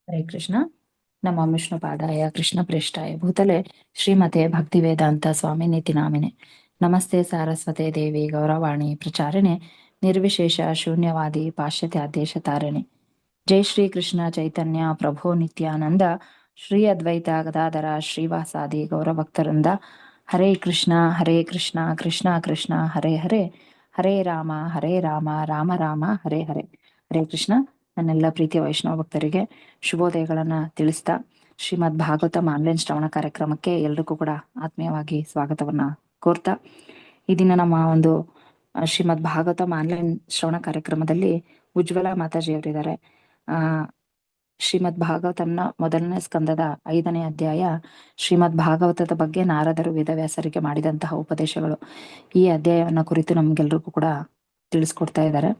ಹರೇ ಕೃಷ್ಣ. ನಮ ವಿಷ್ಣುಪಾದಾಯ ಕೃಷ್ಣ ಪ್ರೇಷ್ಠಾಯ ಭೂತಲೆ ಶ್ರೀಮತೆ ಭಕ್ತಿವೇದಾಂತ ಸ್ವಾಮಿನೇತಿ ನಾಮಿನೆ. ನಮಸ್ತೆ ಸಾರಸ್ವತೆ ದೇವಿ ಗೌರವಾಣಿ ಪ್ರಚಾರಿಣೆ ನಿರ್ವಿಶೇಷ ಶೂನ್ಯವಾದಿ ಪಾಶ್ಚಾತ್ಯಾದೇಶ ತಾರಿಣೆ. ಜೈ ಶ್ರೀ ಕೃಷ್ಣ ಚೈತನ್ಯ ಪ್ರಭೋ ನಿತ್ಯಾನಂದ ಶ್ರೀ ಅದ್ವೈತ ಗದಾಧರ ಶ್ರೀವಾಸಾದಿ ಗೌರಭಕ್ತರಿಂದ. ಹರೇ ಕೃಷ್ಣ ಕೃಷ್ಣ ಕೃಷ್ಣ ಹರೇ ಹರೇ, ಹರೇ ರಾಮ ರಾಮ ರಾಮ ಹರೇ ಹರೇ. ಹರೇ ಕೃಷ್ಣ. ನನ್ನೆಲ್ಲ ಪ್ರೀತಿಯ ವೈಷ್ಣವ ಭಕ್ತರಿಗೆ ಶುಭೋದಯಗಳನ್ನ ತಿಳಿಸ್ತಾ, ಶ್ರೀಮದ್ ಭಾಗವತಂ ಆನ್ಲೈನ್ ಶ್ರವಣ ಕಾರ್ಯಕ್ರಮಕ್ಕೆ ಎಲ್ರಿಗೂ ಕೂಡ ಆತ್ಮೀಯವಾಗಿ ಸ್ವಾಗತವನ್ನ ಕೋರ್ತಾ, ಈ ದಿನ ನಮ್ಮ ಒಂದು ಶ್ರೀಮದ್ ಭಾಗವತಂ ಆನ್ಲೈನ್ ಶ್ರವಣ ಕಾರ್ಯಕ್ರಮದಲ್ಲಿ ಉಜ್ವಲ ಮಾತಾಜಿಯವರಿದ್ದಾರೆ. ಶ್ರೀಮದ್ ಭಾಗವತಂನ ಮೊದಲನೇ ಸ್ಕಂದದ 5ನೇ ಅಧ್ಯಾಯ ಶ್ರೀಮದ್ ಭಾಗವತದ ಬಗ್ಗೆ ನಾರದರು ವೇದವ್ಯಾಸರಿಗೆ ಮಾಡಿದಂತಹ ಉಪದೇಶಗಳು, ಈ ಅಧ್ಯಾಯವನ್ನ ಕುರಿತು ನಮ್ಗೆಲ್ರಿಗೂ ಕೂಡ ತಿಳಿಸ್ಕೊಡ್ತಾ ಇದ್ದಾರೆ.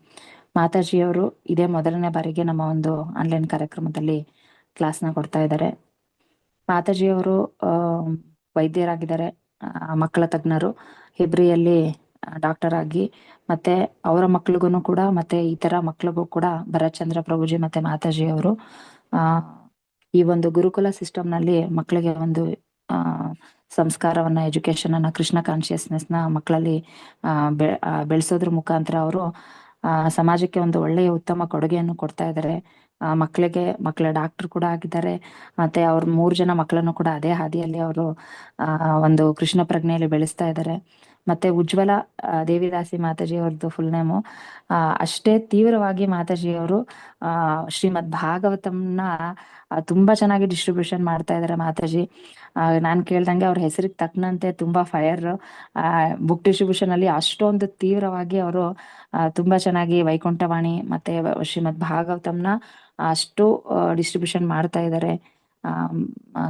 ಮಾತಾಜಿಯವರು ಇದೇ ಮೊದಲನೇ ಬಾರಿಗೆ ನಮ್ಮ ಒಂದು ಆನ್ಲೈನ್ ಕಾರ್ಯಕ್ರಮದಲ್ಲಿ ಕ್ಲಾಸ್ನ ಕೊಡ್ತಾ ಇದ್ದಾರೆ. ಮಾತಾಜಿಯವರು ವೈದ್ಯರಾಗಿದ್ದಾರೆ, ಮಕ್ಕಳ ತಜ್ಞರು, ಹೆಬ್ರಿಯಲ್ಲಿ ಡಾಕ್ಟರ್ ಆಗಿ, ಮತ್ತೆ ಅವರ ಮಕ್ಳಿಗೂ ಕೂಡ ಮತ್ತೆ ಇತರ ಮಕ್ಳಿಗೂ ಕೂಡ ಭರತ್ಚಂದ್ರ ಪ್ರಭುಜಿ ಮತ್ತೆ ಮಾತಾಜಿಯವರು ಈ ಒಂದು ಗುರುಕುಲ ಸಿಸ್ಟಮ್ ನಲ್ಲಿ ಮಕ್ಕಳಿಗೆ ಒಂದು ಸಂಸ್ಕಾರವನ್ನ, ಎಜುಕೇಶನ್ ಅನ್ನ, ಕೃಷ್ಣ ಕಾನ್ಶಿಯಸ್ನೆಸ್ ನ ಮಕ್ಕಳಲ್ಲಿ ಬೆಳೆಸೋದ್ರ ಮುಖಾಂತರ ಅವರು ಸಮಾಜಕ್ಕೆ ಒಂದು ಒಳ್ಳೆಯ ಉತ್ತಮ ಕೊಡುಗೆಯನ್ನು ಕೊಡ್ತಾ ಇದ್ದಾರೆ. ಮಕ್ಕಳ ಡಾಕ್ಟರ್ ಕೂಡ ಆಗಿದ್ದಾರೆ. ಮತ್ತೆ ಅವ್ರ 3 ಜನ ಮಕ್ಕಳನ್ನು ಕೂಡ ಅದೇ ಹಾದಿಯಲ್ಲಿ ಅವರು ಒಂದು ಕೃಷ್ಣ ಪ್ರಜ್ಞೆಯಲ್ಲಿ ಬೆಳೆಸ್ತಾ ಇದ್ದಾರೆ. ಮತ್ತೆ ಉಜ್ವಲ ದೇವಿದಾಸಿ ಮಾತಾಜಿ ಅವ್ರದ್ದು ಫುಲ್ ನೇಮು. ಅಷ್ಟೇ ತೀವ್ರವಾಗಿ ಮಾತಾಜಿಯವರು ಶ್ರೀಮದ್ ಭಾಗವತಂನ ತುಂಬಾ ಚೆನ್ನಾಗಿ ಡಿಸ್ಟ್ರಿಬ್ಯೂಷನ್ ಮಾಡ್ತಾ ಇದ್ದಾರೆ ಮಾತಾಜಿ. ನಾನ್ ಕೇಳ್ದಂಗೆ ಅವ್ರ ಹೆಸರಿಗೆ ತಕ್ಕನಂತೆ ತುಂಬಾ ಫೈರ್. ಬುಕ್ ಡಿಸ್ಟ್ರಿಬ್ಯೂಷನ್ ಅಲ್ಲಿ ಅಷ್ಟೊಂದು ತೀವ್ರವಾಗಿ ಅವರು ತುಂಬಾ ಚೆನ್ನಾಗಿ ವೈಕುಂಠವಾಣಿ ಮತ್ತೆ ಶ್ರೀಮದ್ ಭಾಗವತಂನ ಅಷ್ಟು ಡಿಸ್ಟ್ರಿಬ್ಯೂಷನ್ ಮಾಡ್ತಾ ಇದ್ದಾರೆ.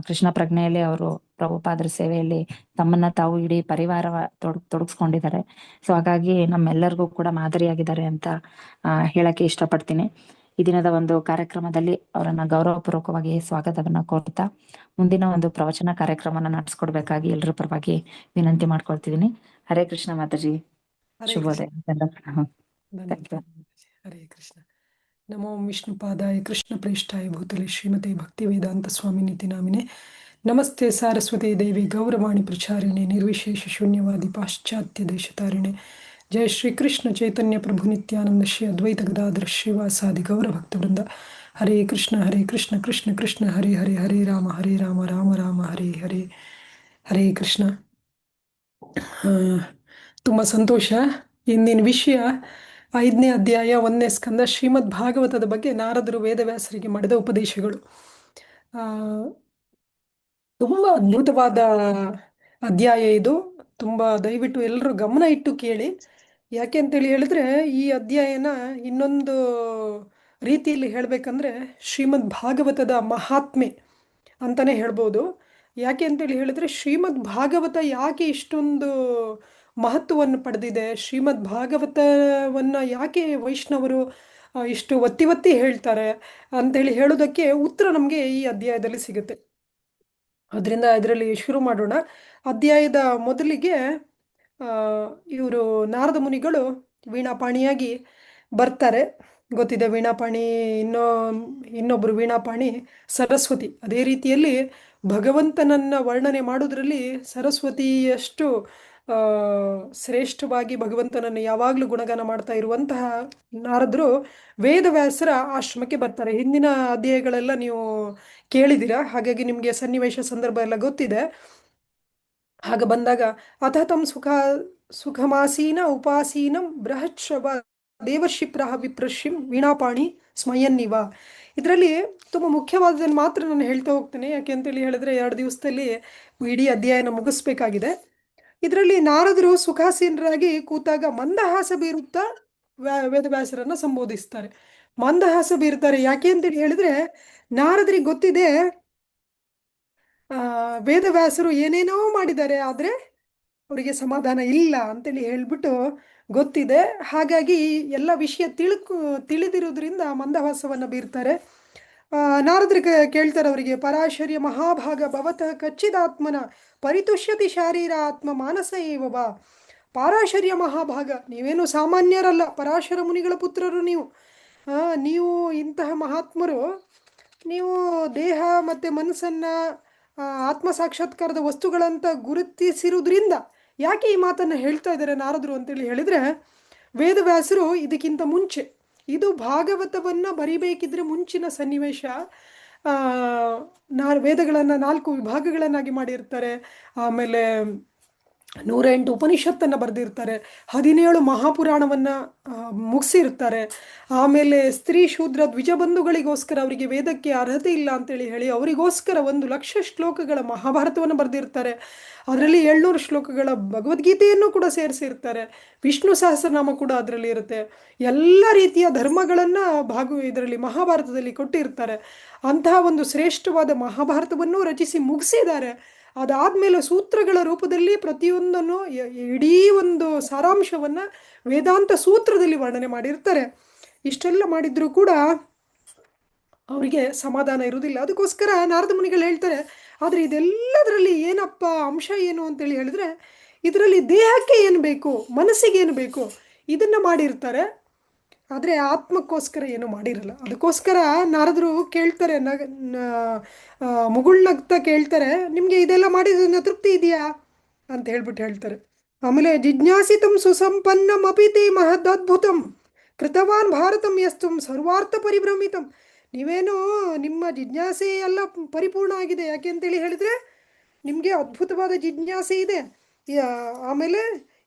ಕೃಷ್ಣ ಪ್ರಜ್ಞೆಯಲ್ಲಿ ಅವರು ಪ್ರಭುಪಾದರ ಸೇವೆಯಲ್ಲಿ ತಮ್ಮನ್ನ ತಾವು ಇಡೀ ಪರಿವಾರ ತೊಡಗಿಸ್ಕೊಂಡಿದ್ದಾರೆ. ಸೊ ಹಾಗಾಗಿ ನಮ್ಮೆಲ್ಲರಿಗೂ ಕೂಡ ಮಾದರಿಯಾಗಿದ್ದಾರೆ ಅಂತ ಹೇಳಕ್ಕೆ ಇಷ್ಟಪಡ್ತೀನಿ. ಈ ದಿನದ ಒಂದು ಕಾರ್ಯಕ್ರಮದಲ್ಲಿ ಅವರನ್ನ ಗೌರವಪೂರ್ವಕವಾಗಿ ಸ್ವಾಗತವನ್ನ ಕೋರ್ತಾ, ಮುಂದಿನ ಒಂದು ಪ್ರವಚನ ಕಾರ್ಯಕ್ರಮನ ನಡೆಸ್ಕೊಡ್ಬೇಕಾಗಿ ಎಲ್ಲರ ಪರವಾಗಿ ವಿನಂತಿ ಮಾಡ್ಕೊಳ್ತಿದ್ದೀನಿ. ಹರೇ ಕೃಷ್ಣ ಮಾತಾಜಿ, ಶುಭೋದಯ. ಹರೇ ಕೃಷ್ಣ. ನಮೋ ವಿಷ್ಣುಪಾದಾಯ ಕೃಷ್ಣ ಪ್ರೇಷ್ಠಾಯ ಭೂತಲೆ ಶ್ರೀಮತೆ ಭಕ್ತಿವೇದಾಂತ ಸ್ವಾಮಿನೇತಿ ನಾಮಿನೆ. ನಮಸ್ತೆ ಸಾರಸ್ವತಿ ದೇವಿ ಗೌರವಾಣಿ ಪ್ರಚಾರಿಣೆ ನಿರ್ವಿಶೇಷ ಶೂನ್ಯವಾದಿ ಪಾಶ್ಚಾತ್ಯ ದೇಶತಾರಿಣೆ. ಜಯ ಶ್ರೀ ಕೃಷ್ಣ ಚೈತನ್ಯ ಪ್ರಭು ನಿತ್ಯಾನಂದ ಶ್ರೀ ಅದ್ವೈತ ಗದಾಧರ ಶ್ರೀವಾಸಾದಿ ಗೌರಭಕ್ತವೃಂದ. ಹರೇ ಕೃಷ್ಣ ಕೃಷ್ಣ ಕೃಷ್ಣ ಹರೇ ಹರೇ, ಹರೇ ರಾಮ ರಾಮ ರಾಮ ಹರೇ ಹರೇ. ಹರೇ ಕೃಷ್ಣ. ತುಂಬ ಸಂತೋಷ. ಇಂದಿನ ವಿಷಯ 5ನೇ ಅಧ್ಯಾಯ 1ನೇ ಸ್ಕಂದ ಶ್ರೀಮದ್ ಭಾಗವತದ ಬಗ್ಗೆ ನಾರದರು ವೇದವ್ಯಾಸರಿಗೆ ಮಾಡಿದ ಉಪದೇಶಗಳು. ತುಂಬ ಅದ್ಭುತವಾದ ಅಧ್ಯಾಯ ಇದು. ತುಂಬ ದಯವಿಟ್ಟು ಎಲ್ಲರೂ ಗಮನ ಇಟ್ಟು ಕೇಳಿ. ಯಾಕೆ ಅಂತೇಳಿ ಹೇಳಿದ್ರೆ, ಈ ಅಧ್ಯಾಯನ ಇನ್ನೊಂದು ರೀತಿಯಲ್ಲಿ ಹೇಳಬೇಕಂದ್ರೆ ಶ್ರೀಮದ್ ಭಾಗವತದ ಮಹಾತ್ಮೆ ಅಂತಲೇ ಹೇಳ್ಬೋದು. ಯಾಕೆ ಅಂತೇಳಿ ಹೇಳಿದ್ರೆ, ಶ್ರೀಮದ್ ಭಾಗವತ ಯಾಕೆ ಇಷ್ಟೊಂದು ಮಹತ್ವವನ್ನು ಪಡೆದಿದೆ, ಶ್ರೀಮದ್ ಭಾಗವತವನ್ನು ಯಾಕೆ ವೈಷ್ಣವರು ಇಷ್ಟು ಒತ್ತಿ ಹೇಳ್ತಾರೆ ಅಂತೇಳಿ ಹೇಳೋದಕ್ಕೆ ಉತ್ತರ ನಮಗೆ ಈ ಅಧ್ಯಾಯದಲ್ಲಿ ಸಿಗುತ್ತೆ. ಅದರಿಂದ ಇದರಲ್ಲಿ ಶುರು ಮಾಡೋಣ. ಅಧ್ಯಾಯದ ಮೊದಲಿಗೆ ಇವರು ನಾರದ ಮುನಿಗಳು ವೀಣಾಪಾಣಿಯಾಗಿ ಬರ್ತಾರೆ. ಗೊತ್ತಿದೆ, ವೀಣಾಪಾಣಿ ಇನ್ನೊಬ್ಬರು ವೀಣಾಪಾಣಿ ಸರಸ್ವತಿ. ಅದೇ ರೀತಿಯಲ್ಲಿ ಭಗವಂತನನ್ನ ವರ್ಣನೆ ಮಾಡೋದ್ರಲ್ಲಿ ಸರಸ್ವತಿಯಷ್ಟು ಶ್ರೇಷ್ಠವಾಗಿ ಭಗವಂತನನ್ನು ಯಾವಾಗಲೂ ಗುಣಗಾನ ಮಾಡ್ತಾ ಇರುವಂತಹ ನಾರದರು ವೇದವ್ಯಾಸರ ಆಶ್ರಮಕ್ಕೆ ಬರ್ತಾರೆ. ಹಿಂದಿನ ಅಧ್ಯಾಯಗಳೆಲ್ಲ ನೀವು ಕೇಳಿದ್ದೀರಾ, ಹಾಗಾಗಿ ನಿಮಗೆ ಸನ್ನಿವೇಶ ಸಂದರ್ಭ ಎಲ್ಲ ಗೊತ್ತಿದೆ. ಹಾಗೆ ಬಂದಾಗ ಅಥತಂ ಸುಖಮಾಸೀನ ಉಪಾಸೀನಂ ಬೃಹತ್ಶವ ದೇವರ್ಷಿಪ್ರಹ ವಿಪ್ರಶಿಂ ವೀಣಾಪಾಣಿ ಸ್ಮಯನ್ನಿವ. ಇದರಲ್ಲಿ ತುಂಬ ಮುಖ್ಯವಾದದನ್ನು ಮಾತ್ರ ನಾನು ಹೇಳ್ತಾ ಹೋಗ್ತೇನೆ. ಯಾಕೆ ಅಂತೇಳಿ ಹೇಳಿದ್ರೆ 2 ದಿವಸದಲ್ಲಿ ಇಡೀ ಅಧ್ಯಾಯನ ಮುಗಿಸ್ಬೇಕಾಗಿದೆ. ಇದರಲ್ಲಿ ನಾರದರು ಸುಖಾಸೀನರಾಗಿ ಕೂತಾಗ ಮಂದಹಾಸ ಬೀರುತ್ತಾ ವೇದವ್ಯಾಸರನ್ನ ಸಂಬೋಧಿಸ್ತಾರೆ. ಮಂದಹಾಸ ಬೀರ್ತಾರೆ. ಯಾಕೆ ಅಂತೇಳಿ ಹೇಳಿದ್ರೆ, ನಾರದರಿಗೆ ಗೊತ್ತಿದೆ ವೇದವ್ಯಾಸರು ಏನೇನೋ ಮಾಡಿದ್ದಾರೆ, ಆದರೆ ಅವರಿಗೆ ಸಮಾಧಾನ ಇಲ್ಲ ಅಂತೇಳಿ ಹೇಳ್ಬಿಟ್ಟು ಗೊತ್ತಿದೆ. ಹಾಗಾಗಿ ಎಲ್ಲ ವಿಷಯ ತಿಳಿದಿರೋದ್ರಿಂದ ಮಂದಹಾಸವನ್ನು ಬೀರ್ತಾರೆ. ನಾರದ್ರಿಗೆ ಕೇಳ್ತಾರೆ ಅವರಿಗೆ, ಪರಾಶರ್ಯ ಮಹಾಭಾಗ ಭವತಃ ಕಚ್ಚಿದಾತ್ಮನ ಪರಿತುಷ್ಯತಿ ಶಾರೀರ ಆತ್ಮ ಮಾನಸ ಏವವ. ಪರಾಶರ್ಯ ಮಹಾಭಾಗ, ನೀವೇನು ಸಾಮಾನ್ಯರಲ್ಲ, ಪರಾಶರ ಮುನಿಗಳ ಪುತ್ರರು ನೀವು. ನೀವು ಇಂತಹ ಮಹಾತ್ಮರು ನೀವು ದೇಹ ಮತ್ತು ಮನಸ್ಸನ್ನು ಆತ್ಮ ಸಾಕ್ಷಾತ್ಕಾರದ ವಸ್ತುಗಳಂತ ಗುರುತಿಸಿರುವುದರಿಂದ ಯಾಕೆ ಈ ಮಾತನ್ನು ಹೇಳ್ತಾ ಇದ್ದಾರೆ ನಾರದರು ಅಂತೇಳಿ ಹೇಳಿದರೆ, ವೇದವ್ಯಾಸರು ಇದಕ್ಕಿಂತ ಮುಂಚೆ, ಇದು ಭಾಗವತವನ್ನು ಬರಿಬೇಕಿದ್ರೆ ಮುಂಚಿನ ಸನ್ನಿವೇಶ, ವೇದಗಳನ್ನು 4 ವಿಭಾಗಗಳನ್ನಾಗಿ ಮಾಡಿರ್ತಾರೆ. ಆಮೇಲೆ 108 ಉಪನಿಷತ್ತನ್ನು ಬರೆದಿರ್ತಾರೆ. 17 ಮಹಾಪುರಾಣವನ್ನು ಮುಗಿಸಿರ್ತಾರೆ. ಆಮೇಲೆ ಸ್ತ್ರೀ ಶೂದ್ರ ದ್ವಿಜಬಂಧುಗಳಿಗೋಸ್ಕರ ಅವರಿಗೆ ವೇದಕ್ಕೆ ಅರ್ಹತೆ ಇಲ್ಲ ಅಂತೇಳಿ ಹೇಳಿ ಅವರಿಗೋಸ್ಕರ 1,00,000 ಶ್ಲೋಕಗಳ ಮಹಾಭಾರತವನ್ನು ಬರೆದಿರ್ತಾರೆ. ಅದರಲ್ಲಿ 700 ಶ್ಲೋಕಗಳ ಭಗವದ್ಗೀತೆಯನ್ನು ಕೂಡ ಸೇರಿಸಿರ್ತಾರೆ. ವಿಷ್ಣು ಸಹಸ್ರನಾಮ ಕೂಡ ಅದರಲ್ಲಿ ಇರುತ್ತೆ. ಎಲ್ಲ ರೀತಿಯ ಧರ್ಮಗಳನ್ನು ಇದರಲ್ಲಿ ಮಹಾಭಾರತದಲ್ಲಿ ಕೊಟ್ಟಿರ್ತಾರೆ. ಅಂತಹ ಒಂದು ಶ್ರೇಷ್ಠವಾದ ಮಹಾಭಾರತವನ್ನು ರಚಿಸಿ ಮುಗಿಸಿದ್ದಾರೆ. ಅದಾದಮೇಲೆ ಸೂತ್ರಗಳ ರೂಪದಲ್ಲಿ ಪ್ರತಿಯೊಂದನ್ನು ಇಡೀ ಒಂದು ಸಾರಾಂಶವನ್ನು ವೇದಾಂತ ಸೂತ್ರದಲ್ಲಿ ವರ್ಣನೆ ಮಾಡಿರ್ತಾರೆ. ಇಷ್ಟೆಲ್ಲ ಮಾಡಿದ್ರೂ ಕೂಡ ಅವರಿಗೆ ಸಮಾಧಾನ ಇರುವುದಿಲ್ಲ. ಅದಕ್ಕೋಸ್ಕರ ನಾರದ ಮುನಿಗಳು ಹೇಳ್ತಾರೆ, ಆದರೆ ಇದೆಲ್ಲದರಲ್ಲಿ ಏನಪ್ಪ ಅಂಶ ಏನು ಅಂತೇಳಿ ಹೇಳಿದ್ರೆ, ಇದರಲ್ಲಿ ದೇಹಕ್ಕೆ ಏನು ಬೇಕು, ಮನಸ್ಸಿಗೆ ಏನು ಬೇಕು ಇದನ್ನು ಮಾಡಿರ್ತಾರೆ. ಆದರೆ ಆತ್ಮಕ್ಕೋಸ್ಕರ ಏನು ಮಾಡಿರಲ್ಲ. ಅದಕ್ಕೋಸ್ಕರ ನಾರದರು ಕೇಳ್ತಾರೆ, ಮುಗುಳ್ನಗ್ತಾ ಕೇಳ್ತಾರೆ, ನಿಮಗೆ ಇದೆಲ್ಲ ಮಾಡಿದ್ರಿಂದ ತೃಪ್ತಿ ಇದೆಯಾ ಅಂತ ಹೇಳ್ತಾರೆ. ಆಮೇಲೆ ಜಿಜ್ಞಾಸಿತಂ ಸುಸಂಪನ್ನಂ ಅಪಿತಿ ಮಹದದ್ಭುತಂ ಕೃತವಾನ್ ಭಾರತಂ ಯಸ್ತಂ ಸರ್ವಾರ್ಥ ಪರಿಭ್ರಮಿತಂ. ನೀವೇನು ನಿಮ್ಮ ಜಿಜ್ಞಾಸೆ ಎಲ್ಲ ಪರಿಪೂರ್ಣ ಆಗಿದೆ. ಯಾಕೆ ಅಂತೇಳಿ ಹೇಳಿದರೆ ನಿಮಗೆ ಅದ್ಭುತವಾದ ಜಿಜ್ಞಾಸೆ ಇದೆ. ಆಮೇಲೆ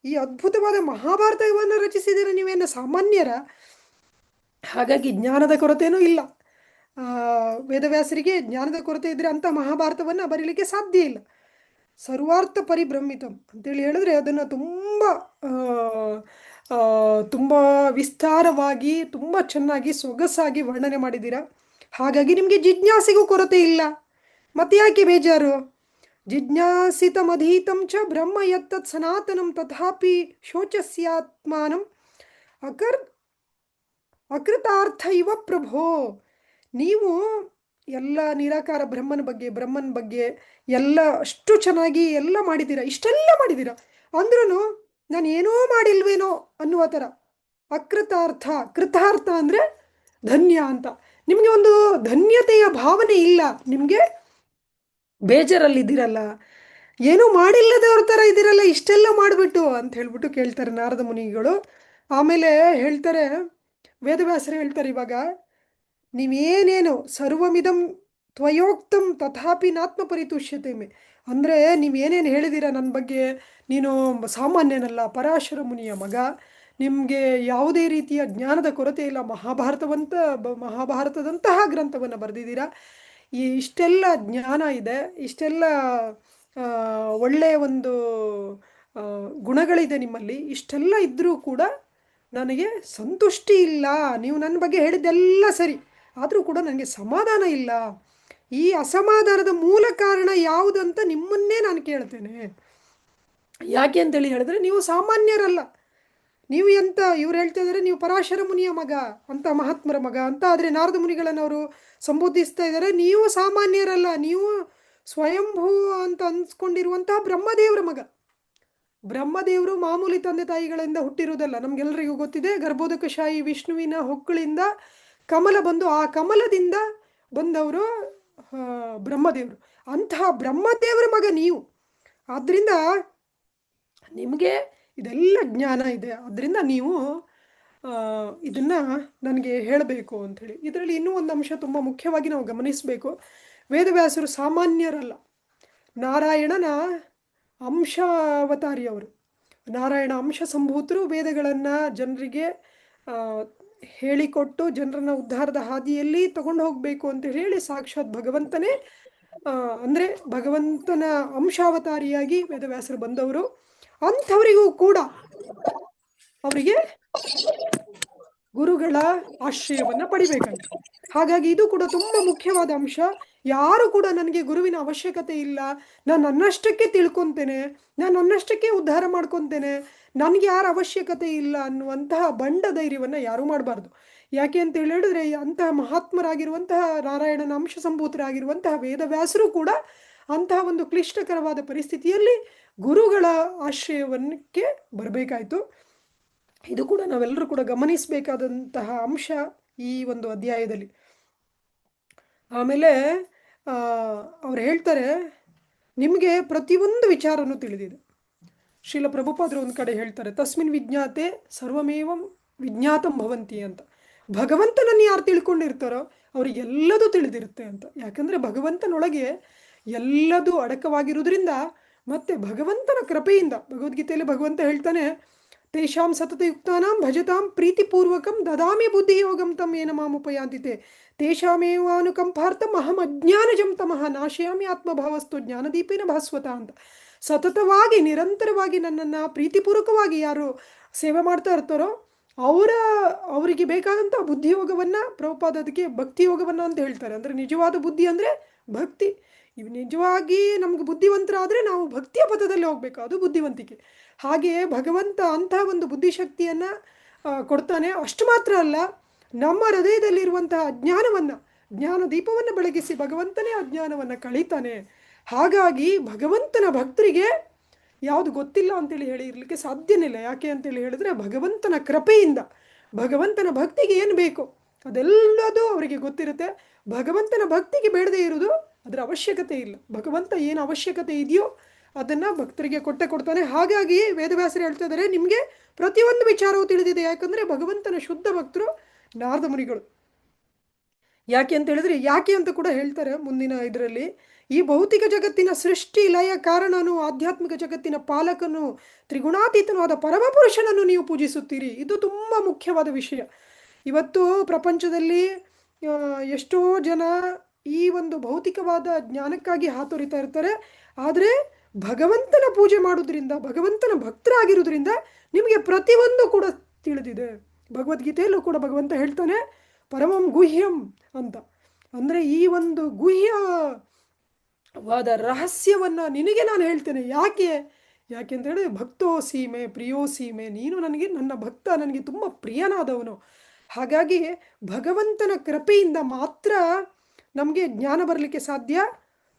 ಈ ಅದ್ಭುತವಾದ ಮಹಾಭಾರತವನ್ನು ರಚಿಸಿದರೆ ನೀವೇನು ಸಾಮಾನ್ಯರ? ಹಾಗಾಗಿ ಜ್ಞಾನದ ಕೊರತೆಯೂ ಇಲ್ಲ. ವೇದವ್ಯಾಸರಿಗೆ ಜ್ಞಾನದ ಕೊರತೆ ಇದ್ದರೆ ಅಂಥ ಮಹಾಭಾರತವನ್ನು ಬರೀಲಿಕ್ಕೆ ಸಾಧ್ಯ ಇಲ್ಲ. ಸರ್ವಾರ್ಥ ಪರಿಭ್ರಮಿತಂ ಅಂತೇಳಿ ಹೇಳಿದ್ರೆ ಅದನ್ನು ತುಂಬ ವಿಸ್ತಾರವಾಗಿ, ತುಂಬ ಚೆನ್ನಾಗಿ, ಸೊಗಸಾಗಿ ವರ್ಣನೆ ಮಾಡಿದ್ದೀರಾ. ಹಾಗಾಗಿ ನಿಮಗೆ ಜಿಜ್ಞಾಸೆಗೂ ಕೊರತೆ ಇಲ್ಲ. ಮತ್ತೆ ಯಾಕೆ ಬೇಜಾರು? ಜಿಜ್ಞಾಸಿತಮಧೀತಂ ಚ ಬ್ರಹ್ಮ ಯತ್ತತ್ ಸನಾತನಂ ತಥಾಪಿ ಶೋಚಸ್ಯಾತ್ಮಾನಂ ಅಕೃತಾರ್ಥ ಇವ ಪ್ರಭೋ. ನೀವು ಎಲ್ಲ ನಿರಾಕಾರ ಬ್ರಹ್ಮನ ಬಗ್ಗೆ ಎಲ್ಲ ಅಷ್ಟು ಚೆನ್ನಾಗಿ ಎಲ್ಲ ಮಾಡಿದ್ದೀರಾ, ಇಷ್ಟೆಲ್ಲ ಮಾಡಿದ್ದೀರಾ ಅಂದ್ರೂ ನಾನು ಏನೂ ಮಾಡಿಲ್ವೇನೋ ಅನ್ನುವ ಥರ ಅಕೃತಾರ್ಥ. ಕೃತಾರ್ಥ ಅಂದರೆ ಧನ್ಯ ಅಂತ. ನಿಮಗೆ ಒಂದು ಧನ್ಯತೆಯ ಭಾವನೆ ಇಲ್ಲ. ನಿಮಗೆ ಬೇಜಾರಲ್ಲಿದ್ದೀರಲ್ಲ, ಏನೂ ಮಾಡಿಲ್ಲದವ್ರ ಥರ ಇದ್ದೀರಲ್ಲ, ಇಷ್ಟೆಲ್ಲ ಮಾಡಿಬಿಟ್ಟು ಅಂತ ಹೇಳ್ಬಿಟ್ಟು ಕೇಳ್ತಾರೆ ನಾರದ ಮುನಿಗಳು. ಆಮೇಲೆ ಹೇಳ್ತಾರೆ, ವೇದವ್ಯಾಸರು ಹೇಳ್ತಾರೆ, ಇವಾಗ ನೀವೇನೇನು ಸರ್ವಮಿದಂ ತ್ವಯೋಕ್ತಂ ತಥಾಪಿ ನಾತ್ಮ ಪರಿತುಷ್ಯತೆ ಮೇ, ಅಂದರೆ ನೀವೇನೇನು ಹೇಳಿದ್ದೀರ ನನ್ನ ಬಗ್ಗೆ, ನೀನು ಸಾಮಾನ್ಯನಲ್ಲ, ಪರಾಶರ ಮುನಿಯ ಮಗ, ನಿಮಗೆ ಯಾವುದೇ ರೀತಿಯ ಜ್ಞಾನದ ಕೊರತೆ ಇಲ್ಲ, ಮಹಾಭಾರತದಂತಹ ಗ್ರಂಥವನ್ನು ಬರೆದಿದ್ದೀರಾ, ಇಷ್ಟೆಲ್ಲ ಜ್ಞಾನ ಇದೆ, ಇಷ್ಟೆಲ್ಲ ಒಳ್ಳೆಯ ಒಂದು ಗುಣಗಳಿದೆ ನಿಮ್ಮಲ್ಲಿ, ಇಷ್ಟೆಲ್ಲ ಇದ್ದರೂ ಕೂಡ ನನಗೆ ಸಂತುಷ್ಟಿ ಇಲ್ಲ. ನೀವು ನನ್ನ ಬಗ್ಗೆ ಹೇಳಿದ್ದೆಲ್ಲ ಸರಿ, ಆದರೂ ಕೂಡ ನನಗೆ ಸಮಾಧಾನ ಇಲ್ಲ. ಈ ಅಸಮಾಧಾನದ ಮೂಲ ಕಾರಣ ಯಾವುದಂತ ನಿಮ್ಮನ್ನೇ ನಾನು ಕೇಳ್ತೇನೆ. ಯಾಕೆ ಅಂತೇಳಿ ಹೇಳಿದ್ರೆ ನೀವು ಸಾಮಾನ್ಯರಲ್ಲ. ನೀವು ಇವ್ರು ಹೇಳ್ತಾ ಇದ್ದಾರೆ ನೀವು ಪರಾಶರ ಮುನಿಯ ಮಗ ಅಂತ, ಮಹಾತ್ಮರ ಮಗ ಅಂತ. ಆದರೆ ನಾರದ ಮುನಿಗಳನ್ನು ಅವರು ಸಂಬೋಧಿಸ್ತಾ ಇದ್ದಾರೆ, ನೀವು ಸಾಮಾನ್ಯರಲ್ಲ, ನೀವು ಸ್ವಯಂಭೂ ಅಂತ ಅನ್ಸ್ಕೊಂಡಿರುವಂತಹ ಬ್ರಹ್ಮದೇವರ ಮಗ. ಬ್ರಹ್ಮದೇವರು ಮಾಮೂಲಿ ತಂದೆ ತಾಯಿಗಳಿಂದ ಹುಟ್ಟಿರುವುದಲ್ಲ, ನಮಗೆಲ್ಲರಿಗೂ ಗೊತ್ತಿದೆ. ಗರ್ಭೋದಕಶಾಹಿ ವಿಷ್ಣುವಿನ ಹೊಕ್ಕಳಿಂದ ಕಮಲ ಬಂದು ಆ ಕಮಲದಿಂದ ಬಂದವರು ಬ್ರಹ್ಮದೇವರು. ಅಂತಹ ಬ್ರಹ್ಮದೇವರ ಮಗ ನೀವು. ಆದ್ದರಿಂದ ನಿಮಗೆ ಇದೆಲ್ಲ ಜ್ಞಾನ ಇದೆ. ಆದ್ದರಿಂದ ನೀವು ಇದನ್ನು ನನಗೆ ಹೇಳಬೇಕು ಅಂಥೇಳಿ. ಇದರಲ್ಲಿ ಇನ್ನೂ ಒಂದು ಅಂಶ ತುಂಬ ಮುಖ್ಯವಾಗಿ ನಾವು ಗಮನಿಸಬೇಕು. ವೇದವ್ಯಾಸರು ಸಾಮಾನ್ಯರಲ್ಲ, ನಾರಾಯಣನ ಅಂಶಾವತಾರಿಯವರು, ನಾರಾಯಣ ಅಂಶ ಸಂಭೂತರು. ವೇದಗಳನ್ನು ಜನರಿಗೆ ಹೇಳಿಕೊಟ್ಟು ಜನರನ್ನು ಉದ್ಧಾರದ ಹಾದಿಯಲ್ಲಿ ತಗೊಂಡು ಹೋಗಬೇಕು ಅಂತ ಹೇಳಿ ಸಾಕ್ಷಾತ್ ಭಗವಂತನೇ, ಅಂದರೆ ಭಗವಂತನ ಅಂಶಾವತಾರಿಯಾಗಿ ವೇದವ್ಯಾಸರು ಬಂದವರು. ಅಂಥವರಿಗೂ ಕೂಡ ಅವರಿಗೆ ಗುರುಗಳ ಆಶ್ರಯವನ್ನು ಪಡಿಬೇಕಂತ. ಹಾಗಾಗಿ ಇದು ಕೂಡ ತುಂಬ ಮುಖ್ಯವಾದ ಅಂಶ. ಯಾರು ಕೂಡ ನನಗೆ ಗುರುವಿನ ಅವಶ್ಯಕತೆ ಇಲ್ಲ, ನಾನು ನನ್ನಷ್ಟಕ್ಕೆ ತಿಳ್ಕೊತೇನೆ, ನಾನು ನನ್ನಷ್ಟಕ್ಕೆ ಉದ್ಧಾರ ಮಾಡ್ಕೊತೇನೆ, ನನಗೆ ಯಾರ ಅವಶ್ಯಕತೆ ಇಲ್ಲ ಅನ್ನುವಂತಹ ಬಂಡ ಧೈರ್ಯವನ್ನು ಯಾರೂ ಮಾಡಬಾರ್ದು. ಯಾಕೆ ಅಂತ ಹೇಳಿದ್ರೆ ಅಂತಹ ಮಹಾತ್ಮರಾಗಿರುವಂತಹ ನಾರಾಯಣನ ಅಂಶ ಸಂಭೂತರಾಗಿರುವಂತಹ ವೇದವ್ಯಾಸರು ಕೂಡ ಅಂತಹ ಒಂದು ಕ್ಲಿಷ್ಟಕರವಾದ ಪರಿಸ್ಥಿತಿಯಲ್ಲಿ ಗುರುಗಳ ಆಶ್ರಯವನ್ನಕ್ಕೆ ಬರಬೇಕಾಯಿತು. ಇದು ಕೂಡ ನಾವೆಲ್ಲರೂ ಕೂಡ ಗಮನಿಸಬೇಕಾದಂತಹ ಅಂಶ ಈ ಒಂದು ಅಧ್ಯಾಯದಲ್ಲಿ. ಆಮೇಲೆ ಅವ್ರು ಹೇಳ್ತಾರೆ, ನಿಮಗೆ ಪ್ರತಿಯೊಂದು ವಿಚಾರನೂ ತಿಳಿದಿದೆ. ಶ್ರೀಲ ಪ್ರಭುಪಾದರು ಒಂದು ಕಡೆ ಹೇಳ್ತಾರೆ, ತಸ್ಮಿನ್ ವಿಜ್ಞಾತೆ ಸರ್ವಮೇವಂ ವಿಜ್ಞಾತಂ ಭವಂತಿ ಅಂತ. ಭಗವಂತನನ್ನು ಯಾರು ತಿಳ್ಕೊಂಡಿರ್ತಾರೋ ಅವರಿಗೆಲ್ಲದೂ ತಿಳಿದಿರುತ್ತೆ ಅಂತ. ಯಾಕಂದರೆ ಭಗವಂತನೊಳಗೆ ಎಲ್ಲದೂ ಅಡಕವಾಗಿರುವುದರಿಂದ, ಮತ್ತು ಭಗವಂತನ ಕೃಪೆಯಿಂದ, ಭಗವದ್ಗೀತೆಯಲ್ಲಿ ಭಗವಂತ ಹೇಳ್ತಾನೆ, ತೇಷಾಂ ಸತತಯುಕ್ತಾನಾಂ ಭಜತಾಂ ಪ್ರೀತಿಪೂರ್ವಕಂ ದದಾಮಿ ಬುದ್ಧಿಯೋಗಂ ತಮ್ ಏನ ಮಾಮುಪಯಾಂತಿತೆ ತೇಷಾಮೇವಾನುಕಂಪಾರ್ಥಂ ಅಹಂ ಅಜ್ಞಾನಜಂ ತಮಃ ನಾಶಯಾಮಿ ಆತ್ಮಭಾವಸ್ತು ಜ್ಞಾನದೀಪೇನ ಭಾಸ್ವತ ಅಂತ. ಸತತವಾಗಿ ನಿರಂತರವಾಗಿ ನನ್ನನ್ನು ಪ್ರೀತಿಪೂರ್ವಕವಾಗಿ ಯಾರು ಸೇವೆ ಮಾಡ್ತಾ ಇರ್ತಾರೋ ಅವರಿಗೆ ಬೇಕಾದಂಥ ಬುದ್ಧಿಯೋಗವನ್ನು, ಪ್ರಭುಪಾದ ಅದಕ್ಕೆ ಭಕ್ತಿಯೋಗವನ್ನು ಅಂತ ಹೇಳ್ತಾರೆ. ಅಂದರೆ ನಿಜವಾದ ಬುದ್ಧಿ ಅಂದರೆ ಭಕ್ತಿ. ಇವು ನಿಜವಾಗಿ ನಮ್ಗೆ ಬುದ್ಧಿವಂತರಾದರೆ ನಾವು ಭಕ್ತಿಯ ಪಥದಲ್ಲಿ ಹೋಗಬೇಕು, ಅದು ಬುದ್ಧಿವಂತಿಕೆ. ಹಾಗೆಯೇ ಭಗವಂತ ಅಂತಹ ಒಂದು ಬುದ್ಧಿಶಕ್ತಿಯನ್ನು ಕೊಡ್ತಾನೆ. ಅಷ್ಟು ಮಾತ್ರ ಅಲ್ಲ, ನಮ್ಮ ಹೃದಯದಲ್ಲಿರುವಂತಹ ಅಜ್ಞಾನವನ್ನು, ಜ್ಞಾನ ದೀಪವನ್ನು ಬೆಳಗಿಸಿ ಭಗವಂತನೇ ಅಜ್ಞಾನವನ್ನು ಕಳೀತಾನೆ. ಹಾಗಾಗಿ ಭಗವಂತನ ಭಕ್ತರಿಗೆ ಯಾವುದು ಗೊತ್ತಿಲ್ಲ ಅಂತೇಳಿ ಹೇಳಿ ಇರಲಿಕ್ಕೆ ಸಾಧ್ಯನೇ ಇಲ್ಲ. ಯಾಕೆ ಅಂತೇಳಿ ಹೇಳಿದ್ರೆ, ಭಗವಂತನ ಕೃಪೆಯಿಂದ ಭಗವಂತನ ಭಕ್ತಿಗೆ ಏನು ಬೇಕು ಅದೆಲ್ಲದೂ ಅವರಿಗೆ ಗೊತ್ತಿರುತ್ತೆ. ಭಗವಂತನ ಭಕ್ತಿಗೆ ಬೇಡದೇ ಇರುವುದು ಅದರ ಅವಶ್ಯಕತೆ ಇಲ್ಲ. ಭಗವಂತ ಏನು ಅವಶ್ಯಕತೆ ಇದೆಯೋ ಅದನ್ನು ಭಕ್ತರಿಗೆ ಕೊಡ್ತಾನೆ. ಹಾಗಾಗಿ ವೇದವ್ಯಾಸರು ಹೇಳ್ತಾ ಇದ್ದಾರೆ, ನಿಮಗೆ ಪ್ರತಿಯೊಂದು ವಿಚಾರವೂ ತಿಳಿದಿದೆ. ಯಾಕಂದರೆ ಭಗವಂತನ ಶುದ್ಧ ಭಕ್ತರು ನಾರದ ಮುನಿಗಳು. ಯಾಕೆ ಅಂತ ಹೇಳಿದ್ರೆ, ಯಾಕೆ ಅಂತ ಕೂಡ ಹೇಳ್ತಾರೆ ಮುಂದಿನ ಇದರಲ್ಲಿ. ಈ ಭೌತಿಕ ಜಗತ್ತಿನ ಸೃಷ್ಟಿ ಲಯ ಕಾರಣನು, ಆಧ್ಯಾತ್ಮಿಕ ಜಗತ್ತಿನ ಪಾಲಕನು, ತ್ರಿಗುಣಾತೀತನೂ ಆದ ಪರಮಪುರುಷನನ್ನು ನೀವು ಪೂಜಿಸುತ್ತೀರಿ. ಇದು ತುಂಬ ಮುಖ್ಯವಾದ ವಿಷಯ. ಇವತ್ತು ಪ್ರಪಂಚದಲ್ಲಿ ಎಷ್ಟೋ ಜನ ಈ ಒಂದು ಭೌತಿಕವಾದ ಜ್ಞಾನಕ್ಕಾಗಿ ಹಾತೊರಿತಾ ಇರ್ತಾರೆ. ಆದರೆ ಭಗವಂತನ ಪೂಜೆ ಮಾಡೋದ್ರಿಂದ, ಭಗವಂತನ ಭಕ್ತರಾಗಿರೋದ್ರಿಂದ ನಿಮಗೆ ಪ್ರತಿಯೊಂದು ಕೂಡ ತಿಳಿದಿದೆ. ಭಗವದ್ಗೀತೆಯಲ್ಲೂ ಕೂಡ ಭಗವಂತ ಹೇಳ್ತಾನೆ, ಪರಮಂ ಗುಹ್ಯಂ ಅಂತ. ಅಂದರೆ ಈ ಒಂದು ಗುಹ್ಯವಾದ ರಹಸ್ಯವನ್ನು ನಿನಗೆ ನಾನು ಹೇಳ್ತೇನೆ. ಯಾಕೆ ಅಂತ ಹೇಳಿದ್ರೆ, ಭಕ್ತೋ ಸೀಮೆ ಪ್ರಿಯೋ ಸೀಮೆ, ನೀನು ನನಗೆ, ನನ್ನ ಭಕ್ತ ನನಗೆ ತುಂಬ ಪ್ರಿಯನಾದವನು. ಹಾಗಾಗಿ ಭಗವಂತನ ಕೃಪೆಯಿಂದ ಮಾತ್ರ ನಮಗೆ ಜ್ಞಾನ ಬರಲಿಕ್ಕೆ ಸಾಧ್ಯ,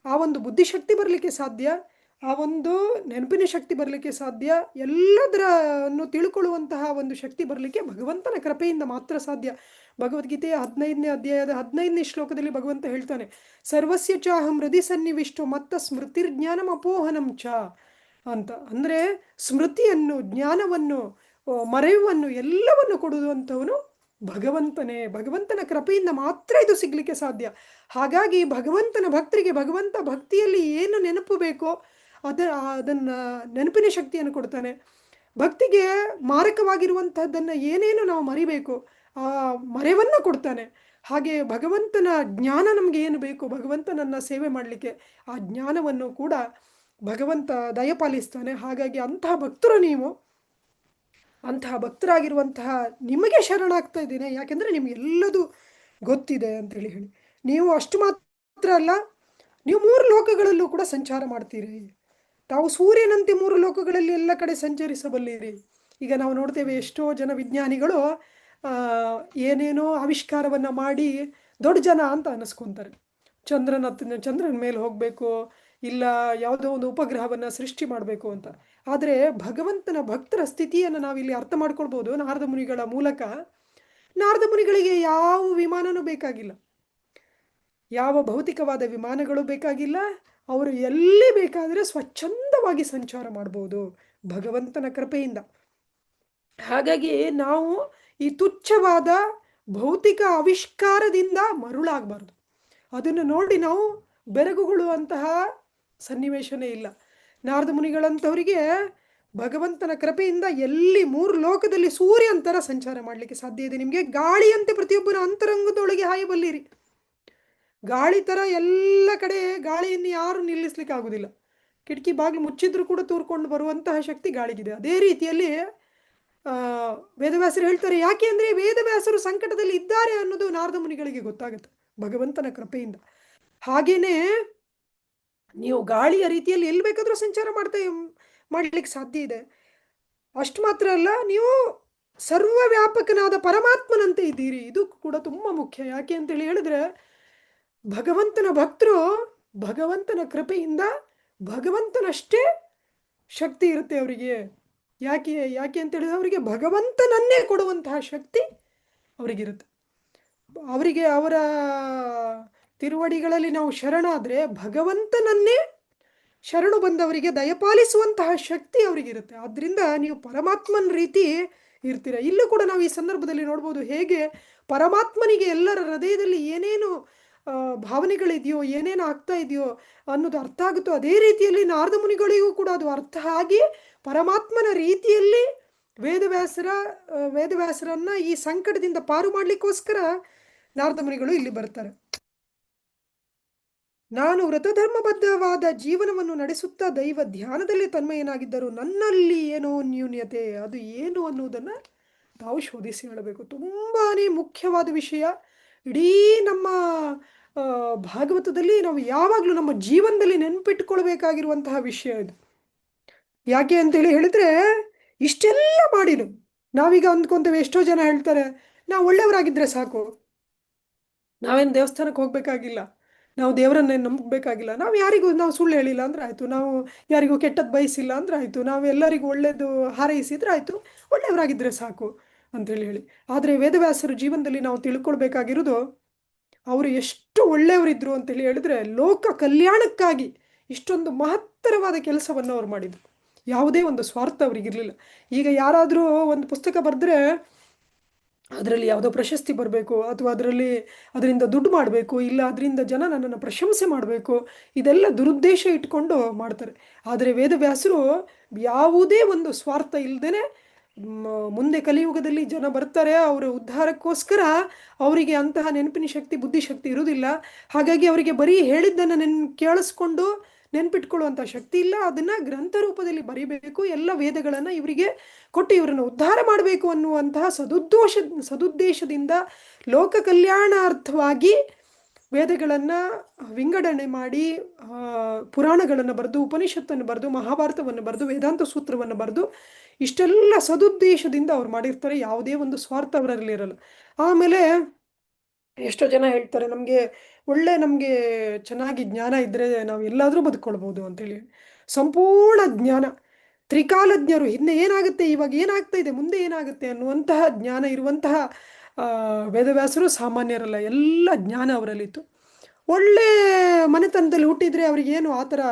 ಆ ಒಂದು ಬುದ್ಧಿಶಕ್ತಿ ಬರಲಿಕ್ಕೆ ಸಾಧ್ಯ, ಆ ಒಂದು ನೆನಪಿನ ಶಕ್ತಿ ಬರಲಿಕ್ಕೆ ಸಾಧ್ಯ, ಎಲ್ಲದರನ್ನು ತಿಳ್ಕೊಳ್ಳುವಂತಹ ಒಂದು ಶಕ್ತಿ ಬರಲಿಕ್ಕೆ ಭಗವಂತನ ಕೃಪೆಯಿಂದ ಮಾತ್ರ ಸಾಧ್ಯ. ಭಗವದ್ಗೀತೆಯ 15ನೇ ಅಧ್ಯಾಯದ 15ನೇ ಶ್ಲೋಕದಲ್ಲಿ ಭಗವಂತ ಹೇಳ್ತಾನೆ, ಸರ್ವಸ್ಯ ಚಾಹಂ ಹೃದಯ ಸನ್ನಿವಿಷ್ಟೋ ಮತ್ತ ಸ್ಮೃತಿರ್ಜ್ಞಾನಂ ಅಪೋಹನಂ ಚ ಅಂತ. ಅಂದರೆ ಸ್ಮೃತಿಯನ್ನು, ಜ್ಞಾನವನ್ನು, ಮರೆಯುವನ್ನು ಎಲ್ಲವನ್ನು ಕೊಡುವಂಥವನು ಭಗವಂತನೇ. ಭಗವಂತನ ಕೃಪೆಯಿಂದ ಮಾತ್ರ ಇದು ಸಿಗಲಿಕ್ಕೆ ಸಾಧ್ಯ. ಹಾಗಾಗಿ ಭಗವಂತನ ಭಕ್ತರಿಗೆ ಭಗವಂತ ಭಕ್ತಿಯಲ್ಲಿ ಏನು ನೆನಪು ಬೇಕೋ ಅದನ್ನು ನೆನಪಿನ ಶಕ್ತಿಯನ್ನು ಕೊಡ್ತಾನೆ. ಭಕ್ತಿಗೆ ಮಾರಕವಾಗಿರುವಂತಹದ್ದನ್ನು ಏನೇನು ನಾವು ಮರಿಬೇಕು ಆ ಮರೆವನ್ನು ಕೊಡ್ತಾನೆ. ಹಾಗೆ ಭಗವಂತನ ಜ್ಞಾನ ನಮಗೆ ಏನು ಬೇಕು, ಭಗವಂತನನ್ನು ಸೇವೆ ಮಾಡಲಿಕ್ಕೆ ಆ ಜ್ಞಾನವನ್ನು ಕೂಡ ಭಗವಂತ ದಯಪಾಲಿಸ್ತಾನೆ. ಹಾಗಾಗಿ ಅಂತಹ ಭಕ್ತರು ನೀವು, ಅಂತಹ ಭಕ್ತರಾಗಿರುವಂತಹ ನಿಮಗೆ ಶರಣಾಗ್ತಾ ಇದ್ದೀನಿ. ಯಾಕೆಂದರೆ ನಿಮಗೆಲ್ಲದೂ ಗೊತ್ತಿದೆ ಅಂತೇಳಿ ಹೇಳಿ. ನೀವು ಅಷ್ಟು ಮಾತ್ರ ಅಲ್ಲ, ನೀವು 3 ಲೋಕಗಳಲ್ಲೂ ಕೂಡ ಸಂಚಾರ ಮಾಡ್ತೀರಿ. ತಾವು ಸೂರ್ಯನಂತೆ 3 ಲೋಕಗಳಲ್ಲಿ ಎಲ್ಲ ಕಡೆ ಸಂಚರಿಸಬಲ್ಲಿರಿ. ಈಗ ನಾವು ನೋಡ್ತೇವೆ, ಎಷ್ಟೋ ಜನ ವಿಜ್ಞಾನಿಗಳು ಏನೇನೋ ಆವಿಷ್ಕಾರವನ್ನು ಮಾಡಿ ದೊಡ್ಡ ಜನ ಅಂತ ಅನ್ನಿಸ್ಕೊತಾರೆ. ಚಂದ್ರನ ಮೇಲೆ ಹೋಗಬೇಕು, ಇಲ್ಲ ಯಾವುದೋ ಒಂದು ಉಪಗ್ರಹವನ್ನು ಸೃಷ್ಟಿ ಮಾಡಬೇಕು ಅಂತ. ಆದರೆ ಭಗವಂತನ ಭಕ್ತರ ಸ್ಥಿತಿಯನ್ನು ನಾವಿಲ್ಲಿ ಅರ್ಥ ಮಾಡ್ಕೊಳ್ಬೋದು ನಾರದ ಮುನಿಗಳ ಮೂಲಕ. ನಾರದ ಮುನಿಗಳಿಗೆ ಯಾವ ವಿಮಾನನೂ ಬೇಕಾಗಿಲ್ಲ, ಯಾವ ಭೌತಿಕವಾದ ವಿಮಾನಗಳು ಬೇಕಾಗಿಲ್ಲ. ಅವರು ಎಲ್ಲಿ ಬೇಕಾದರೆ ಸ್ವಚ್ಛಂದವಾಗಿ ಸಂಚಾರ ಮಾಡ್ಬೋದು ಭಗವಂತನ ಕೃಪೆಯಿಂದ. ಹಾಗಾಗಿ ನಾವು ಈ ತುಚ್ಛವಾದ ಭೌತಿಕ ಆವಿಷ್ಕಾರದಿಂದ ಮರುಳಾಗಬಾರ್ದು. ಅದನ್ನು ನೋಡಿ ನಾವು ಬೆರಗುಗೊಳ್ಳುವಂತಹ ಸನ್ನಿವೇಶನೇ ಇಲ್ಲ. ನಾರದ ಮುನಿಗಳಂಥವರಿಗೆ ಭಗವಂತನ ಕೃಪೆಯಿಂದ ಎಲ್ಲಿ 3 ಲೋಕದಲ್ಲಿ ಸೂರ್ಯಂತರ ಸಂಚಾರ ಮಾಡಲಿಕ್ಕೆ ಸಾಧ್ಯ ಇದೆ. ನಿಮಗೆ ಗಾಳಿಯಂತೆ ಪ್ರತಿಯೊಬ್ಬರ ಅಂತರಂಗದೊಳಗೆ ಹಾಯಬಲ್ಲಿರಿ. ಗಾಳಿ ಥರ ಎಲ್ಲ ಕಡೆ ಗಾಳಿಯನ್ನು ಯಾರು ನಿಲ್ಲಿಸ್ಲಿಕ್ಕೆ ಆಗೋದಿಲ್ಲ. ಕಿಟಕಿ ಬಾಗಿಲು ಮುಚ್ಚಿದ್ರೂ ಕೂಡ ತೂರ್ಕೊಂಡು ಬರುವಂತಹ ಶಕ್ತಿ ಗಾಳಿಗಿದೆ. ಅದೇ ರೀತಿಯಲ್ಲಿ ವೇದವ್ಯಾಸರು ಹೇಳ್ತಾರೆ. ಯಾಕೆ ಅಂದರೆ ವೇದವ್ಯಾಸರು ಸಂಕಟದಲ್ಲಿ ಇದ್ದಾರೆ ಅನ್ನೋದು ನಾರದ ಮುನಿಗಳಿಗೆ ಗೊತ್ತಾಗುತ್ತೆ ಭಗವಂತನ ಕೃಪೆಯಿಂದ. ಹಾಗೇನೆ ನೀವು ಗಾಳಿಯ ರೀತಿಯಲ್ಲಿ ಎಲ್ಲಿ ಬೇಕಾದರೂ ಸಂಚಾರ ಮಾಡಲಿಕ್ಕೆ ಸಾಧ್ಯ ಇದೆ. ಅಷ್ಟು ಮಾತ್ರ ಅಲ್ಲ, ನೀವು ಸರ್ವವ್ಯಾಪಕನಾದ ಪರಮಾತ್ಮನಂತೆ ಇದ್ದೀರಿ. ಇದು ಕೂಡ ತುಂಬ ಮುಖ್ಯ. ಯಾಕೆ ಅಂತೇಳಿ ಹೇಳಿದ್ರೆ, ಭಗವಂತನ ಭಕ್ತರು ಭಗವಂತನ ಕೃಪೆಯಿಂದ ಭಗವಂತನಷ್ಟೇ ಶಕ್ತಿ ಇರುತ್ತೆ ಅವರಿಗೆ. ಯಾಕೆ ಅಂತೇಳಿದ್ರೆ, ಅವರಿಗೆ ಭಗವಂತನನ್ನೇ ಕೊಡುವಂತಹ ಶಕ್ತಿ ಅವರಿಗಿರುತ್ತೆ. ಅವರಿಗೆ ಅವರ ತಿರುವಡಿಗಳಲ್ಲಿ ನಾವು ಶರಣಾದ್ರೆ ಭಗವಂತನನ್ನೇ ಶರಣು ಬಂದವರಿಗೆ ದಯಪಾಲಿಸುವಂತಹ ಶಕ್ತಿ ಅವರಿಗಿರುತ್ತೆ. ಆದ್ರಿಂದ ನೀವು ಪರಮಾತ್ಮನ ರೀತಿ ಇರ್ತೀರ. ಇಲ್ಲೂ ಕೂಡ ನಾವು ಈ ಸಂದರ್ಭದಲ್ಲಿ ನೋಡ್ಬೋದು ಹೇಗೆ ಪರಮಾತ್ಮನಿಗೆ ಎಲ್ಲರ ಹೃದಯದಲ್ಲಿ ಏನೇನು ಭಾವನೆಗಳಿದೆಯೋ, ಏನೇನು ಆಗ್ತಾ ಇದೆಯೋ ಅನ್ನೋದು ಅರ್ಥ ಆಗುತ್ತೋ, ಅದೇ ರೀತಿಯಲ್ಲಿ ನಾರದ ಮುನಿಗಳಿಗೂ ಕೂಡ ಅದು ಅರ್ಥ ಆಗಿ ಪರಮಾತ್ಮನ ರೀತಿಯಲ್ಲಿ ವೇದವ್ಯಾಸರನ್ನ ಈ ಸಂಕಟದಿಂದ ಪಾರು ಮಾಡ್ಲಿಕ್ಕೋಸ್ಕರ ನಾರದ ಮುನಿಗಳು ಇಲ್ಲಿ ಬರ್ತಾರೆ. ನಾನು ವ್ರತಧರ್ಮಬದ್ಧವಾದ ಜೀವನವನ್ನು ನಡೆಸುತ್ತಾ ದೈವ ಧ್ಯಾನದಲ್ಲಿ ತನ್ಮಯನಾಗಿದ್ದರು. ನನ್ನಲ್ಲಿ ಏನೋ ನ್ಯೂನ್ಯತೆ, ಅದು ಏನು ಅನ್ನುವುದನ್ನು ನಾವು ಶೋಧಿಸಿ ಹೇಳಬೇಕು. ತುಂಬಾನೇ ಮುಖ್ಯವಾದ ವಿಷಯ. ಇಡೀ ನಮ್ಮ ಭಾಗವತದಲ್ಲಿ ನಾವು ಯಾವಾಗಲೂ ನಮ್ಮ ಜೀವನದಲ್ಲಿ ನೆನಪಿಟ್ಕೊಳ್ಬೇಕಾಗಿರುವಂತಹ ವಿಷಯ ಇದು. ಯಾಕೆ ಅಂತೇಳಿ ಹೇಳಿದ್ರೆ, ಇಷ್ಟೆಲ್ಲ ಮಾಡಿನು ನಾವೀಗ ಅಂದ್ಕೊಂತೇವೆ, ಎಷ್ಟೋ ಜನ ಹೇಳ್ತಾರೆ ನಾವು ಒಳ್ಳೆಯವರಾಗಿದ್ದರೆ ಸಾಕು, ನಾವೇನು ದೇವಸ್ಥಾನಕ್ಕೆ ಹೋಗ್ಬೇಕಾಗಿಲ್ಲ, ನಾವು ದೇವರನ್ನೇ ನಂಬಬೇಕಾಗಿಲ್ಲ, ನಾವು ಸುಳ್ಳು ಹೇಳಿಲ್ಲ ಅಂದ್ರೆ ಆಯಿತು, ನಾವು ಯಾರಿಗೂ ಕೆಟ್ಟದ್ದು ಬಯಸಿಲ್ಲ ಅಂದ್ರೆ ಆಯಿತು, ನಾವು ಎಲ್ಲರಿಗೂ ಒಳ್ಳೇದು ಹಾರೈಸಿದ್ರೆ ಆಯಿತು, ಒಳ್ಳೆಯವರಾಗಿದ್ದರೆ ಸಾಕು ಅಂತೇಳಿ. ಆದರೆ ವೇದವ್ಯಾಸರ ಜೀವನದಲ್ಲಿ ನಾವು ತಿಳ್ಕೊಳ್ಬೇಕಾಗಿರೋದು ಅವರು ಎಷ್ಟು ಒಳ್ಳೆಯವರಿದ್ರು ಅಂತೇಳಿ ಹೇಳಿದ್ರೆ, ಲೋಕ ಕಲ್ಯಾಣಕ್ಕಾಗಿ ಇಷ್ಟೊಂದು ಮಹತ್ತರವಾದ ಕೆಲಸವನ್ನು ಅವ್ರು ಮಾಡಿದರು. ಯಾವುದೇ ಒಂದು ಸ್ವಾರ್ಥ ಅವರಿಗಿರಲಿಲ್ಲ. ಈಗ ಯಾರಾದರೂ ಒಂದು ಪುಸ್ತಕ ಬರೆದ್ರೆ ಅದರಲ್ಲಿ ಯಾವುದೋ ಪ್ರಶಸ್ತಿ ಬರಬೇಕು, ಅಥವಾ ಅದರಿಂದ ದುಡ್ಡು ಮಾಡಬೇಕು, ಇಲ್ಲ ಅದರಿಂದ ಜನ ನನ್ನನ್ನು ಪ್ರಶಂಸೆ ಮಾಡಬೇಕು, ಇದೆಲ್ಲ ದುರುದ್ದೇಶ ಇಟ್ಕೊಂಡು ಮಾಡ್ತಾರೆ. ಆದರೆ ವೇದವ್ಯಾಸರು ಯಾವುದೇ ಒಂದು ಸ್ವಾರ್ಥ ಇಲ್ಲದೇ, ಮುಂದೆ ಕಲಿಯುಗದಲ್ಲಿ ಜನ ಬರ್ತಾರೆ ಅವರ ಉದ್ಧಾರಕ್ಕೋಸ್ಕರ ಅವರಿಗೆ ಅಂತಹ ನೆನಪಿನ ಶಕ್ತಿ, ಬುದ್ಧಿಶಕ್ತಿ ಇರುವುದಿಲ್ಲ. ಹಾಗಾಗಿ ಅವರಿಗೆ ಬರೀ ಹೇಳಿದ್ದನ್ನು ಕೇಳಿಸ್ಕೊಂಡು ನೆನ್ಪಿಟ್ಕೊಳ್ಳುವಂಥ ಶಕ್ತಿ ಇಲ್ಲ. ಅದನ್ನು ಗ್ರಂಥ ರೂಪದಲ್ಲಿ ಬರೀಬೇಕು, ಎಲ್ಲ ವೇದಗಳನ್ನು ಇವರಿಗೆ ಕೊಟ್ಟು ಇವರನ್ನು ಉದ್ಧಾರ ಮಾಡಬೇಕು ಅನ್ನುವಂತಹ ಸದುದ್ದೇಶದಿಂದ ಲೋಕ ಕಲ್ಯಾಣಾರ್ಥವಾಗಿ ವೇದಗಳನ್ನು ವಿಂಗಡಣೆ ಮಾಡಿ ಪುರಾಣಗಳನ್ನು ಬರೆದು, ಉಪನಿಷತ್ತನ್ನು ಬರೆದು, ಮಹಾಭಾರತವನ್ನು ಬರೆದು, ವೇದಾಂತ ಸೂತ್ರವನ್ನು ಬರೆದು, ಇಷ್ಟೆಲ್ಲ ಸದುದ್ದೇಶದಿಂದ ಅವ್ರು ಮಾಡಿರ್ತಾರೆ. ಯಾವುದೇ ಒಂದು ಸ್ವಾರ್ಥ ಅವರಲ್ಲಿ ಇರಲ್ಲ. ಆಮೇಲೆ ಎಷ್ಟೋ ಜನ ಹೇಳ್ತಾರೆ ನಮಗೆ ಚೆನ್ನಾಗಿ ಜ್ಞಾನ ಇದ್ದರೆ ನಾವು ಎಲ್ಲಾದರೂ ಬದುಕೊಳ್ಬೋದು ಅಂತೇಳಿ. ಸಂಪೂರ್ಣ ಜ್ಞಾನ, ತ್ರಿಕಾಲಜ್ಞರು, ಹಿಂದೆ ಏನಾಗುತ್ತೆ, ಇವಾಗ ಏನಾಗ್ತಾ ಇದೆ, ಮುಂದೆ ಏನಾಗುತ್ತೆ ಅನ್ನುವಂತಹ ಜ್ಞಾನ ಇರುವಂತಹ ವೇದವ್ಯಾಸರು ಸಾಮಾನ್ಯರಲ್ಲ. ಎಲ್ಲ ಜ್ಞಾನ ಅವರಲ್ಲಿತ್ತು. ಒಳ್ಳೆ ಮನೆತನದಲ್ಲಿ ಹುಟ್ಟಿದರೆ ಅವರಿಗೇನು ಆ ಥರ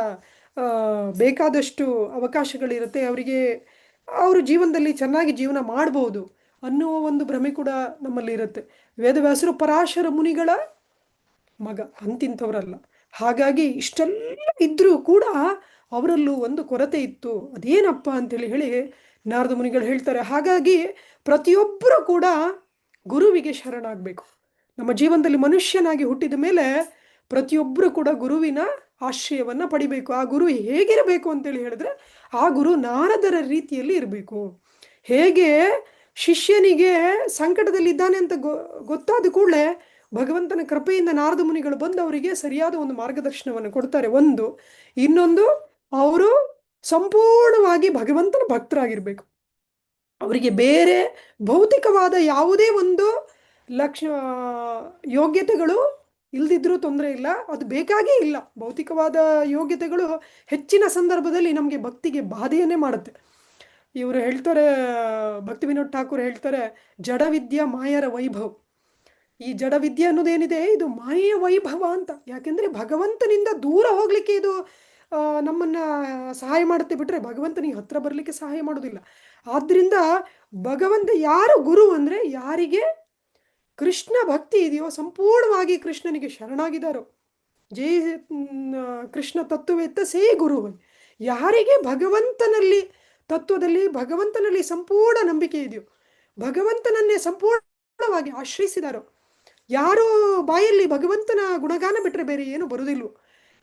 ಬೇಕಾದಷ್ಟು ಅವಕಾಶಗಳಿರುತ್ತೆ, ಅವರು ಜೀವನದಲ್ಲಿ ಚೆನ್ನಾಗಿ ಜೀವನ ಮಾಡ್ಬೋದು ಅನ್ನುವ ಒಂದು ಭ್ರಮೆ ಕೂಡ ನಮ್ಮಲ್ಲಿ ಇರುತ್ತೆ. ವೇದವ್ಯಾಸರು ಪರಾಶರ ಮುನಿಗಳ ಮಗ, ಅಂತಿಂಥವರಲ್ಲ. ಹಾಗಾಗಿ ಇಷ್ಟೆಲ್ಲ ಇದ್ರೂ ಕೂಡ ಅವರಲ್ಲೂ ಒಂದು ಕೊರತೆ ಇತ್ತು. ಅದೇನಪ್ಪ ಅಂತೇಳಿ ನಾರದ ಮುನಿಗಳು ಹೇಳ್ತಾರೆ. ಹಾಗಾಗಿ ಪ್ರತಿಯೊಬ್ಬರೂ ಕೂಡ ಗುರುವಿಗೆ ಶರಣಾಗಬೇಕು. ನಮ್ಮ ಜೀವನದಲ್ಲಿ ಮನುಷ್ಯನಾಗಿ ಹುಟ್ಟಿದ ಮೇಲೆ ಪ್ರತಿಯೊಬ್ಬರು ಕೂಡ ಗುರುವಿನ ಆಶ್ರಯವನ್ನು ಪಡಿಬೇಕು. ಆ ಗುರು ಹೇಗಿರಬೇಕು ಅಂತೇಳಿ ಹೇಳಿದ್ರೆ, ಆ ಗುರು ನಾರದರ ರೀತಿಯಲ್ಲಿ ಇರಬೇಕು. ಹೇಗೆ ಶಿಷ್ಯನಿಗೆ ಸಂಕಟದಲ್ಲಿದ್ದಾನೆ ಅಂತ ಗೊತ್ತಾದ ಕೂಡಲೇ ಭಗವಂತನ ಕೃಪೆಯಿಂದ ನಾರದ ಮುನಿಗಳು ಬಂದು ಅವರಿಗೆ ಸರಿಯಾದ ಒಂದು ಮಾರ್ಗದರ್ಶನವನ್ನು ಕೊಡ್ತಾರೆ. ಇನ್ನೊಂದು, ಅವರು ಸಂಪೂರ್ಣವಾಗಿ ಭಗವಂತನ ಭಕ್ತರಾಗಿರ್ಬೇಕು. ಅವರಿಗೆ ಬೇರೆ ಭೌತಿಕವಾದ ಯಾವುದೇ ಒಂದು ಯೋಗ್ಯತೆಗಳು ಇಲ್ದಿದ್ರೂ ತೊಂದರೆ ಇಲ್ಲ, ಅದು ಬೇಕಾಗೇ ಇಲ್ಲ. ಭೌತಿಕವಾದ ಯೋಗ್ಯತೆಗಳು ಹೆಚ್ಚಿನ ಸಂದರ್ಭದಲ್ಲಿ ನಮಗೆ ಭಕ್ತಿಗೆ ಬಾಧೆಯನ್ನೇ ಮಾಡುತ್ತೆ. ಇವರು ಹೇಳ್ತಾರೆ, ಭಕ್ತಿ ವಿನೋದ್ ಠಾಕೂರ್ ಹೇಳ್ತಾರೆ, ಜಡವಿದ್ಯಾ ಮಾಯರ ವೈಭವ. ಈ ಜಡವಿದ್ಯೆ ಅನ್ನೋದೇನಿದೆ ಇದು ಮಾಯೆಯ ವೈಭವ ಅಂತ. ಯಾಕೆಂದರೆ ಭಗವಂತನಿಂದ ದೂರ ಹೋಗಲಿಕ್ಕೆ ಇದು ನಮ್ಮನ್ನು ಸಹಾಯ ಮಾಡುತ್ತೆ ಬಿಟ್ಟರೆ ಭಗವಂತನಿಗೆ ಹತ್ರ ಬರಲಿಕ್ಕೆ ಸಹಾಯ ಮಾಡೋದಿಲ್ಲ. ಆದ್ದರಿಂದ ಯಾರು ಗುರು ಅಂದರೆ, ಯಾರಿಗೆ ಕೃಷ್ಣ ಭಕ್ತಿ ಇದೆಯೋ, ಸಂಪೂರ್ಣವಾಗಿ ಕೃಷ್ಣನಿಗೆ ಶರಣಾಗಿದ್ದಾರೋ, ಜೈ ಕೃಷ್ಣ ತತ್ವವೇತ್ತ ಸೇ ಗುರು. ಯಾರಿಗೆ ಭಗವಂತನಲ್ಲಿ ಸಂಪೂರ್ಣ ನಂಬಿಕೆ ಇದೆಯೋ, ಭಗವಂತನನ್ನೇ ಸಂಪೂರ್ಣವಾಗಿ ಆಶ್ರಯಿಸಿದಾರೋ, ಯಾರು ಬಾಯಲ್ಲಿ ಭಗವಂತನ ಗುಣಗಾನ ಬಿಟ್ಟರೆ ಬೇರೆ ಏನು ಬರುವುದಿಲ್ವೋ,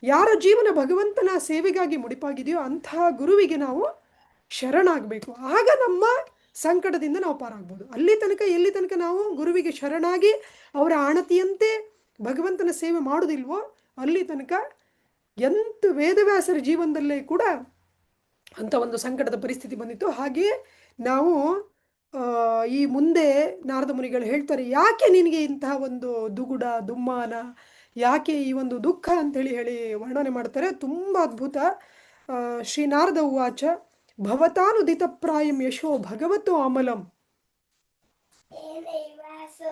ಯಾರ ಜೀವನ ಭಗವಂತನ ಸೇವೆಗಾಗಿ ಮುಡಿಪಾಗಿದೆಯೋ ಅಂತಹ ಗುರುವಿಗೆ ನಾವು ಶರಣಾಗಬೇಕು. ಆಗ ನಮ್ಮ ಸಂಕಟದಿಂದ ನಾವು ಪಾರಾಗ್ಬೋದು. ಎಲ್ಲಿ ತನಕ ನಾವು ಗುರುವಿಗೆ ಶರಣಾಗಿ ಅವರ ಆಣತಿಯಂತೆ ಭಗವಂತನ ಸೇವೆ ಮಾಡೋದಿಲ್ವೋ ಅಲ್ಲಿ ತನಕ ವೇದವ್ಯಾಸರ ಜೀವನದಲ್ಲೇ ಕೂಡ ಅಂಥ ಒಂದು ಸಂಕಟದ ಪರಿಸ್ಥಿತಿ ಬಂದಿತ್ತು. ಹಾಗೆಯೇ ನಾವು ಈ ಮುಂದೆ ನಾರದ ಮುನಿಗಳು ಹೇಳ್ತಾರೆ, ಯಾಕೆ ನಿನಗೆ ಇಂತಹ ಒಂದು ದುಗುಡ ದುಮ್ಮಾನ, ಯಾಕೆ ಈ ಒಂದು ದುಃಖ ಅಂತೇಳಿ ವರ್ಣನೆ ಮಾಡ್ತಾರೆ. ತುಂಬ ಅದ್ಭುತ. ಶ್ರೀ ನಾರದ ಉವಾಚ ಭವತಾನುದಿತ ಪ್ರಾಯಂ ಯಶೋ ಭಗವತೋ ಅಮಲಂ.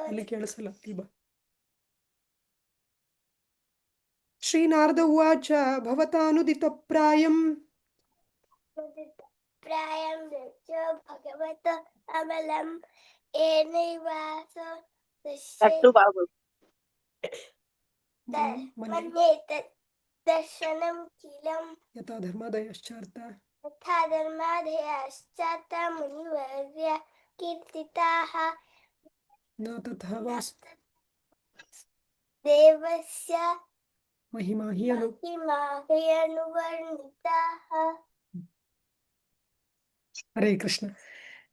ಅಲ್ಲಿ ಕೇಳಿಸಲ್ಲ ಇಲ್ವಾ? ಶ್ರೀನಾರದ ಉವಾಚ ಭವತಾನುದಿತಪ್ರಾಯಂ ಪ್ರಾಯಂ ದೃಶ್ಯ ಭಗವತ ಅಮಲಂ ಏನೈವಾಸ ತಟ್ಟು ಬಾಬು ಮನ್ಯೇತ ದರ್ಶನಂ ಕಿಲಂ ಯಥಾ ಧರ್ಮಾದಯಶ್ಚಾರ್ಥ ತಥಾ ಧರ್ಮಾಧಯಾಶ್ಚಾತ ಮುನಿವರ್ಯ ಕೀರ್ತಿತಾಃ ನ ತಥಾ ವಾಸ ದೇವಸ್ಯ ಮಹಿಮಾ ಹಿ ಅನು ಮಹಿಮಾಹ್ಯನುವರ್ಣಿತಾಃ. ಹರೇ ಕೃಷ್ಣ.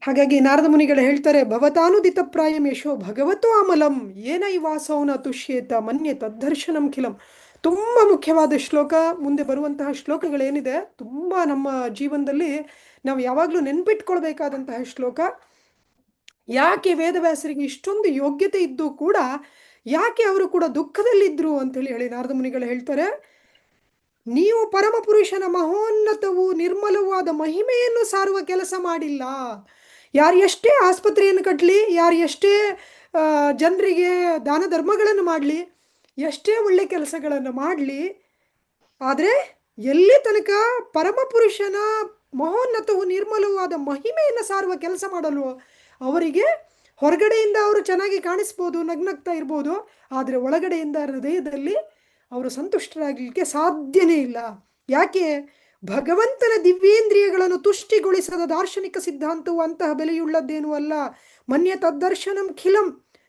ಹಾಗಾಗಿ ನಾರದ ಮುನಿಗಳು ಹೇಳ್ತಾರೆ, ಭವತಾನುದಿತ ಪ್ರಾಯಂ ಯಶೋ ಭಗವತೋ ಅಮಲಂ ಏನ ಇವಾಸೌನ ತುಷ್ಯೇತ ಮನ್ಯ ತದ್ದರ್ಶನಂ ಖಿಲಂ. ತುಂಬ ಮುಖ್ಯವಾದ ಶ್ಲೋಕ. ಮುಂದೆ ಬರುವಂತಹ ಶ್ಲೋಕಗಳೇನಿದೆ ತುಂಬ ನಮ್ಮ ಜೀವನದಲ್ಲಿ ನಾವು ಯಾವಾಗಲೂ ನೆನ್ಪಿಟ್ಕೊಳ್ಬೇಕಾದಂತಹ ಶ್ಲೋಕ. ಯಾಕೆ ವೇದವ್ಯಾಸರಿಗೆ ಇಷ್ಟೊಂದು ಯೋಗ್ಯತೆ ಇದ್ದು ಕೂಡ ಯಾಕೆ ಅವರು ಕೂಡ ದುಃಖದಲ್ಲಿದ್ದರು ಅಂತೇಳಿ ನಾರದ ಮುನಿಗಳು ಹೇಳ್ತಾರೆ, ನೀವು ಪರಮ ಪುರುಷನ ಮಹೋನ್ನತವೂ ನಿರ್ಮಲವಾದ ಮಹಿಮೆಯನ್ನು ಸಾರುವ ಕೆಲಸ ಮಾಡಿಲ್ಲ. ಯಾರು ಎಷ್ಟೇ ಆಸ್ಪತ್ರೆಯನ್ನು ಕಟ್ಟಲಿ, ಯಾರು ಎಷ್ಟೇ ಜನರಿಗೆ ದಾನ ಧರ್ಮಗಳನ್ನು ಮಾಡಲಿ, ಎಷ್ಟೇ ಒಳ್ಳೆ ಕೆಲಸಗಳನ್ನು ಮಾಡಲಿ, ಆದರೆ ಎಲ್ಲಿ ತನಕ ಪರಮ ಪುರುಷನ ಮಹೋನ್ನತವು ನಿರ್ಮಲವಾದ ಮಹಿಮೆಯನ್ನು ಸಾರುವ ಕೆಲಸ ಮಾಡಲು ಅವರಿಗೆ ಹೊರಗಡೆಯಿಂದ ಅವರು ಚೆನ್ನಾಗಿ ಕಾಣಿಸ್ಬೋದು, ನಗ್ನಗ್ತಾ ಇರ್ಬೋದು, ಆದರೆ ಒಳಗಡೆಯಿಂದ ಹೃದಯದಲ್ಲಿ ಅವರು ಸಂತುಷ್ಟರಾಗಲಿಕ್ಕೆ ಸಾಧ್ಯನೇ ಇಲ್ಲ. ಯಾಕೆ? ಭಗವಂತನ ದಿವ್ಯೇಂದ್ರಿಯಗಳನ್ನು ತುಷ್ಟಿಗೊಳಿಸದ ದಾರ್ಶನಿಕ ಸಿದ್ಧಾಂತವು ಅಂತಹ ಬೆಲೆಯುಳ್ಳದ್ದೇನೂ ಅಲ್ಲ. ಮನ್ಯ ತದ್ದರ್ಶನಂ ಖಿಲಂ.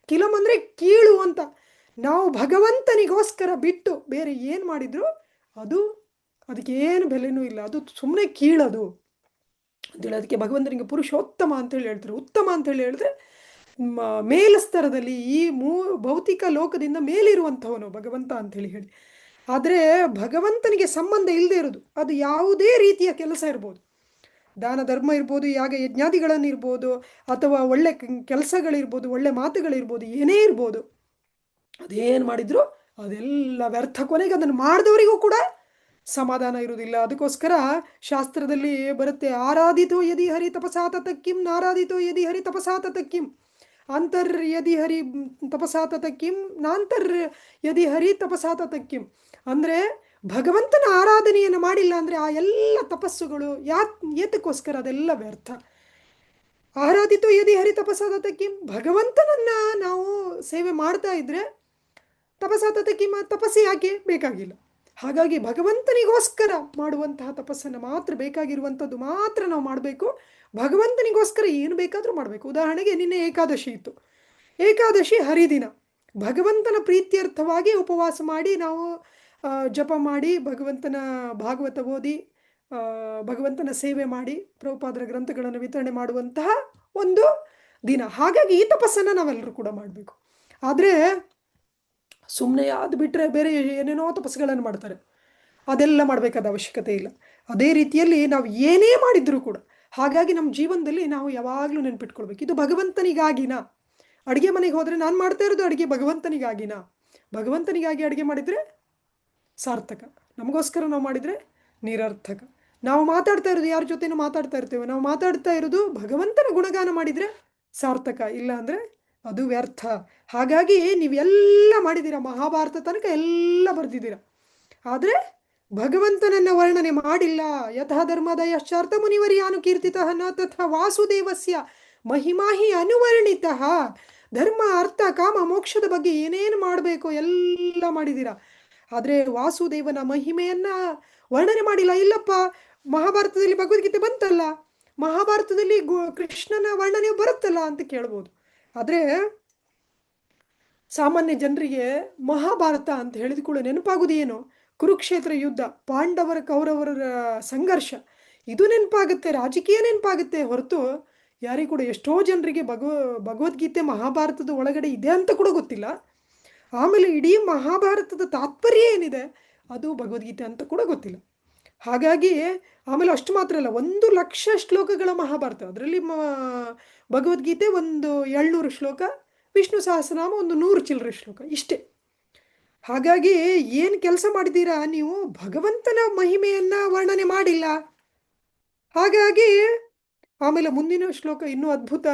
ಖಿಲಂ ಅಂದರೆ ಕೀಳು ಅಂತ. ನಾವು ಭಗವಂತನಿಗೋಸ್ಕರ ಬಿಟ್ಟು ಬೇರೆ ಏನು ಮಾಡಿದ್ರು ಅದಕ್ಕೆ ಏನು ಬೆಲೆನೂ ಇಲ್ಲ, ಅದು ಸುಮ್ಮನೆ ಕೀಳದು ಅಂತೇಳಿ. ಅದಕ್ಕೆ ಭಗವಂತನಿಗೆ ಪುರುಷೋತ್ತಮ ಅಂತೇಳಿ ಹೇಳ್ತಾರೆ. ಉತ್ತಮ ಅಂತೇಳಿ ಹೇಳಿದ್ರೆ ಮೇಲಸ್ತರದಲ್ಲಿ ಈ ಭೌತಿಕ ಲೋಕದಿಂದ ಮೇಲಿರುವಂಥವನು ಭಗವಂತ ಅಂಥೇಳಿ ಹೇಳಿ. ಆದರೆ ಭಗವಂತನಿಗೆ ಸಂಬಂಧ ಇಲ್ಲದೆ ಇರೋದು ಅದು ಯಾವುದೇ ರೀತಿಯ ಕೆಲಸ ಇರ್ಬೋದು, ದಾನ ಧರ್ಮ ಇರ್ಬೋದು, ಯಾಗ ಯಜ್ಞಾದಿಗಳನ್ನು ಇರ್ಬೋದು, ಅಥವಾ ಒಳ್ಳೆ ಕೆಲಸಗಳಿರ್ಬೋದು, ಒಳ್ಳೆ ಮಾತುಗಳಿರ್ಬೋದು, ಏನೇ ಇರ್ಬೋದು, ಅದೇನು ಮಾಡಿದ್ರು ಅದೆಲ್ಲ ವ್ಯರ್ಥ. ಕೊನೆಗೆ ಅದನ್ನು ಮಾಡಿದವರಿಗೂ ಕೂಡ ಸಮಾಧಾನ ಇರುವುದಿಲ್ಲ. ಅದಕ್ಕೋಸ್ಕರ ಶಾಸ್ತ್ರದಲ್ಲಿ ಬರುತ್ತೆ, ಆರಾಧಿತೋ ಯದಿ ಹರಿ ತಪಸಾ ತತಕ್ಕಿಂ ನಾರಾಧಿತೋ ಯದಿ ಹರಿ ತಪಸಾ ತತಕ್ಕಿಂ ಅಂತರ್ ಯದಿ ಹರಿ ತಪಸಾ ತತಕ್ಕಿಂ ನಾಂತರ್ ಯದಿ ಹರಿ ತಪಸಾ ತತಕ್ಕಿಂ. ಅಂದರೆ ಭಗವಂತನ ಆರಾಧನೆಯನ್ನು ಮಾಡಿಲ್ಲ ಅಂದರೆ ಆ ಎಲ್ಲ ತಪಸ್ಸುಗಳು ಏತಕ್ಕೋಸ್ಕರ ಅದೆಲ್ಲ ವ್ಯರ್ಥ. ಆರಾಧಿತೋ ಯದಿ ಹರಿ ತಪಸಾ ತತಕ್ಕಿಂ, ಭಗವಂತನನ್ನು ನಾವು ಸೇವೆ ಮಾಡ್ತಾ ಇದ್ದರೆ ತಪಸಾ ತತಕ್ಕಿಂ, ತಪಸ್ಸು ಯಾಕೆ ಬೇಕಾಗಿಲ್ಲ. ಹಾಗಾಗಿ ಭಗವಂತನಿಗೋಸ್ಕರ ಮಾಡುವಂತಹ ತಪಸ್ಸನ್ನು ಮಾತ್ರ, ಬೇಕಾಗಿರುವಂಥದ್ದು ಮಾತ್ರ ನಾವು ಮಾಡಬೇಕು. ಭಗವಂತನಿಗೋಸ್ಕರ ಏನು ಬೇಕಾದರೂ ಮಾಡಬೇಕು. ಉದಾಹರಣೆಗೆ ನಿನ್ನೆ ಏಕಾದಶಿ ಇತ್ತು. ಏಕಾದಶಿ ಹರಿದಿನ. ಭಗವಂತನ ಪ್ರೀತ್ಯರ್ಥವಾಗಿ ಉಪವಾಸ ಮಾಡಿ ನಾವು ಜಪ ಮಾಡಿ ಭಗವಂತನ ಭಾಗವತ ಓದಿ ಭಗವಂತನ ಸೇವೆ ಮಾಡಿ ಪ್ರಭುಪಾದರ ಗ್ರಂಥಗಳನ್ನು ವಿತರಣೆ ಮಾಡುವಂತಹ ಒಂದು ದಿನ. ಹಾಗಾಗಿ ಈ ತಪಸ್ಸನ್ನು ನಾವೆಲ್ಲರೂ ಕೂಡ ಮಾಡಬೇಕು. ಆದರೆ ಸುಮ್ಮನೆ ಅದು ಬಿಟ್ಟರೆ ಬೇರೆ ಏನೇನೋ ತಪಸ್ಸುಗಳನ್ನು ಮಾಡ್ತಾರೆ, ಅದೆಲ್ಲ ಮಾಡಬೇಕಾದ ಅವಶ್ಯಕತೆ ಇಲ್ಲ. ಅದೇ ರೀತಿಯಲ್ಲಿ ನಾವು ಏನೇ ಮಾಡಿದರೂ ಕೂಡ, ಹಾಗಾಗಿ ನಮ್ಮ ಜೀವನದಲ್ಲಿ ನಾವು ಯಾವಾಗಲೂ ನೆನ್ಪಿಟ್ಕೊಳ್ಬೇಕು, ಇದು ಭಗವಂತನಿಗಾಗಿನ. ಅಡುಗೆ ಮನೆಗೆ ಹೋದರೆ ನಾನು ಮಾಡ್ತಾ ಇರೋದು ಅಡುಗೆ ಭಗವಂತನಿಗಾಗಿನ. ಭಗವಂತನಿಗಾಗಿ ಅಡುಗೆ ಮಾಡಿದರೆ ಸಾರ್ಥಕ, ನಮಗೋಸ್ಕರ ನಾವು ಮಾಡಿದರೆ ನಿರರ್ಥಕ. ನಾವು ಮಾತಾಡ್ತಾ ಇರೋದು ಯಾರ ಜೊತೆನೂ ಮಾತಾಡ್ತಾ ಇರ್ತೇವೆ, ನಾವು ಮಾತಾಡ್ತಾ ಇರೋದು ಭಗವಂತನ ಗುಣಗಾನ ಮಾಡಿದರೆ ಸಾರ್ಥಕ, ಇಲ್ಲ ಅಂದರೆ ಅದು ವ್ಯರ್ಥ. ಹಾಗಾಗಿ ನೀವೆಲ್ಲ ಮಾಡಿದ್ದೀರ, ಮಹಾಭಾರತ ತನಕ ಎಲ್ಲ ಬರೆದಿದ್ದೀರ, ಆದರೆ ಭಗವಂತನನ್ನ ವರ್ಣನೆ ಮಾಡಿಲ್ಲ. ಯಥಾ ಧರ್ಮದಯಶ್ಚಾರ್ಥ ಮುನಿವರ್ಯಾನು ಕೀರ್ತಿತಃ ನ ತಥಾ ವಾಸುದೇವಸ್ಯ ಮಹಿಮಾಹಿ ಅನುವರ್ಣಿತಃ. ಧರ್ಮ ಅರ್ಥ ಕಾಮ ಮೋಕ್ಷದ ಬಗ್ಗೆ ಏನೇನು ಮಾಡಬೇಕು ಎಲ್ಲ ಮಾಡಿದ್ದೀರ, ಆದರೆ ವಾಸುದೇವನ ಮಹಿಮೆಯನ್ನು ವರ್ಣನೆ ಮಾಡಿಲ್ಲ. ಇಲ್ಲಪ್ಪ, ಮಹಾಭಾರತದಲ್ಲಿ ಭಗವದ್ಗೀತೆ ಬಂತಲ್ಲ, ಮಹಾಭಾರತದಲ್ಲಿ ಕೃಷ್ಣನ ವರ್ಣನೆ ಬರುತ್ತಲ್ಲ ಅಂತ ಕೇಳ್ಬೋದು. ಆದರೆ ಸಾಮಾನ್ಯ ಜನರಿಗೆ ಮಹಾಭಾರತ ಅಂತ ಹೇಳಿದ ಕೂಡ ನೆನಪಾಗೋದು ಏನು? ಕುರುಕ್ಷೇತ್ರ ಯುದ್ಧ, ಪಾಂಡವರ ಕೌರವರ ಸಂಘರ್ಷ, ಇದು ನೆನಪಾಗುತ್ತೆ, ರಾಜಕೀಯ ನೆನಪಾಗುತ್ತೆ ಹೊರತು ಯಾರಿಗೂ ಕೂಡ, ಎಷ್ಟೋ ಜನರಿಗೆ ಭಗವದ್ಗೀತೆ ಮಹಾಭಾರತದ ಒಳಗಡೆ ಇದೆ ಅಂತ ಕೂಡ ಗೊತ್ತಿಲ್ಲ. ಆಮೇಲೆ ಇಡೀ ಮಹಾಭಾರತದ ತಾತ್ಪರ್ಯ ಏನಿದೆ ಅದು ಭಗವದ್ಗೀತೆ ಅಂತ ಕೂಡ ಗೊತ್ತಿಲ್ಲ. ಹಾಗಾಗಿ ಆಮೇಲೆ ಅಷ್ಟು ಮಾತ್ರ ಅಲ್ಲ, 1,00,000 ಶ್ಲೋಕಗಳ ಮಹಾಭಾರತ, ಅದರಲ್ಲಿ ಭಗವದ್ಗೀತೆ ಒಂದು 700 ಶ್ಲೋಕ, ವಿಷ್ಣು ಸಹಸ್ರನಾಮ ಒಂದು 100 ಚಿಲ್ಲರೆ ಶ್ಲೋಕ, ಇಷ್ಟೇ. ಹಾಗಾಗಿ ಏನು ಕೆಲಸ ಮಾಡಿದ್ದೀರಾ ನೀವು? ಭಗವಂತನ ಮಹಿಮೆಯನ್ನು ವರ್ಣನೆ ಮಾಡಿಲ್ಲ. ಹಾಗಾಗಿ ಆಮೇಲೆ ಮುಂದಿನ ಶ್ಲೋಕ ಇನ್ನೂ ಅದ್ಭುತ.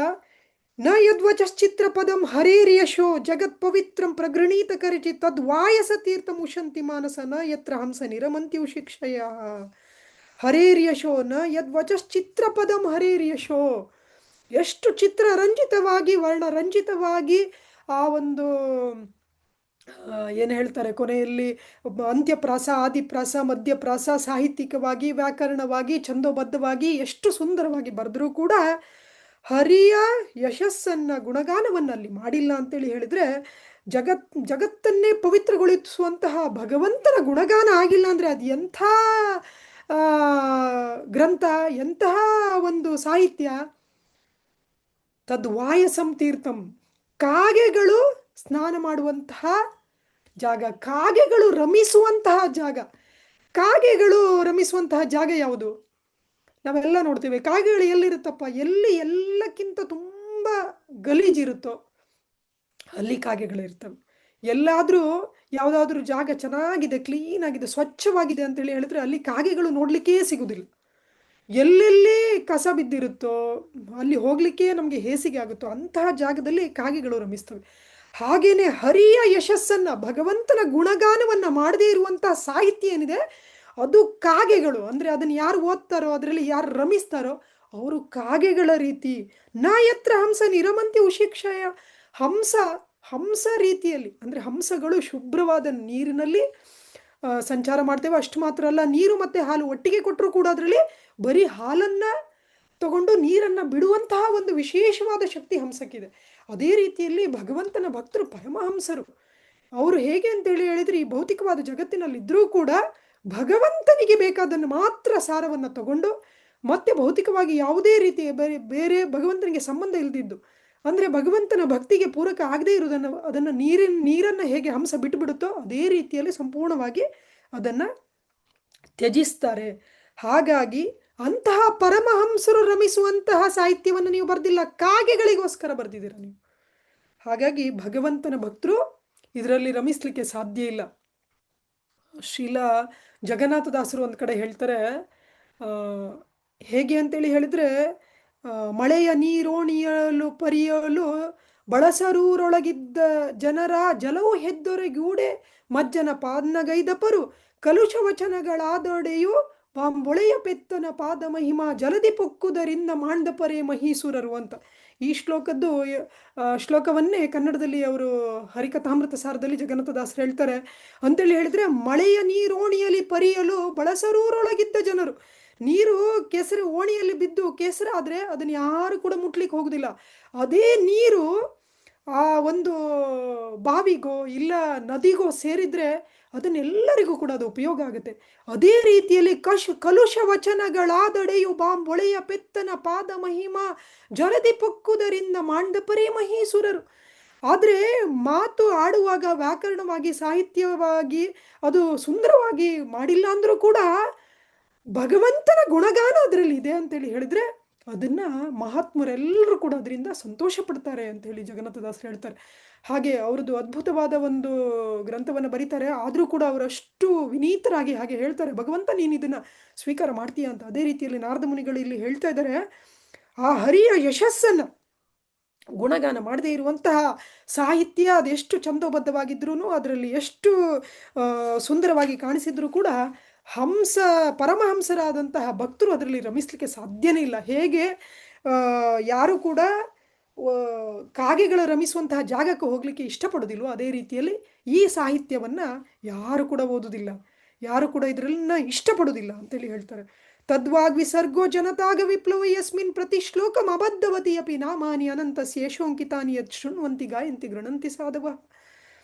ನ ಯದ್ವಚಶ್ಚಿತ್ರ ಪದಂ ಹರೇರ್ಯಶೋ ಜಗತ್ ಪವಿತ್ರಂ ಪ್ರಗೃಣೀತ ಕರಿಚಿ ತದ್ವಾಯಸ ತೀರ್ಥಂ ಉಶಂತಿ ಮಾನಸ ನ ಯತ್ರ ಹಂಸ ನಿರಮಂತ್ಯು ಶಿಕ್ಷಯ. ಹರೇರ್ಯಶೋ ನ ಯದ್ವಚಶ್ಚಿತ್ರ ಪದಂ ಹರೇರ್ಯಶೋ. ಎಷ್ಟು ಚಿತ್ರರಂಜಿತವಾಗಿ ವರ್ಣರಂಜಿತವಾಗಿ ಆ ಒಂದು ಏನು ಹೇಳ್ತಾರೆ ಕೊನೆಯಲ್ಲಿ ಅಂತ್ಯಪ್ರಾಸ ಆದಿಪ್ರಾಸ ಮಧ್ಯಪ್ರಾಸ ಸಾಹಿತ್ಯಿಕವಾಗಿ ವ್ಯಾಕರಣವಾಗಿ ಛಂದೋಬದ್ಧವಾಗಿ ಎಷ್ಟು ಸುಂದರವಾಗಿ ಬರೆದರೂ ಕೂಡ ಹರಿಯ ಯಶಸ್ಸನ್ನು ಗುಣಗಾನವನ್ನು ಅಲ್ಲಿ ಮಾಡಿಲ್ಲ ಅಂತೇಳಿ ಹೇಳಿದರೆ ಜಗತ್ತನ್ನೇ ಪವಿತ್ರಗೊಳಿಸುವಂತಹ ಭಗವಂತನ ಗುಣಗಾನ ಆಗಿಲ್ಲ ಅಂದರೆ ಅದು ಎಂಥ ಗ್ರಂಥ, ಎಂತಹ ಒಂದು ಸಾಹಿತ್ಯ. ತದ್ವಾಯಸಂ ತೀರ್ಥಂ, ಕಾಗೆಗಳು ಸ್ನಾನ ಮಾಡುವಂತಹ ಜಾಗ, ಕಾಗೆಗಳು ರಮಿಸುವಂತಹ ಜಾಗ. ಕಾಗೆಗಳು ರಮಿಸುವಂತಹ ಜಾಗ ಯಾವುದು? ನಾವೆಲ್ಲ ನೋಡ್ತೇವೆ. ಕಾಗೆಗಳು ಎಲ್ಲಿರುತ್ತಪ್ಪ, ಎಲ್ಲಿ ಎಲ್ಲಕ್ಕಿಂತ ತುಂಬ ಗಲೀಜಿರುತ್ತೋ ಅಲ್ಲಿ ಕಾಗೆಗಳಿರ್ತವೆ. ಎಲ್ಲಾದರೂ ಯಾವುದಾದ್ರೂ ಜಾಗ ಚೆನ್ನಾಗಿದೆ, ಕ್ಲೀನಾಗಿದೆ, ಸ್ವಚ್ಛವಾಗಿದೆ ಅಂತೇಳಿ ಹೇಳಿದ್ರೆ ಅಲ್ಲಿ ಕಾಗೆಗಳು ನೋಡಲಿಕ್ಕೇ ಸಿಗುವುದಿಲ್ಲ. ಎಲ್ಲೆಲ್ಲಿ ಕಸ ಬಿದ್ದಿರುತ್ತೋ ಅಲ್ಲಿ ಹೋಗಲಿಕ್ಕೆ ನಮಗೆ ಹೇಸಿಗೆ ಆಗುತ್ತೋ ಅಂತಹ ಜಾಗದಲ್ಲಿ ಕಾಗೆಗಳು ರಮಿಸ್ತವೆ. ಹಾಗೇನೆ ಹರಿಯ ಯಶಸ್ಸನ್ನು, ಭಗವಂತನ ಗುಣಗಾನವನ್ನು ಮಾಡದೇ ಇರುವಂತಹ ಸಾಹಿತ್ಯ ಏನಿದೆ ಅದು ಕಾಗೆಗಳು. ಅಂದರೆ ಅದನ್ನು ಯಾರು ಓದ್ತಾರೋ, ಅದರಲ್ಲಿ ಯಾರು ರಮಿಸ್ತಾರೋ ಅವರು ಕಾಗೆಗಳ ರೀತಿ. ನ ಯತ್ರ ಹಂಸ ನಿರಮಂತಿ ಉಶಿಕ್ಷಯ. ಹಂಸ ರೀತಿಯಲ್ಲಿ, ಅಂದರೆ ಹಂಸಗಳು ಶುಭ್ರವಾದ ನೀರಿನಲ್ಲಿ ಸಂಚಾರ ಮಾಡ್ತೇವೆ. ಅಷ್ಟು ಮಾತ್ರ ಅಲ್ಲ, ನೀರು ಮತ್ತು ಹಾಲು ಒಟ್ಟಿಗೆ ಕೊಟ್ಟರೂ ಕೂಡ ಅದರಲ್ಲಿ ಬರೀ ಹಾಲನ್ನು ತಗೊಂಡು ನೀರನ್ನು ಬಿಡುವಂತಹ ಒಂದು ವಿಶೇಷವಾದ ಶಕ್ತಿ ಹಂಸಕ್ಕಿದೆ. ಅದೇ ರೀತಿಯಲ್ಲಿ ಭಗವಂತನ ಭಕ್ತರು ಪರಮಹಂಸರು. ಅವರು ಹೇಗೆ ಅಂತೇಳಿ ಹೇಳಿದರೆ ಈ ಭೌತಿಕವಾದ ಜಗತ್ತಿನಲ್ಲಿದ್ದರೂ ಕೂಡ ಭಗವಂತನಿಗೆ ಬೇಕಾದನ್ನು ಮಾತ್ರ ಸಾರವನ್ನು ತಗೊಂಡು ಮತ್ತೆ ಭೌತಿಕವಾಗಿ ಯಾವುದೇ ರೀತಿಯ ಬೇರೆ ಭಗವಂತನಿಗೆ ಸಂಬಂಧ ಇಲ್ಲದಿದ್ದು, ಅಂದರೆ ಭಗವಂತನ ಭಕ್ತಿಗೆ ಪೂರಕ ಆಗದೇ ಇರುವುದನ್ನು ಅದನ್ನು ನೀರನ್ನು ಹೇಗೆ ಹಂಸ ಬಿಟ್ಟುಬಿಡುತ್ತೋ ಅದೇ ರೀತಿಯಲ್ಲಿ ಸಂಪೂರ್ಣವಾಗಿ ಅದನ್ನು ತ್ಯಜಿಸ್ತಾರೆ. ಹಾಗಾಗಿ ಅಂತಹ ಪರಮಹಂಸರು ರಮಿಸುವಂತಹ ಸಾಹಿತ್ಯವನ್ನು ನೀವು ಬರೆದಿಲ್ಲ, ಕಾಗೆಗಳಿಗೋಸ್ಕರ ಬರೆದಿದ್ದೀರ ನೀವು. ಹಾಗಾಗಿ ಭಗವಂತನ ಭಕ್ತರು ಇದರಲ್ಲಿ ರಮಿಸಲಿಕ್ಕೆ ಸಾಧ್ಯ ಇಲ್ಲ. ಶ್ರೀಲ ಜಗನ್ನಾಥದಾಸರು ಒಂದು ಕಡೆ ಹೇಳ್ತಾರೆ, ಹೇಗೆ ಅಂತೇಳಿ ಹೇಳಿದರೆ, ಮಳೆಯ ನೀರೋಣಿಯಲು ಪರಿಯಲು ಬಳಸರೂರೊಳಗಿದ್ದ ಜನರ ಜಲವು ಹೆದ್ದೊರೆಗೂಡೆ ಮಜ್ಜನ ಪಾದನಗೈದಪರು ಕಲುಷ ವಚನಗಳಾದೊಡೆಯು ಬಾಂಬೊಳೆಯ ಪೆತ್ತನ ಪಾದ ಮಹಿಮಾ ಜಲದಿ ಪೊಕ್ಕುದರಿಂದ ಮಾಂಡಪರೆ ಮಹೀಸುರರು ಅಂತ. ಈ ಶ್ಲೋಕವನ್ನೇ ಕನ್ನಡದಲ್ಲಿ ಅವರು ಹರಿಕಥಾಮೃತ ಸಾರದಲ್ಲಿ ಜಗನ್ನಾಥದಾಸರು ಹೇಳ್ತಾರೆ. ಅಂತೇಳಿ ಹೇಳಿದರೆ, ಮಳೆಯ ನೀರೋಣಿಯಲ್ಲಿ ಪರಿಯಲು ಬಳಸರೂರೊಳಗಿದ್ದ ಜನರು, ನೀರು ಕೆಸರು ಓಣಿಯಲ್ಲಿ ಬಿದ್ದು ಕೆಸರು ಆದರೆ ಅದನ್ನು ಯಾರು ಕೂಡ ಮುಟ್ಲಿಕ್ಕೆ ಹೋಗುದಿಲ್ಲ. ಅದೇ ನೀರು ಆ ಒಂದು ಬಾವಿಗೋ ಇಲ್ಲ ನದಿಗೋ ಸೇರಿದರೆ ಅದನ್ನೆಲ್ಲರಿಗೂ ಕೂಡ ಅದು ಉಪಯೋಗ ಆಗುತ್ತೆ. ಅದೇ ರೀತಿಯಲ್ಲಿ ಕಲುಷ ವಚನಗಳಾದೊಡೆಯು ಬಾಂಬೊಳೆಯ ಪೆತ್ತನ ಪಾದ ಮಹಿಮಾ ಜಲದಿ ಪೊಕ್ಕುದರಿಂದ ಮಾಂಡಪರೇ ಮಹೀಸುರರು. ಆದರೆ ಮಾತು ಆಡುವಾಗ ವ್ಯಾಕರಣವಾಗಿ ಸಾಹಿತ್ಯವಾಗಿ ಅದು ಸುಂದರವಾಗಿ ಮಾಡಿಲ್ಲ ಅಂದರೂ ಕೂಡ ಭಗವಂತನ ಗುಣಗಾನ ಅದರಲ್ಲಿ ಇದೆ ಅಂತೇಳಿ ಹೇಳಿದರೆ ಅದನ್ನು ಮಹಾತ್ಮರೆಲ್ಲರೂ ಕೂಡ ಅದರಿಂದ ಸಂತೋಷ ಪಡ್ತಾರೆ ಅಂತೇಳಿ ಜಗನ್ನಾಥದಾಸರು ಹೇಳ್ತಾರೆ. ಹಾಗೆ ಅವ್ರದ್ದು ಅದ್ಭುತವಾದ ಒಂದು ಗ್ರಂಥವನ್ನು ಬರೀತಾರೆ. ಆದರೂ ಕೂಡ ಅವರಷ್ಟು ವಿನೀತರಾಗಿ ಹಾಗೆ ಹೇಳ್ತಾರೆ, ಭಗವಂತ ನೀನು ಇದನ್ನು ಸ್ವೀಕಾರ ಮಾಡ್ತೀಯ ಅಂತ. ಅದೇ ರೀತಿಯಲ್ಲಿ ನಾರದ ಮುನಿಗಳು ಇಲ್ಲಿ ಹೇಳ್ತಾ ಇದ್ದಾರೆ, ಆ ಹರಿಯ ಯಶಸ್ಸನ್ನು ಗುಣಗಾನ ಮಾಡದೇ ಇರುವಂತಹ ಸಾಹಿತ್ಯ ಅದೆಷ್ಟು ಛಂದೋಬದ್ಧವಾಗಿದ್ರೂ ಅದರಲ್ಲಿ ಎಷ್ಟು ಸುಂದರವಾಗಿ ಕಾಣಿಸಿದ್ರೂ ಕೂಡ ಪರಮಹಂಸರಾದಂತಹ ಭಕ್ತರು ಅದರಲ್ಲಿ ರಮಿಸಲಿಕ್ಕೆ ಸಾಧ್ಯನೇ ಇಲ್ಲ. ಹೇಗೆ ಯಾರು ಕೂಡ ಕಾಗೆಗಳ ರಮಿಸುವಂತಹ ಜಾಗಕ್ಕೆ ಹೋಗಲಿಕ್ಕೆ ಇಷ್ಟಪಡೋದಿಲ್ವೋ ಅದೇ ರೀತಿಯಲ್ಲಿ ಈ ಸಾಹಿತ್ಯವನ್ನು ಯಾರು ಕೂಡ ಓದುವುದಿಲ್ಲ, ಯಾರು ಕೂಡ ಇದರನ್ನ ಇಷ್ಟಪಡೋದಿಲ್ಲ ಅಂತೇಳಿ ಹೇಳ್ತಾರೆ. ತದ್ವಾಗ್ವಿಸರ್ಗೋ ಜನತಾಗ ವಿಪ್ಲವ ಯಸ್ಮಿನ್ ಪ್ರತಿ ಶ್ಲೋಕಂ ಅಬದ್ಧವತಿ ಅಪಿ ನಾಮಾನಿ ಅನಂತಸ್ಯ ಯಶೋಂಕಿತಾನಿ ಯತ್ ಶೃಣ್ವಂತಿ ಗಾಯಂತಿ ಗೃಣಂತಿ ಸಾಧವ.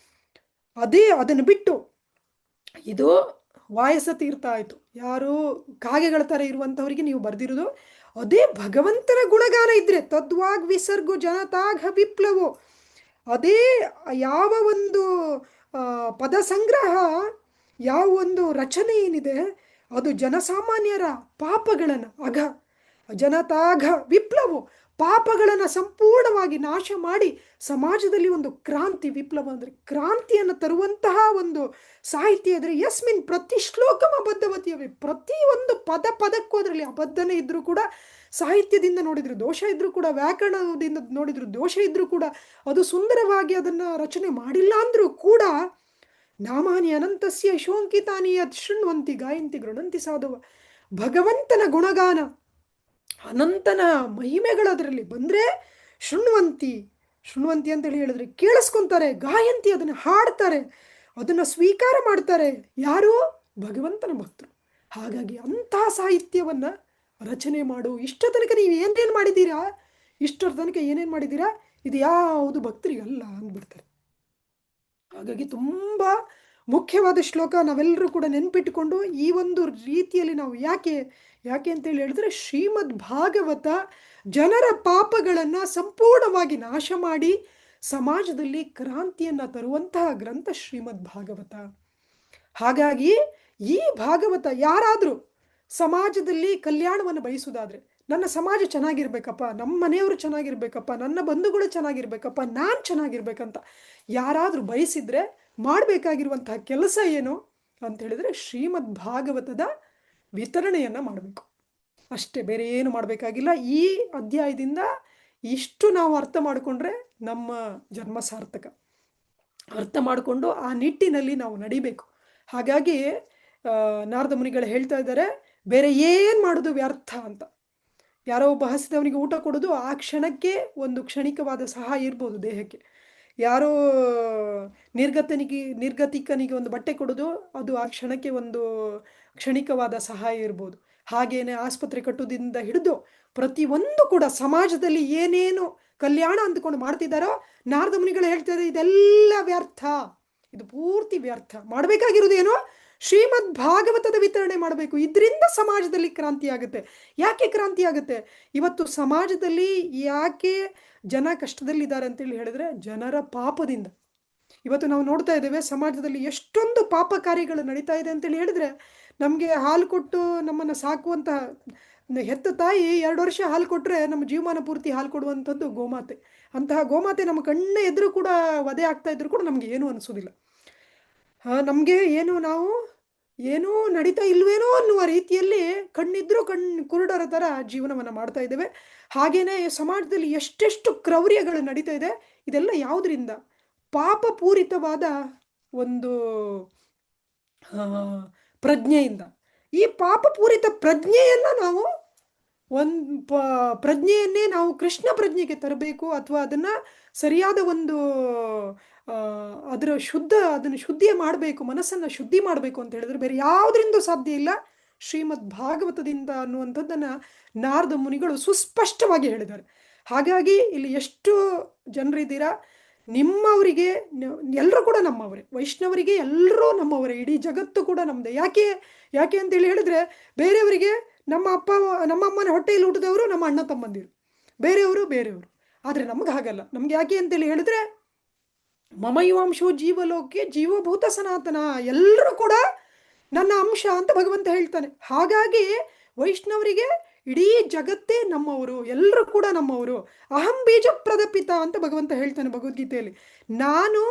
ಅದೇ ಅದನ್ನು ಬಿಟ್ಟು ಇದು ವಾಯಸ ತೀರ್ಥ ಆಯಿತು, ಯಾರು ಕಾಗೆಗಳ ಥರ ಇರುವಂಥವರಿಗೆ ನೀವು ಬರೆದಿರೋದು. ಅದೇ ಭಗವಂತನ ಗುಣಗಾನ ಇದ್ದರೆ ತದ್ವಾಗ್ ವಿಸರ್ಗು ಜನತಾಘ ವಿಪ್ಲವೋ, ಅದೇ ಯಾವ ಒಂದು ಪದ ಸಂಗ್ರಹ, ಯಾವ ಒಂದು ರಚನೆ ಏನಿದೆ ಅದು ಜನಸಾಮಾನ್ಯರ ಪಾಪಗಳನ್ನು ಜನತಾಘ ವಿಪ್ಲವೋ ಪಾಪಗಳನ್ನು ಸಂಪೂರ್ಣವಾಗಿ ನಾಶ ಮಾಡಿ ಸಮಾಜದಲ್ಲಿ ಒಂದು ಕ್ರಾಂತಿ, ವಿಪ್ಲವ ಅಂದರೆ ಕ್ರಾಂತಿಯನ್ನು ತರುವಂತಹ ಒಂದು ಸಾಹಿತ್ಯ ಇದ್ರೆ ಯಸ್ಮಿನ್ ಪ್ರತಿ ಶ್ಲೋಕಂ ಅಬದ್ಧವತಿಯವೆ, ಪ್ರತಿ ಒಂದು ಪದಕ್ಕೂ ಅದರಲ್ಲಿ ಅಬದ್ಧನೆ ಇದ್ರೂ ಕೂಡ, ಸಾಹಿತ್ಯದಿಂದ ನೋಡಿದ್ರು ದೋಷ ಇದ್ರೂ ಕೂಡ, ವ್ಯಾಕರಣದಿಂದ ನೋಡಿದ್ರು ದೋಷ ಇದ್ರೂ ಕೂಡ, ಅದು ಸುಂದರವಾಗಿ ಅದನ್ನು ರಚನೆ ಮಾಡಿಲ್ಲ ಅಂದ್ರೂ ಕೂಡ ನಾಮಾನಿ ಅನಂತಸ್ಯ ಶೋಂಕಿತಾನಿ ಯತ್ ಶೃಣ್ವಂತಿ ಗಾಯಂತಿ ಗೃಣಂತಿ ಸಾಧವ, ಭಗವಂತನ ಗುಣಗಾನ, ಅನಂತನ ಮಹಿಮೆಗಳದರಲ್ಲಿ ಬಂದರೆ ಶೃಣ್ವಂತಿ ಅಂತೇಳಿ ಹೇಳಿದ್ರೆ ಕೇಳಿಸ್ಕೊಂತಾರೆ, ಗಾಯಂತಿ ಅದನ್ನು ಹಾಡ್ತಾರೆ, ಅದನ್ನು ಸ್ವೀಕಾರ ಮಾಡ್ತಾರೆ. ಯಾರು? ಭಗವಂತನ ಭಕ್ತರು. ಹಾಗಾಗಿ ಅಂತಹ ಸಾಹಿತ್ಯವನ್ನು ರಚನೆ ಮಾಡು. ಇಷ್ಟರ ತನಕ ನೀವು ಏನೇನು ಮಾಡಿದ್ದೀರಾ, ಇಷ್ಟರ ತನಕ ಏನೇನು ಮಾಡಿದ್ದೀರಾ, ಇದು ಯಾವುದು ಭಕ್ತರಿಗಲ್ಲ ಅಂದ್ಬಿಡ್ತಾರೆ. ಹಾಗಾಗಿ ತುಂಬ ಮುಖ್ಯವಾದ ಶ್ಲೋಕ, ನಾವೆಲ್ಲರೂ ಕೂಡ ನೆನ್ಪಿಟ್ಟುಕೊಂಡು ಈ ಒಂದು ರೀತಿಯಲ್ಲಿ ನಾವು ಯಾಕೆ ಅಂತೇಳಿ ಹೇಳಿದ್ರೆ, ಶ್ರೀಮದ್ ಭಾಗವತ ಜನರ ಪಾಪಗಳನ್ನು ಸಂಪೂರ್ಣವಾಗಿ ನಾಶ ಮಾಡಿ ಸಮಾಜದಲ್ಲಿ ಕ್ರಾಂತಿಯನ್ನು ತರುವಂತಹ ಗ್ರಂಥ ಶ್ರೀಮದ್ ಭಾಗವತ. ಹಾಗಾಗಿ ಈ ಭಾಗವತ ಯಾರಾದರೂ ಸಮಾಜದಲ್ಲಿ ಕಲ್ಯಾಣವನ್ನು ಬಯಸುವುದಾದರೆ, ನನ್ನ ಸಮಾಜ ಚೆನ್ನಾಗಿರ್ಬೇಕಪ್ಪ, ನಮ್ಮ ಮನೆಯವರು ಚೆನ್ನಾಗಿರ್ಬೇಕಪ್ಪ, ನನ್ನ ಬಂಧುಗಳು ಚೆನ್ನಾಗಿರ್ಬೇಕಪ್ಪ, ನಾನು ಚೆನ್ನಾಗಿರ್ಬೇಕಂತ ಯಾರಾದರೂ ಬಯಸಿದ್ರೆ ಮಾಡಬೇಕಾಗಿರುವಂತಹ ಕೆಲಸ ಏನು ಅಂತ ಹೇಳಿದ್ರೆ ಶ್ರೀಮದ್ ಭಾಗವತದ ವಿತರಣೆಯನ್ನು ಮಾಡಬೇಕು ಅಷ್ಟೇ, ಬೇರೆ ಏನು ಮಾಡಬೇಕಾಗಿಲ್ಲ. ಈ ಅಧ್ಯಾಯದಿಂದ ಇಷ್ಟು ನಾವು ಅರ್ಥ ಮಾಡಿಕೊಂಡ್ರೆ ನಮ್ಮ ಜನ್ಮ ಸಾರ್ಥಕ. ಅರ್ಥ ಮಾಡಿಕೊಂಡು ಆ ನಿಟ್ಟಿನಲ್ಲಿ ನಾವು ನಡಿಬೇಕು. ಹಾಗಾಗಿ ನಾರದ ಮುನಿಗಳು ಹೇಳ್ತಾ ಇದ್ದಾರೆ, ಬೇರೆ ಏನು ಮಾಡೋದು ವ್ಯರ್ಥ ಅಂತ. ಯಾರೋ ಒಬ್ಬ ಹಸಿದವನಿಗೆ ಊಟ ಕೊಡೋದು ಆ ಕ್ಷಣಕ್ಕೆ ಒಂದು ಕ್ಷಣಿಕವಾದ ಸಹಾಯ ಇರ್ಬೋದು ದೇಹಕ್ಕೆ. ಯಾರೋ ನಿರ್ಗತಿಕನಿಗೆ ಒಂದು ಬಟ್ಟೆ ಕೊಡೋದು ಅದು ಆ ಕ್ಷಣಕ್ಕೆ ಒಂದು ಕ್ಷಣಿಕವಾದ ಸಹಾಯ ಇರ್ಬೋದು. ಹಾಗೇನೆ ಆಸ್ಪತ್ರೆ ಕಟ್ಟೋದ್ರಿಂದ ಹಿಡಿದು ಪ್ರತಿಯೊಂದು ಕೂಡ ಸಮಾಜದಲ್ಲಿ ಏನೇನು ಕಲ್ಯಾಣ ಅಂದ್ಕೊಂಡು ಮಾಡ್ತಿದ್ದಾರೋ ನಾರದ ಮುನಿಗಳು ಹೇಳ್ತಾರೆ ಇದೆಲ್ಲ ವ್ಯರ್ಥ, ಇದು ಪೂರ್ತಿ ವ್ಯರ್ಥ. ಮಾಡಬೇಕಾಗಿರೋದೇನೋ ಶ್ರೀಮದ್ ಭಾಗವತದ ವಿತರಣೆ ಮಾಡಬೇಕು. ಇದರಿಂದ ಸಮಾಜದಲ್ಲಿ ಕ್ರಾಂತಿ ಆಗುತ್ತೆ. ಯಾಕೆ ಕ್ರಾಂತಿ ಆಗುತ್ತೆ? ಇವತ್ತು ಸಮಾಜದಲ್ಲಿ ಯಾಕೆ ಜನ ಕಷ್ಟದಲ್ಲಿದ್ದಾರೆ ಅಂತೇಳಿ ಹೇಳಿದ್ರೆ ಜನರ ಪಾಪದಿಂದ. ಇವತ್ತು ನಾವು ನೋಡ್ತಾ ಇದ್ದೇವೆ ಸಮಾಜದಲ್ಲಿ ಎಷ್ಟೊಂದು ಪಾಪ ಕಾರ್ಯಗಳು ನಡೀತಾ ಇದೆ ಅಂತೇಳಿ ಹೇಳಿದ್ರೆ, ನಮಗೆ ಹಾಲು ಕೊಟ್ಟು ನಮ್ಮನ್ನು ಸಾಕುವಂತಹ ಹೆತ್ತ ತಾಯಿ 2 ವರ್ಷ ಹಾಲು ಕೊಟ್ಟರೆ ನಮ್ಮ ಜೀವಮಾನ ಪೂರ್ತಿ ಹಾಲು ಕೊಡುವಂಥದ್ದು ಗೋಮಾತೆ. ಅಂತಹ ಗೋಮಾತೆ ನಮ್ಮ ಕಣ್ಣ ಎದುರು ಕೂಡ ವಧೆ ಆಗ್ತಾ ಇದ್ರು ಕೂಡ ನಮಗೆ ಏನೂ ಅನಿಸೋದಿಲ್ಲ. ನಮಗೆ ನಾವು ಏನೂ ನಡೀತಾ ಇಲ್ವೇನೋ ಅನ್ನುವ ರೀತಿಯಲ್ಲಿ ಕಣ್ಣಿದ್ರೂ ಕುರುಡರ ಥರ ಜೀವನವನ್ನು ಮಾಡ್ತಾ ಇದ್ದೇವೆ. ಹಾಗೇನೆ ಸಮಾಜದಲ್ಲಿ ಎಷ್ಟೆಷ್ಟು ಕ್ರೌರ್ಯಗಳು ನಡೀತಾ ಇದೆ. ಇದೆಲ್ಲ ಯಾವುದರಿಂದ? ಪಾಪಪೂರಿತವಾದ ಒಂದು ಪ್ರಜ್ಞೆಯಿಂದ. ಈ ಪಾಪಪೂರಿತ ಪ್ರಜ್ಞೆಯನ್ನು ನಾವು ಪ್ರಜ್ಞೆಯನ್ನೇ ನಾವು ಕೃಷ್ಣ ಪ್ರಜ್ಞೆಗೆ ತರಬೇಕು, ಅಥವಾ ಅದನ್ನು ಸರಿಯಾದ ಒಂದು ಅದನ್ನು ಶುದ್ಧಿ ಮಾಡಬೇಕು, ಮನಸ್ಸನ್ನು ಶುದ್ಧಿ ಮಾಡಬೇಕು ಅಂತ ಹೇಳಿದ್ರೆ ಬೇರೆ ಯಾವುದರಿಂದ ಸಾಧ್ಯ ಇಲ್ಲ, ಶ್ರೀಮದ್ ಭಾಗವತದಿಂದ ಅನ್ನುವಂಥದ್ದನ್ನು ನಾರದ ಮುನಿಗಳು ಸುಸ್ಪಷ್ಟವಾಗಿ ಹೇಳಿದ್ದಾರೆ. ಹಾಗಾಗಿ ಇಲ್ಲಿ ಎಷ್ಟು ಜನರಿದ್ದೀರಾ, ನಿಮ್ಮವರಿಗೆ ಎಲ್ಲರೂ ಕೂಡ ನಮ್ಮವರೇ, ವೈಷ್ಣವರಿಗೆ ಎಲ್ಲರೂ ನಮ್ಮವರೇ, ಇಡೀ ಜಗತ್ತು ಕೂಡ ನಮ್ಮದೇ. ಯಾಕೆ ಅಂತೇಳಿ ಹೇಳಿದ್ರೆ, ಬೇರೆಯವರಿಗೆ ನಮ್ಮ ಅಮ್ಮನ ಹೊಟ್ಟೆಯಲ್ಲಿ ಹುಟ್ಟಿದವರು ನಮ್ಮ ಅಣ್ಣ ತಮ್ಮಂದಿರು, ಬೇರೆಯವರು. ಆದರೆ ನಮ್ಗೆ ಹಾಗಲ್ಲ. ನಮ್ಗೆ ಯಾಕೆ ಅಂತೇಳಿ ಹೇಳಿದ್ರೆ, ಮಮಯುವಾಂಶೋ ಜೀವಲೋಕೆ ಜೀವಭೂತ ಸನಾತನ, ಎಲ್ಲರೂ ಕೂಡ ನನ್ನ ಅಂಶ ಅಂತ ಭಗವಂತ ಹೇಳ್ತಾನೆ. ಹಾಗಾಗಿ ವೈಷ್ಣವರಿಗೆ ಇಡೀ ಜಗತ್ತೇ ನಮ್ಮವರು, ಎಲ್ಲರೂ ಕೂಡ ನಮ್ಮವರು. ಅಹಂ ಬೀಜ ಪ್ರದಪಿತ ಅಂತ ಭಗವಂತ ಹೇಳ್ತಾನೆ ಭಗವದ್ಗೀತೆಯಲ್ಲಿ. ನಾನು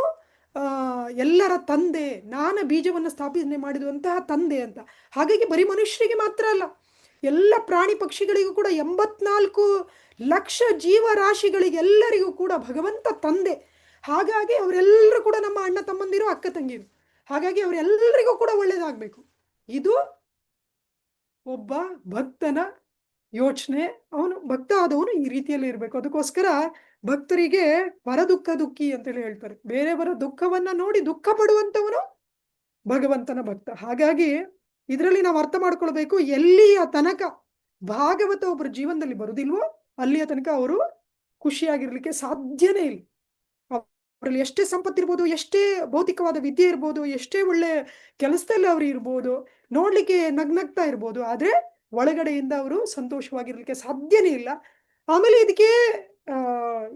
ಎಲ್ಲರ ತಂದೆ, ನಾನು ಬೀಜವನ್ನು ಸ್ಥಾಪನೆ ಮಾಡಿರುವಂತಹ ತಂದೆ ಅಂತ. ಹಾಗಾಗಿ ಬರೀ ಮನುಷ್ಯರಿಗೆ ಮಾತ್ರ ಅಲ್ಲ, ಎಲ್ಲ ಪ್ರಾಣಿ ಪಕ್ಷಿಗಳಿಗೂ ಕೂಡ 84 ಲಕ್ಷ ಜೀವರಾಶಿಗಳಿಗೆ ಎಲ್ಲರಿಗೂ ಕೂಡ ಭಗವಂತ ತಂದೆ. ಹಾಗಾಗಿ ಅವರೆಲ್ಲರೂ ಕೂಡ ನಮ್ಮ ಅಣ್ಣ ತಮ್ಮಂದಿರು, ಅಕ್ಕ ತಂಗಿರು. ಹಾಗಾಗಿ ಅವರೆಲ್ಲರಿಗೂ ಕೂಡ ಒಳ್ಳೇದಾಗಬೇಕು. ಇದು ಒಬ್ಬ ಭಕ್ತನ ಯೋಚನೆ. ಅವನು ಭಕ್ತ ಆದವನು ಈ ರೀತಿಯಲ್ಲಿ ಇರಬೇಕು. ಅದಕ್ಕೋಸ್ಕರ ಭಕ್ತರಿಗೆ ಪರದುಃಖ ದುಃಖಿ ಅಂತೇಳಿ ಹೇಳ್ತಾರೆ. ಬೇರೆಯವರ ದುಃಖವನ್ನ ನೋಡಿ ದುಃಖ ಪಡುವಂಥವನು ಭಗವಂತನ ಭಕ್ತ. ಹಾಗಾಗಿ ಇದರಲ್ಲಿ ನಾವು ಅರ್ಥ ಮಾಡ್ಕೊಳ್ಬೇಕು, ಎಲ್ಲಿಯ ತನಕ ಭಾಗವತ ಒಬ್ಬರ ಜೀವನದಲ್ಲಿ ಬರುವುದಿಲ್ವೋ ಅಲ್ಲಿಯ ತನಕ ಅವರು ಖುಷಿಯಾಗಿರ್ಲಿಕ್ಕೆ ಸಾಧ್ಯನೇ ಇಲ್ಲ. ಅವರಲ್ಲಿ ಎಷ್ಟೇ ಸಂಪತ್ತಿರ್ಬೋದು, ಎಷ್ಟೇ ಭೌತಿಕವಾದ ವಿದ್ಯೆ ಇರ್ಬೋದು, ಎಷ್ಟೇ ಒಳ್ಳೆ ಕೆಲಸದಲ್ಲಿ ಅವರು ಇರ್ಬೋದು, ನೋಡ್ಲಿಕ್ಕೆ ನಗ್ನಗ್ತಾ ಇರ್ಬೋದು, ಆದರೆ ಒಳಗಡೆಯಿಂದ ಅವರು ಸಂತೋಷವಾಗಿರ್ಲಿಕ್ಕೆ ಸಾಧ್ಯನೇ ಇಲ್ಲ. ಆಮೇಲೆ ಇದಕ್ಕೆ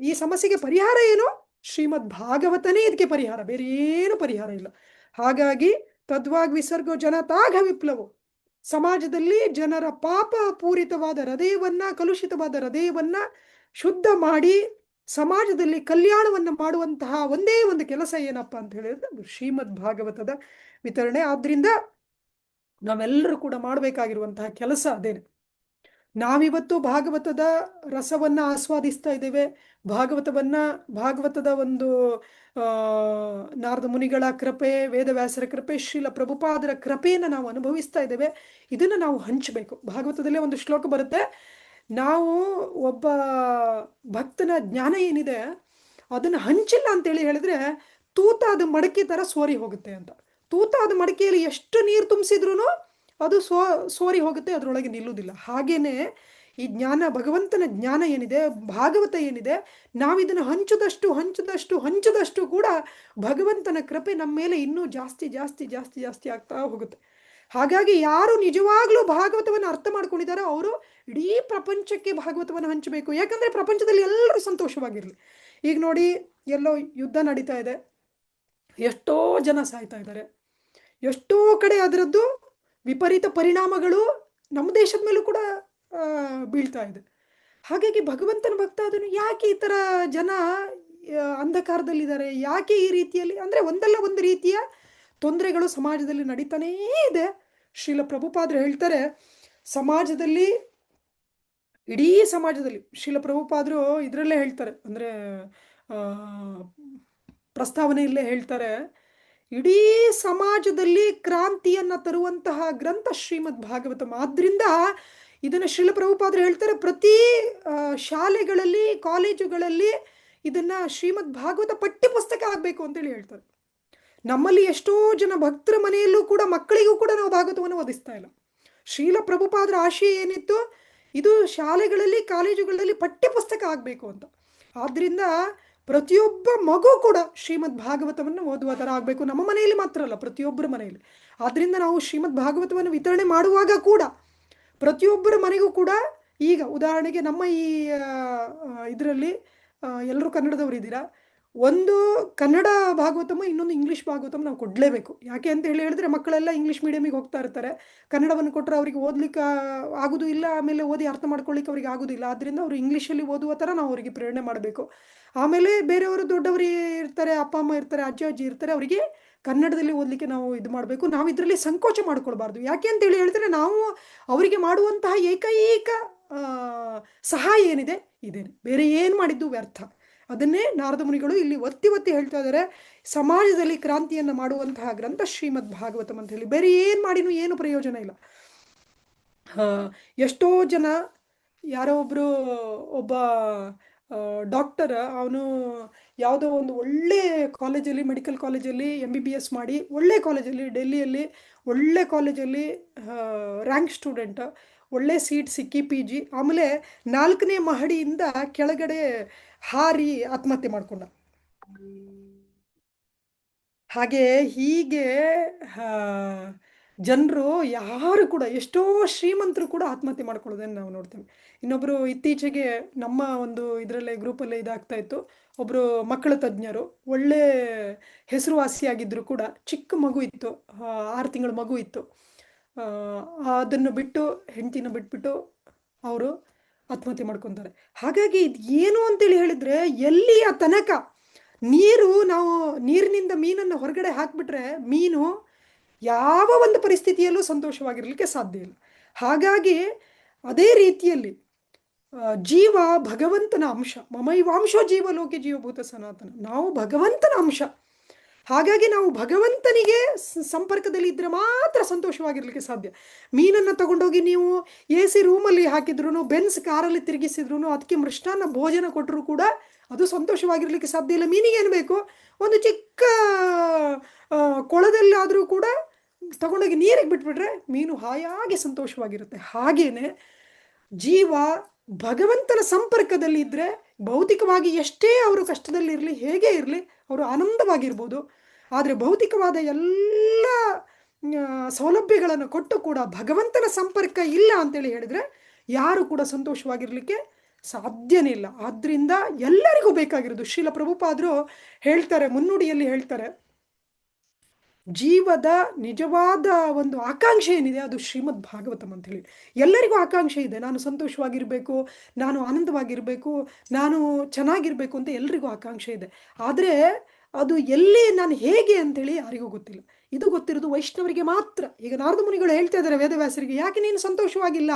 ಈ ಸಮಸ್ಯೆಗೆ ಪರಿಹಾರ ಏನು? ಶ್ರೀಮದ್ ಭಾಗವತನೇ ಇದಕ್ಕೆ ಪರಿಹಾರ, ಬೇರೆ ಏನು ಪರಿಹಾರ ಇಲ್ಲ. ಹಾಗಾಗಿ ತದ್ವಾಗ್ ವಿಸರ್ಗೋ ಜನತಾಘ ವಿಪ್ಲವೋ, ಸಮಾಜದಲ್ಲಿ ಜನರ ಪಾಪ ಪೂರಿತವಾದ ಹೃದಯವನ್ನ, ಕಲುಷಿತವಾದ ಹೃದಯವನ್ನ ಶುದ್ಧ ಮಾಡಿ ಸಮಾಜದಲ್ಲಿ ಕಲ್ಯಾಣವನ್ನು ಮಾಡುವಂತಹ ಒಂದೇ ಒಂದು ಕೆಲಸ ಏನಪ್ಪಾ ಅಂತ ಹೇಳಿದ್ರೆ ಅದು ಶ್ರೀಮದ್ ಭಾಗವತದ ವಿತರಣೆ. ಆದ್ರಿಂದ ನಾವೆಲ್ಲರೂ ಕೂಡ ಮಾಡಬೇಕಾಗಿರುವಂತಹ ಕೆಲಸ ಅದೇನೆ. ನಾವಿವತ್ತು ಭಾಗವತದ ರಸವನ್ನ ಆಸ್ವಾದಿಸ್ತಾ ಇದ್ದೇವೆ. ಭಾಗವತದ ಒಂದು ನಾರದ ಮುನಿಗಳ ಕೃಪೆ, ವೇದವ್ಯಾಸರ ಕೃಪೆ, ಶ್ರೀಲ ಪ್ರಭುಪಾದರ ಕೃಪೆಯನ್ನು ನಾವು ಅನುಭವಿಸ್ತಾ ಇದ್ದೇವೆ. ಇದನ್ನು ನಾವು ಹಂಚಬೇಕು. ಭಾಗವತದಲ್ಲೇ ಒಂದು ಶ್ಲೋಕ ಬರುತ್ತೆ, ನಾವು ಒಬ್ಬ ಭಕ್ತನ ಜ್ಞಾನ ಏನಿದೆ ಅದನ್ನು ಹಂಚಿಲ್ಲ ಅಂತೇಳಿ ಹೇಳಿದ್ರೆ ತೂತಾದ ಮಡಕೆ ಥರ ಸೋರಿ ಹೋಗುತ್ತೆ ಅಂತ. ತೂತಾದ ಮಡಕೆಯಲ್ಲಿ ಎಷ್ಟು ನೀರು ತುಂಬಿಸಿದ್ರು ಅದು ಸೋರಿ ಹೋಗುತ್ತೆ, ಅದರೊಳಗೆ ನಿಲ್ಲುವುದಿಲ್ಲ. ಹಾಗೇನೆ ಈ ಜ್ಞಾನ, ಭಗವಂತನ ಜ್ಞಾನ ಏನಿದೆ, ಭಾಗವತ ಏನಿದೆ, ನಾವಿದನ್ನು ಹಂಚದಷ್ಟು ಕೂಡ ಭಗವಂತನ ಕೃಪೆ ನಮ್ಮ ಮೇಲೆ ಇನ್ನೂ ಜಾಸ್ತಿ ಆಗ್ತಾ ಹೋಗುತ್ತೆ. ಹಾಗಾಗಿ ಯಾರು ನಿಜವಾಗ್ಲೂ ಭಾಗವತವನ್ನು ಅರ್ಥ ಮಾಡ್ಕೊಂಡಿದ್ದಾರೋ ಅವರು ಇಡೀ ಪ್ರಪಂಚಕ್ಕೆ ಭಾಗವತವನ್ನು ಹಂಚಬೇಕು. ಯಾಕಂದ್ರೆ ಪ್ರಪಂಚದಲ್ಲಿ ಎಲ್ಲರೂ ಸಂತೋಷವಾಗಿರಲಿ. ಈಗ ನೋಡಿ, ಎಲ್ಲೋ ಯುದ್ಧ ನಡೀತಾ ಇದೆ, ಎಷ್ಟೋ ಜನ ಸಾಯ್ತಾ ಇದ್ದಾರೆ, ಎಷ್ಟೋ ಕಡೆ ಅದರದ್ದು ವಿಪರೀತ ಪರಿಣಾಮಗಳು ನಮ್ಮ ದೇಶದ ಮೇಲೂ ಕೂಡ ಬೀಳ್ತಾ ಇದೆ. ಹಾಗಾಗಿ ಭಗವಂತನ ಭಕ್ತ ಅದನ್ನು ಯಾಕೆ ಈ ಥರ ಜನ ಅಂಧಕಾರದಲ್ಲಿದ್ದಾರೆ, ಯಾಕೆ ಈ ರೀತಿಯಲ್ಲಿ ಅಂದರೆ ಒಂದಲ್ಲ ಒಂದು ರೀತಿಯ ತೊಂದರೆಗಳು ಸಮಾಜದಲ್ಲಿ ನಡೀತಾನೇ ಇದೆ. ಶ್ರೀಲ ಪ್ರಭುಪಾದರು ಹೇಳ್ತಾರೆ, ಸಮಾಜದಲ್ಲಿ, ಇಡೀ ಸಮಾಜದಲ್ಲಿ, ಶ್ರೀಲ ಪ್ರಭುಪಾದರು ಇದರಲ್ಲೇ ಹೇಳ್ತಾರೆ, ಅಂದರೆ ಪ್ರಸ್ತಾವನೆಯಲ್ಲೇ ಹೇಳ್ತಾರೆ, ಇಡೀ ಸಮಾಜದಲ್ಲಿ ಕ್ರಾಂತಿಯನ್ನು ತರುವಂತಹ ಗ್ರಂಥ ಶ್ರೀಮದ್ ಭಾಗವತಂ. ಆದ್ರಿಂದ ಇದನ್ನು ಶ್ರೀಲ ಪ್ರಭುಪಾದರು ಹೇಳ್ತಾರೆ, ಪ್ರತಿ ಶಾಲೆಗಳಲ್ಲಿ, ಕಾಲೇಜುಗಳಲ್ಲಿ ಇದನ್ನು ಶ್ರೀಮದ್ ಭಾಗವತ ಪಠ್ಯ ಪುಸ್ತಕ ಆಗಬೇಕು ಅಂತೇಳಿ ಹೇಳ್ತಾರೆ. ನಮ್ಮಲ್ಲಿ ಎಷ್ಟೋ ಜನ ಭಕ್ತರ ಮನೆಯಲ್ಲೂ ಕೂಡ ಮಕ್ಕಳಿಗೂ ಕೂಡ ನಾವು ಭಾಗವತವನ್ನು ಓದಿಸ್ತಾ ಇಲ್ಲ. ಶ್ರೀಲ ಪ್ರಭುಪಾದರ ಆಶಯ ಏನಿತ್ತು, ಇದು ಶಾಲೆಗಳಲ್ಲಿ, ಕಾಲೇಜುಗಳಲ್ಲಿ ಪಠ್ಯ ಪುಸ್ತಕ ಆಗಬೇಕು ಅಂತ. ಆದ್ದರಿಂದ ಪ್ರತಿಯೊಬ್ಬ ಮಗು ಕೂಡ ಶ್ರೀಮದ್ ಭಾಗವತವನ್ನು ಓದುವ ಥರ ಆಗಬೇಕು. ನಮ್ಮ ಮನೆಯಲ್ಲಿ ಮಾತ್ರ ಅಲ್ಲ, ಪ್ರತಿಯೊಬ್ಬರ ಮನೆಯಲ್ಲಿ. ಆದ್ದರಿಂದ ನಾವು ಶ್ರೀಮದ್ ಭಾಗವತವನ್ನು ವಿತರಣೆ ಮಾಡುವಾಗ ಕೂಡ ಪ್ರತಿಯೊಬ್ಬರ ಮನೆಗೂ ಕೂಡ, ಈಗ ಉದಾಹರಣೆಗೆ ನಮ್ಮ ಈ ಇದರಲ್ಲಿ ಎಲ್ಲರೂ ಕನ್ನಡದವರು ಇದ್ದೀರಾ, ಒಂದು ಕನ್ನಡ ಭಾಗವತಮ, ಇನ್ನೊಂದು ಇಂಗ್ಲೀಷ್ ಭಾಗವತಮ ನಾವು ಕೊಡಲೇಬೇಕು. ಯಾಕೆ ಅಂತ ಹೇಳಿದ್ರೆ ಮಕ್ಕಳೆಲ್ಲ ಇಂಗ್ಲೀಷ್ ಮೀಡಿಯಮಿಗೆ ಹೋಗ್ತಾ ಇರ್ತಾರೆ. ಕನ್ನಡವನ್ನು ಕೊಟ್ಟರೆ ಅವರಿಗೆ ಓದ್ಲಿಕ್ಕೆ ಆಗೋದು ಇಲ್ಲ, ಆಮೇಲೆ ಓದಿ ಅರ್ಥ ಮಾಡ್ಕೊಳ್ಳಿಕ್ಕೆ ಅವ್ರಿಗೆ ಆಗೋದಿಲ್ಲ. ಆದ್ದರಿಂದ ಅವರು ಇಂಗ್ಲೀಷಲ್ಲಿ ಓದುವ ಥರ ನಾವು ಅವರಿಗೆ ಪ್ರೇರಣೆ ಮಾಡಬೇಕು. ಆಮೇಲೆ ಬೇರೆಯವರು ದೊಡ್ಡವರು ಇರ್ತಾರೆ, ಅಪ್ಪ ಅಮ್ಮ ಇರ್ತಾರೆ, ಅಜ್ಜಿ ಇರ್ತಾರೆ, ಅವರಿಗೆ ಕನ್ನಡದಲ್ಲಿ ಓದಲಿಕ್ಕೆ ನಾವು ಇದು ಮಾಡಬೇಕು. ನಾವು ಇದರಲ್ಲಿ ಸಂಕೋಚ ಮಾಡ್ಕೊಳ್ಬಾರ್ದು. ಯಾಕೆ ಅಂತೇಳಿ ಹೇಳಿದ್ರೆ ನಾವು ಅವರಿಗೆ ಮಾಡುವಂತಹ ಏಕೈಕ ಸಹಾಯ ಏನಿದೆ ಇದೇನೆ, ಬೇರೆ ಏನು ಮಾಡಿದ್ದು ವ್ಯರ್ಥ. ಅದನ್ನೇ ನಾರದ ಮುನಿಗಳು ಇಲ್ಲಿ ಒತ್ತಿ ಹೇಳ್ತಾ ಇದ್ದಾರೆ, ಸಮಾಜದಲ್ಲಿ ಕ್ರಾಂತಿಯನ್ನು ಮಾಡುವಂತಹ ಗ್ರಂಥ ಶ್ರೀಮದ್ ಭಾಗವತಂ ಅಂತ ಹೇಳಿ. ಬೇರೆ ಏನು ಮಾಡಿನೂ ಏನು ಪ್ರಯೋಜನ ಇಲ್ಲ. ಎಷ್ಟೋ ಜನ, ಯಾರೋ ಒಬ್ಬ ಡಾಕ್ಟರ್, ಅವನು ಯಾವುದೋ ಒಂದು ಒಳ್ಳೆ ಕಾಲೇಜಲ್ಲಿ, ಮೆಡಿಕಲ್ ಕಾಲೇಜಲ್ಲಿ MBBS ಮಾಡಿ, ಒಳ್ಳೆ ಕಾಲೇಜಲ್ಲಿ, ಡೆಲ್ಲಿಯಲ್ಲಿ ಒಳ್ಳೆ ಕಾಲೇಜಲ್ಲಿ ರ್ಯಾಂಕ್ ಸ್ಟೂಡೆಂಟ್, ಒಳ್ಳೆ ಸೀಟ್ ಸಿಕ್ಕಿ PG, ಆಮೇಲೆ 4ನೇ ಮಹಡಿಯಿಂದ ಕೆಳಗಡೆ ಹಾರಿ ಆತ್ಮಹತ್ಯೆ ಮಾಡ್ಕೊಂಡ. ಹೀಗೆ ಜನರು ಯಾರು ಕೂಡ, ಎಷ್ಟೋ ಶ್ರೀಮಂತರು ಕೂಡ ಆತ್ಮಹತ್ಯೆ ಮಾಡ್ಕೊಳ್ಳೋದನ್ನು ನಾವು ನೋಡ್ತೇವೆ. ಇನ್ನೊಬ್ಬರು ಇತ್ತೀಚೆಗೆ ನಮ್ಮ ಒಂದು ಇದರಲ್ಲೇ ಗ್ರೂಪಲ್ಲೇ ಇದಾಗ್ತಾ ಇತ್ತು, ಒಬ್ಬರು ಮಕ್ಕಳ ತಜ್ಞರು, ಒಳ್ಳೆ ಹೆಸರುವಾಸಿಯಾಗಿದ್ದರು ಕೂಡ, ಚಿಕ್ಕ ಮಗು ಇತ್ತು, 6 ತಿಂಗಳ ಮಗು ಇತ್ತು. ಅದನ್ನು ಬಿಟ್ಟು, ಹೆಂಡತಿನ ಬಿಟ್ಬಿಟ್ಟು ಅವರು ಆತ್ಮಹತ್ಯೆ ಮಾಡ್ಕೊತಾರೆ. ಹಾಗಾಗಿ ಇದು ಏನು ಅಂತೇಳಿ ಹೇಳಿದ್ರೆ, ಎಲ್ಲಿಯ ತನಕ ನಾವು ನೀರಿನಿಂದ ಮೀನನ್ನು ಹೊರಗಡೆ ಹಾಕಿಬಿಟ್ರೆ ಮೀನು ಯಾವ ಒಂದು ಪರಿಸ್ಥಿತಿಯಲ್ಲೂ ಸಂತೋಷವಾಗಿರಲಿಕ್ಕೆ ಸಾಧ್ಯ ಇಲ್ಲ. ಹಾಗಾಗಿ ಅದೇ ರೀತಿಯಲ್ಲಿ ಜೀವ ಭಗವಂತನ ಅಂಶ, ಮಮೈವಾಂಶೋ ಜೀವಲೋಕೆ ಜೀವಭೂತ ಸನಾತನ, ನಾವು ಭಗವಂತನ ಅಂಶ. ಹಾಗಾಗಿ ನಾವು ಭಗವಂತನಿಗೆ ಸಂಪರ್ಕದಲ್ಲಿ ಇದ್ದರೆ ಮಾತ್ರ ಸಂತೋಷವಾಗಿರ್ಲಿಕ್ಕೆ ಸಾಧ್ಯ. ಮೀನನ್ನು ತಗೊಂಡೋಗಿ ನೀವು AC ರೂಮಲ್ಲಿ ಹಾಕಿದ್ರು, ಬೆನ್ಸ್ ಕಾರಲ್ಲಿ ತಿರುಗಿಸಿದ್ರು, ಅದಕ್ಕೆ ಮೃಷ್ಟಾನ್ನ ಭೋಜನ ಕೊಟ್ಟರು ಕೂಡ ಅದು ಸಂತೋಷವಾಗಿರ್ಲಿಕ್ಕೆ ಸಾಧ್ಯ ಇಲ್ಲ. ಮೀನಿಗೆ ಏನು ಬೇಕು, ಒಂದು ಚಿಕ್ಕ ಕೊಳದಲ್ಲಾದರೂ ಕೂಡ ತಗೊಂಡೋಗಿ ನೀರಿಗೆ ಬಿಟ್ಬಿಟ್ರೆ ಮೀನು ಹಾಯಾಗಿ ಸಂತೋಷವಾಗಿರುತ್ತೆ. ಹಾಗೇನೆ ಜೀವ ಭಗವಂತನ ಸಂಪರ್ಕದಲ್ಲಿ ಇದ್ದರೆ ಭೌತಿಕವಾಗಿ ಎಷ್ಟೇ ಅವರು ಕಷ್ಟದಲ್ಲಿರಲಿ, ಹೇಗೆ ಇರಲಿ, ಅವರು ಆನಂದವಾಗಿರ್ಬೋದು. ಆದರೆ ಭೌತಿಕವಾದ ಎಲ್ಲ ಸೌಲಭ್ಯಗಳನ್ನು ಕೊಟ್ಟು ಕೂಡ ಭಗವಂತನ ಸಂಪರ್ಕ ಇಲ್ಲ ಅಂತೇಳಿ ಹೇಳಿದರೆ ಯಾರು ಕೂಡ ಸಂತೋಷವಾಗಿರಲಿಕ್ಕೆ ಸಾಧ್ಯನೇ ಇಲ್ಲ. ಆದ್ದರಿಂದ ಎಲ್ಲರಿಗೂ ಬೇಕಾಗಿರೋದು, ಶ್ರೀಲ ಪ್ರಭುಪಾದರು ಹೇಳ್ತಾರೆ, ಮುನ್ನುಡಿಯಲ್ಲಿ ಹೇಳ್ತಾರೆ, ಜೀವದ ನಿಜವಾದ ಒಂದು ಆಕಾಂಕ್ಷೆ ಏನಿದೆ ಅದು ಶ್ರೀಮದ್ ಭಾಗವತಂ ಅಂತ ಹೇಳಿ. ಎಲ್ಲರಿಗೂ ಆಕಾಂಕ್ಷೆ ಇದೆ, ನಾನು ಸಂತೋಷವಾಗಿರಬೇಕು, ನಾನು ಆನಂದವಾಗಿರಬೇಕು, ನಾನು ಚೆನ್ನಾಗಿರಬೇಕು ಅಂತ ಎಲ್ರಿಗೂ ಆಕಾಂಕ್ಷೆ ಇದೆ. ಆದರೆ ಅದು ಎಲ್ಲಿ, ನಾನು ಹೇಗೆ ಅಂತೇಳಿ ಯಾರಿಗೂ ಗೊತ್ತಿಲ್ಲ. ಇದು ಗೊತ್ತಿರೋದು ವೈಷ್ಣವರಿಗೆ ಮಾತ್ರ. ಈಗ ನಾರದ ಮುನಿಗಳು ಹೇಳ್ತಾ ಇದ್ದಾರೆ ವೇದವ್ಯಾಸರಿಗೆ, ಯಾಕೆ ನೀನು ಸಂತೋಷವಾಗಿಲ್ಲ?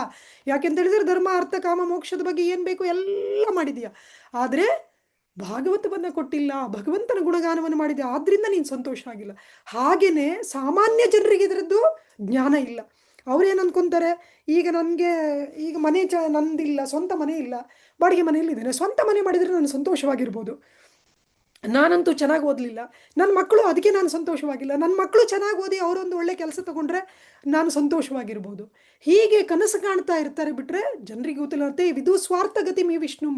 ಯಾಕೆಂತ ಹೇಳಿದ್ರೆ ಧರ್ಮ ಅರ್ಥ ಕಾಮ ಮೋಕ್ಷದ ಬಗ್ಗೆ ಏನು ಬೇಕು ಎಲ್ಲ ಮಾಡಿದೀಯ, ಆದರೆ ಭಾಗವತವನ್ನು ಕೊಟ್ಟಿಲ್ಲ, ಭಗವಂತನ ಗುಣಗಾನವನ್ನು ಮಾಡಿದೆ, ಆದ್ರಿಂದ ನೀನು ಸಂತೋಷ ಆಗಿಲ್ಲ. ಹಾಗೇನೆ ಸಾಮಾನ್ಯ ಜನರಿಗೆ ಇದರದ್ದು ಜ್ಞಾನ ಇಲ್ಲ. ಅವ್ರೇನು ಅನ್ಕೊಂತಾರೆ, ಈಗ ನನಗೆ ಈಗ ಮನೆ ನಂದಿಲ್ಲ, ಸ್ವಂತ ಮನೆ ಇಲ್ಲ, ಬಾಡಿಗೆ ಮನೆಯಲ್ಲಿದ್ದೇನೆ, ಸ್ವಂತ ಮನೆ ಮಾಡಿದರೆ ನಾನು ಸಂತೋಷವಾಗಿರ್ಬೋದು. ನಾನಂತೂ ಚೆನ್ನಾಗಿ ಓದಲಿಲ್ಲ, ನನ್ನ ಮಕ್ಕಳು ಅದಕ್ಕೆ ನಾನು ಸಂತೋಷವಾಗಿಲ್ಲ, ನನ್ನ ಮಕ್ಕಳು ಚೆನ್ನಾಗಿ ಓದಿ ಅವರೊಂದು ಒಳ್ಳೆ ಕೆಲಸ ತಗೊಂಡ್ರೆ ನಾನು ಸಂತೋಷವಾಗಿರ್ಬೋದು. ಹೀಗೆ ಕನಸು ಕಾಣ್ತಾ ಇರ್ತಾರೆ, ಬಿಟ್ಟರೆ ಜನರಿಗೆ ಗೊತ್ತಿಲ್ಲ. ಮತ್ತೆ ವಿದು ಸ್ವಾರ್ಥ ಗತಿ ಮೀ ವಿಷ್ಣು,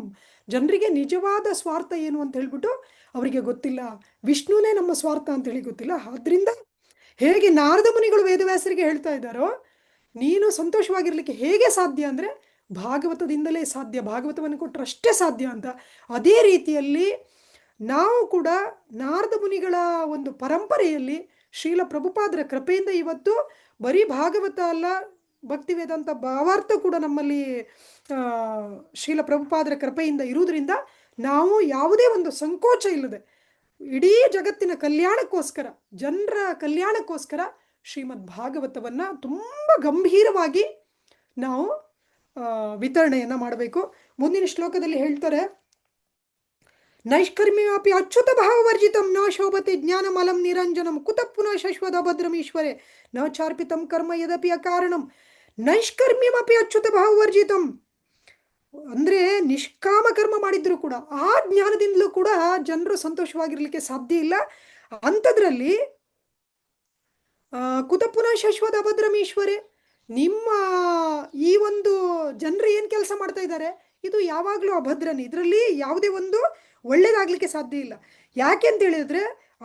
ಜನರಿಗೆ ನಿಜವಾದ ಸ್ವಾರ್ಥ ಏನು ಅಂತ ಹೇಳ್ಬಿಟ್ಟು ಅವರಿಗೆ ಗೊತ್ತಿಲ್ಲ. ವಿಷ್ಣುನೇ ನಮ್ಮ ಸ್ವಾರ್ಥ ಅಂತೇಳಿ ಗೊತ್ತಿಲ್ಲ. ಆದ್ರಿಂದ ಹೇಗೆ ನಾರದ ಮುನಿಗಳು ವೇದವ್ಯಾಸರಿಗೆ ಹೇಳ್ತಾ ಇದ್ದಾರೋ, ನೀನು ಸಂತೋಷವಾಗಿರ್ಲಿಕ್ಕೆ ಹೇಗೆ ಸಾಧ್ಯ ಅಂದರೆ ಭಾಗವತದಿಂದಲೇ ಸಾಧ್ಯ, ಭಾಗವತವನ್ನು ಕೊಟ್ಟರಷ್ಟೇ ಸಾಧ್ಯ ಅಂತ. ಅದೇ ರೀತಿಯಲ್ಲಿ ನಾವು ಕೂಡ ನಾರದ ಮುನಿಗಳ ಒಂದು ಪರಂಪರೆಯಲ್ಲಿ ಶ್ರೀಲ ಪ್ರಭುಪಾದರ ಕೃಪೆಯಿಂದ ಇವತ್ತು ಬರೀ ಭಾಗವತ ಅಲ್ಲ, ಭಕ್ತಿ ವೇದಾಂತ ಭಾವಾರ್ಥ ಕೂಡ ನಮ್ಮಲ್ಲಿ ಶ್ರೀಲ ಪ್ರಭುಪಾದರ ಕೃಪೆಯಿಂದ ಇರುವುದರಿಂದ ನಾವು ಯಾವುದೇ ಒಂದು ಸಂಕೋಚ ಇಲ್ಲದೆ ಇಡೀ ಜಗತ್ತಿನ ಕಲ್ಯಾಣಕ್ಕೋಸ್ಕರ, ಜನರ ಕಲ್ಯಾಣಕ್ಕೋಸ್ಕರ ಶ್ರೀಮದ್ ಭಾಗವತವನ್ನು ತುಂಬ ಗಂಭೀರವಾಗಿ ನಾವು ವಿತರಣೆಯನ್ನು ಮಾಡಬೇಕು. ಮುಂದಿನ ಶ್ಲೋಕದಲ್ಲಿ ಹೇಳ್ತಾರೆ, ನೈಷ್ಕರ್ಮ್ಯಮಪಿ ಅಚ್ಯುತ ಭಾವವರ್ಜಿತಂ ನ ಶೋಭತೆ ಜ್ಞಾನಮಲಂ ನಿರಂಜನಂ ಕುತಃ ಪುನಃ ಶಶ್ವತ ಭದ್ರಮೀಶ್ವರೆ ನ ಚಾರ್ಪಿತಂ ಕರ್ಮ ಯದಪಿ ಅಕಾರಣಂ. ನೈಷ್ಕರ್ಮ್ಯಮಪಿ ಅಚ್ಯುತ ಭಾವವರ್ಜಿತಂ ಅಂದರೆ ನಿಷ್ಕಾಮ ಕರ್ಮ ಮಾಡಿದ್ರು ಕೂಡ ಆ ಜ್ಞಾನದಿಂದಲೂ ಕೂಡ ಜನರು ಸಂತೋಷವಾಗಿರ್ಲಿಕ್ಕೆ ಸಾಧ್ಯ ಇಲ್ಲ. ಅಂಥದ್ರಲ್ಲಿ ಕುತಃ ಪುನಃ ಶಶ್ವತ ಭದ್ರಮೀಶ್ವರೆ, ನಿಮ್ಮ ಈ ಒಂದು ಜನರು ಏನು ಕೆಲಸ ಮಾಡ್ತಾ ಇದ್ದಾರೆ ಇದು ಯಾವಾಗಲೂ ಅಭದ್ರನೇ, ಇದರಲ್ಲಿ ಯಾವುದೇ ಒಂದು ಒಳ್ಳೇದಾಗಲಿಕ್ಕೆ ಸಾಧ್ಯ ಇಲ್ಲ. ಯಾಕೆ ಅಂತ ಹೇಳಿದ್ರೆ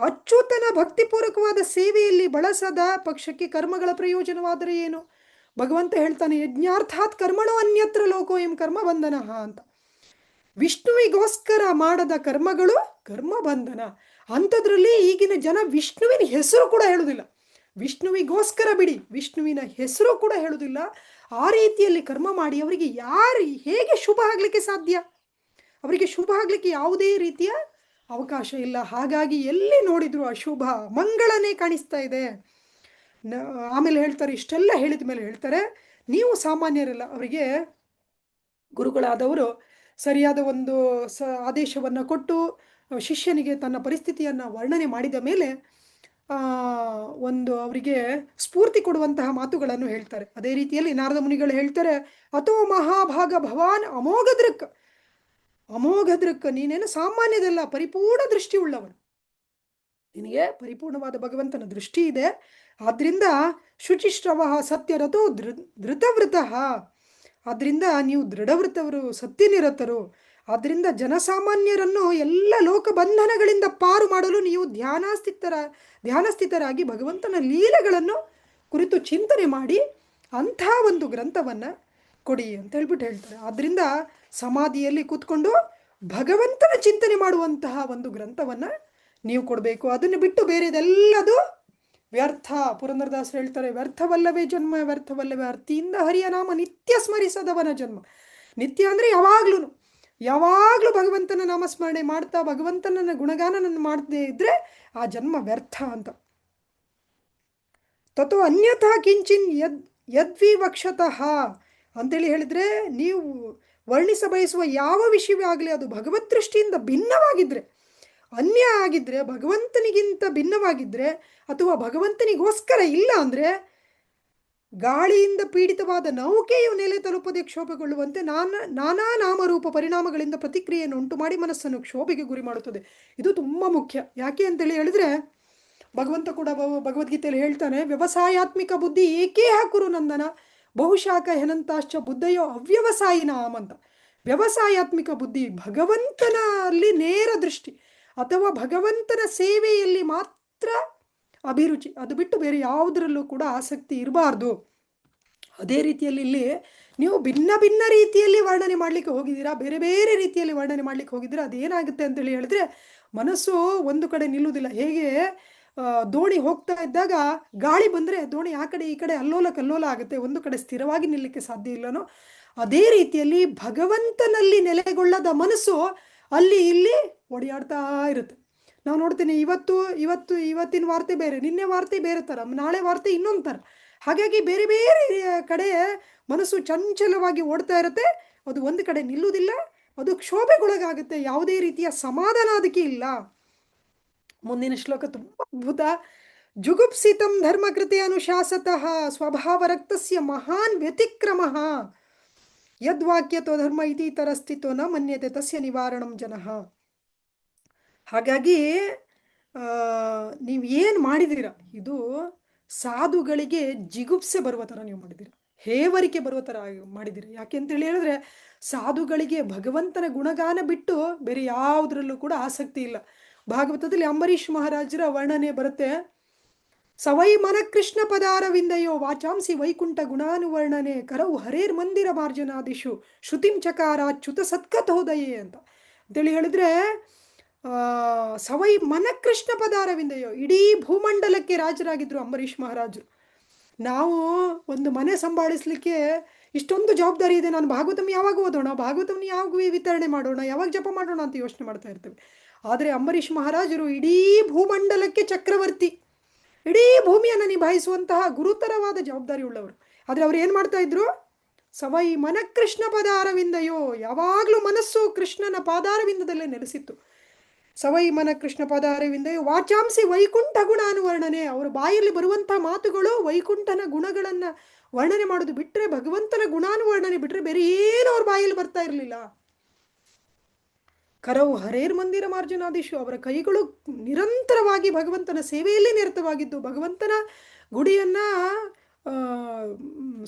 ಅಚ್ಯುತನ ಭಕ್ತಿಪೂರ್ವಕವಾದ ಸೇವೆಯಲ್ಲಿ ಬಳಸದ ಪಕ್ಷಕ್ಕೆ ಕರ್ಮಗಳ ಪ್ರಯೋಜನವಾದರೆ ಏನು? ಭಗವಂತ ಹೇಳ್ತಾನೆ, ಯಜ್ಞಾರ್ಥಾತ್ ಕರ್ಮಣೋ ಅನ್ಯತ್ರ ಲೋಕೋ ಎಂ ಕರ್ಮ ಬಂಧನ ಅಂತ. ವಿಷ್ಣುವಿಗೋಸ್ಕರ ಮಾಡದ ಕರ್ಮಗಳು ಕರ್ಮ ಬಂಧನ. ಅಂಥದ್ರಲ್ಲಿ ಈಗಿನ ಜನ ವಿಷ್ಣುವಿನ ಹೆಸರು ಕೂಡ ಹೇಳುವುದಿಲ್ಲ, ವಿಷ್ಣುವಿಗೋಸ್ಕರ ಬಿಡಿ, ವಿಷ್ಣುವಿನ ಹೆಸರು ಕೂಡ ಹೇಳುವುದಿಲ್ಲ. ಆ ರೀತಿಯಲ್ಲಿ ಕರ್ಮ ಮಾಡಿ ಅವರಿಗೆ ಹೇಗೆ ಶುಭ ಆಗಲಿಕ್ಕೆ ಸಾಧ್ಯ? ಅವರಿಗೆ ಶುಭ ಆಗಲಿಕ್ಕೆ ಯಾವುದೇ ರೀತಿಯ ಅವಕಾಶ ಇಲ್ಲ. ಹಾಗಾಗಿ ಎಲ್ಲಿ ನೋಡಿದ್ರು ಅಶುಭ, ಮಂಗಳನೇ ಕಾಣಿಸ್ತಾ ಇದೆ. ಆಮೇಲೆ ಹೇಳ್ತಾರೆ, ಇಷ್ಟೆಲ್ಲ ಹೇಳಿದ ಮೇಲೆ ಹೇಳ್ತಾರೆ, ನೀವು ಸಾಮಾನ್ಯರಲ್ಲ. ಅವರಿಗೆ ಗುರುಗಳಾದವರು ಸರಿಯಾದ ಒಂದು ಆದೇಶವನ್ನು ಕೊಟ್ಟು ಶಿಷ್ಯನಿಗೆ ತನ್ನ ಪರಿಸ್ಥಿತಿಯನ್ನು ವರ್ಣನೆ ಮಾಡಿದ ಮೇಲೆ ಒಂದು ಅವರಿಗೆ ಸ್ಫೂರ್ತಿ ಕೊಡುವಂತಹ ಮಾತುಗಳನ್ನು ಹೇಳ್ತಾರೆ. ಅದೇ ರೀತಿಯಲ್ಲಿ ನಾರದ ಮುನಿಗಳು ಹೇಳ್ತಾರೆ, ಅಥೋ ಮಹಾಭಾಗ ಭವಾನ್ ಅಮೋಘ ದೃಕ್, ಅಮೋಘ ದೃಕ್, ನೀನೇನು ಸಾಮಾನ್ಯದಲ್ಲ, ಪರಿಪೂರ್ಣ ದೃಷ್ಟಿ ಉಳ್ಳವನು, ನಿನಗೆ ಪರಿಪೂರ್ಣವಾದ ಭಗವಂತನ ದೃಷ್ಟಿ ಇದೆ. ಆದ್ರಿಂದ ಶುಚಿಶ್ರವ ಸತ್ಯರಥೋ ಧೃತವೃತಃ, ಆದ್ರಿಂದ ನೀವು ದೃಢವೃತವರು, ಸತ್ಯನಿರತರು. ಆದ್ರಿಂದ ಜನಸಾಮಾನ್ಯರನ್ನು ಎಲ್ಲ ಲೋಕ ಬಂಧನಗಳಿಂದ ಪಾರು ಮಾಡಲು ನೀವು ಧ್ಯಾನಸ್ಥಿತರಾಗಿ ಭಗವಂತನ ಲೀಲೆಗಳನ್ನು ಕುರಿತು ಚಿಂತನೆ ಮಾಡಿ ಅಂಥ ಒಂದು ಗ್ರಂಥವನ್ನು ಕೊಡಿ ಅಂತ ಹೇಳ್ಬಿಟ್ಟು ಹೇಳ್ತಾರೆ. ಆದ್ರಿಂದ ಸಮಾಧಿಯಲ್ಲಿ ಕೂತ್ಕೊಂಡು ಭಗವಂತನ ಚಿಂತನೆ ಮಾಡುವಂತಹ ಒಂದು ಗ್ರಂಥವನ್ನು ನೀವು ಕೊಡಬೇಕು. ಅದನ್ನು ಬಿಟ್ಟು ಬೇರೆದೆಲ್ಲದು ವ್ಯರ್ಥ. ಪುರಂದರದಾಸರು ಹೇಳ್ತಾರೆ, ವ್ಯರ್ಥವಲ್ಲವೇ ಜನ್ಮ, ವ್ಯರ್ಥವಲ್ಲವೇ ಅರ್ಥಿಯಿಂದ ಹರಿಯ ನಾಮ ನಿತ್ಯ ಸ್ಮರಿಸದವನ ಜನ್ಮ. ನಿತ್ಯ ಅಂದರೆ ಯಾವಾಗಲೂ ಭಗವಂತನ ನಾಮಸ್ಮರಣೆ ಮಾಡ್ತಾ ಭಗವಂತನ ಗುಣಗಾನನನ್ನು ಮಾಡದೇ ಇದ್ರೆ ಆ ಜನ್ಮ ವ್ಯರ್ಥ ಅಂತ. ತಥೋ ಅನ್ಯಥಾ ಕಿಂಚಿನ್ ಯದ್ವಿವಕ್ಷತಃ ಅಂತೇಳಿ ಹೇಳಿದ್ರೆ, ನೀವು ವರ್ಣಿಸ ಬಯಸುವ ಯಾವ ವಿಷಯವೇ ಆಗಲಿ ಅದು ಭಗವದ್ ದೃಷ್ಟಿಯಿಂದ ಭಿನ್ನವಾಗಿದ್ದರೆ, ಅನ್ಯ ಆಗಿದ್ದರೆ, ಭಗವಂತನಿಗಿಂತ ಭಿನ್ನವಾಗಿದ್ದರೆ, ಅಥವಾ ಭಗವಂತನಿಗೋಸ್ಕರ ಇಲ್ಲ ಅಂದರೆ, ಗಾಳಿಯಿಂದ ಪೀಡಿತವಾದ ನೌಕೆಯು ನೆಲೆ ತಲುಪದೆ ಕ್ಷೋಭೆಗೊಳ್ಳುವಂತೆ ನಾನಾ ನಾಮರೂಪ ಪರಿಣಾಮಗಳಿಂದ ಪ್ರತಿಕ್ರಿಯೆಯನ್ನು ಉಂಟು ಮಾಡಿ ಮನಸ್ಸನ್ನು ಕ್ಷೋಭೆಗೆ ಗುರಿ ಮಾಡುತ್ತದೆ. ಇದು ತುಂಬ ಮುಖ್ಯ. ಯಾಕೆ ಅಂತೇಳಿ ಹೇಳಿದ್ರೆ, ಭಗವಂತ ಕೂಡ ಭಗವದ್ಗೀತೆಯಲ್ಲಿ ಹೇಳ್ತಾನೆ, ವ್ಯವಸಾಯಾತ್ಮಿಕ ಬುದ್ಧಿ ಏಕೇಹ ಕುರು ನಂದನ ಬಹುಶಾಖ ಹೆನಂತಾಶ್ಚ ಬುದ್ಧಯೋ ಅವ್ಯವಸಾಯಿನಾಮ್ ಅಂತ. ವ್ಯವಸಾಯಾತ್ಮಿಕ ಬುದ್ಧಿ, ಭಗವಂತನಲ್ಲಿ ನೇರ ದೃಷ್ಟಿ ಅಥವಾ ಭಗವಂತನ ಸೇವೆಯಲ್ಲಿ ಮಾತ್ರ ಅಭಿರುಚಿ, ಅದು ಬಿಟ್ಟು ಬೇರೆ ಯಾವುದರಲ್ಲೂ ಕೂಡ ಆಸಕ್ತಿ ಇರಬಾರ್ದು. ಅದೇ ರೀತಿಯಲ್ಲಿ ಇಲ್ಲಿ ನೀವು ಭಿನ್ನ ಭಿನ್ನ ರೀತಿಯಲ್ಲಿ ವರ್ಣನೆ ಮಾಡಲಿಕ್ಕೆ ಹೋಗಿದ್ದೀರಾ, ಬೇರೆ ಬೇರೆ ರೀತಿಯಲ್ಲಿ ವರ್ಣನೆ ಮಾಡಲಿಕ್ಕೆ ಹೋಗಿದ್ದೀರಾ, ಅದೇನಾಗುತ್ತೆ ಅಂತೇಳಿ ಹೇಳಿದ್ರೆ ಮನಸ್ಸು ಒಂದು ಕಡೆ ನಿಲ್ಲುವುದಿಲ್ಲ. ಹೇಗೆ ದೋಣಿ ಹೋಗ್ತಾ ಇದ್ದಾಗ ಗಾಳಿ ಬಂದರೆ ದೋಣಿ ಆ ಕಡೆ ಈ ಕಡೆ ಅಲ್ಲೋಲ ಕಲ್ಲೋಲ ಆಗುತ್ತೆ, ಒಂದು ಕಡೆ ಸ್ಥಿರವಾಗಿ ನಿಲ್ಲಕ್ಕೆ ಸಾಧ್ಯ ಇಲ್ಲನೋ ಅದೇ ರೀತಿಯಲ್ಲಿ ಭಗವಂತನಲ್ಲಿ ನೆಲೆಗೊಳ್ಳದ ಮನಸ್ಸು ಅಲ್ಲಿ ಇಲ್ಲಿ ಓಡಾಡ್ತಾ ಇರುತ್ತೆ. ನಾವು ನೋಡ್ತೀನಿ ಇವತ್ತಿನ ವಾರ್ತೆ ಬೇರೆ, ನಿನ್ನೆ ವಾರ್ತೆ ಬೇರೆ ಥರ, ನಾಳೆ ವಾರ್ತೆ ಇನ್ನೊಂದು ಥರ. ಹಾಗಾಗಿ ಬೇರೆ ಬೇರೆ ಕಡೆ ಮನಸ್ಸು ಚಂಚಲವಾಗಿ ಓಡ್ತಾ ಇರುತ್ತೆ, ಅದು ಒಂದು ಕಡೆ ನಿಲ್ಲುವುದಿಲ್ಲ, ಅದು ಕ್ಷೋಭೆಗೊಳಗಾಗುತ್ತೆ, ಯಾವುದೇ ರೀತಿಯ ಸಮಾಧಾನ ಅದಕ್ಕೆ ಇಲ್ಲ. ಮುಂದಿನ ಶ್ಲೋಕ ತುಂಬ ಅದ್ಭುತ. ಜುಗುಪ್ಸಿತಂ ಧರ್ಮಕೃತೆ ಅನುಶಾಸತಃ ಸ್ವಭಾವರಕ್ತಸ್ಯ ಮಹಾನ್ ವ್ಯತಿಕ್ರಮಃ ಯದ್ವಾಕ್ಯತೋ ಧರ್ಮ ಇತಿ ತರಸ್ಥಿತೋ ನ ಮನ್ಯತೆ ತಸ್ಯ ನಿವಾರಣಂ ಜನಃ. ಹಾಗಾಗಿ ನೀವು ಏನು ಮಾಡಿದ್ದೀರ, ಇದು ಸಾಧುಗಳಿಗೆ ಜಿಗುಪ್ಸೆ ಬರುವ ಥರ ನೀವು ಮಾಡಿದ್ದೀರ, ಹೇವರಿಕೆ ಬರುವ ಥರ ಮಾಡಿದ್ದೀರ. ಯಾಕೆ ಅಂತೇಳಿ ಹೇಳಿದ್ರೆ ಸಾಧುಗಳಿಗೆ ಭಗವಂತನ ಗುಣಗಾನ ಬಿಟ್ಟು ಬೇರೆ ಯಾವುದರಲ್ಲೂ ಕೂಡ ಆಸಕ್ತಿ ಇಲ್ಲ. ಭಾಗವತದಲ್ಲಿ ಅಂಬರೀಷ್ ಮಹಾರಾಜರ ವರ್ಣನೆ ಬರುತ್ತೆ. ಸವೈ ಮನ ಕೃಷ್ಣ ಪದಾರವಿಂದಯೋ ವಾಚಾಂಸಿ ವೈಕುಂಠ ಗುಣಾನುವರ್ಣನೆ ಕರವು ಹರೇರ್ ಮಂದಿರ ಮಾರ್ಜನಾದಿಶು ಶ್ರುತಿಂ ಚಕಾರ ಚ್ಯುತ ಸತ್ಕಥೋದಯೇ ಅಂತೇಳಿ ಹೇಳಿದ್ರೆ, ಸವೈ ಮನ ಕೃಷ್ಣ ಪದಾರವಿಂದಯೋ, ಇಡೀ ಭೂಮಂಡಲಕ್ಕೆ ರಾಜರಾಗಿದ್ರು ಅಂಬರೀಷ್ ಮಹಾರಾಜರು. ನಾವು ಒಂದು ಮನೆ ಸಂಭಾಳಿಸ್ಲಿಕ್ಕೆ ಇಷ್ಟೊಂದು ಜವಾಬ್ದಾರಿ ಇದೆ, ನಾನು ಭಾಗವತಂ ಯಾವಾಗ ಓದೋಣ, ಭಾಗವತಂ ಯಾವಾಗ ವಿತರಣೆ ಮಾಡೋಣ, ಯಾವಾಗ ಜಪ ಮಾಡೋಣ ಅಂತ ಯೋಚನೆ ಮಾಡ್ತಾ ಇರ್ತೇವೆ. ಆದರೆ ಅಂಬರೀಷ್ ಮಹಾರಾಜರು ಇಡೀ ಭೂಮಂಡಲಕ್ಕೆ ಚಕ್ರವರ್ತಿ, ಇಡೀ ಭೂಮಿಯನ್ನು ನಿಭಾಯಿಸುವಂತಹ ಗುರುತರವಾದ ಜವಾಬ್ದಾರಿ ಉಳ್ಳವರು. ಆದರೆ ಅವ್ರು ಏನು ಮಾಡ್ತಾ ಇದ್ರು, ಸವೈ ಮನ ಕೃಷ್ಣ ಪಾದಾರವಿಂದಯೋ, ಯಾವಾಗಲೂ ಮನಸ್ಸು ಕೃಷ್ಣನ ಪಾದಾರವಿಂದದಲ್ಲೇ ನೆಲೆಸಿತ್ತು. ಸವೈ ಮನ ಕೃಷ್ಣ ಪಾದಾರವಿಂದಯೋ ವಾಚಾಂಸಿ ವೈಕುಂಠ ಗುಣಾನುವರ್ಣನೆ, ಅವರ ಬಾಯಲ್ಲಿ ಬರುವಂತಹ ಮಾತುಗಳು ವೈಕುಂಠನ ಗುಣಗಳನ್ನು ವರ್ಣನೆ ಮಾಡೋದು ಬಿಟ್ಟರೆ, ಭಗವಂತನ ಗುಣಾನುವರ್ಣನೆ ಬಿಟ್ಟರೆ ಬೇರೆ ಏನೋ ಅವ್ರ ಬಾಯಲ್ಲಿ ಬರ್ತಾ ಇರಲಿಲ್ಲ. ಕರವು ಹರೇರ್ ಮಂದಿರ ಮಾರ್ಜನಾದಿಶು, ಅವರ ಕೈಗಳು ನಿರಂತರವಾಗಿ ಭಗವಂತನ ಸೇವೆಯಲ್ಲೇ ನಿರತವಾಗಿದ್ದು, ಭಗವಂತನ ಗುಡಿಯನ್ನು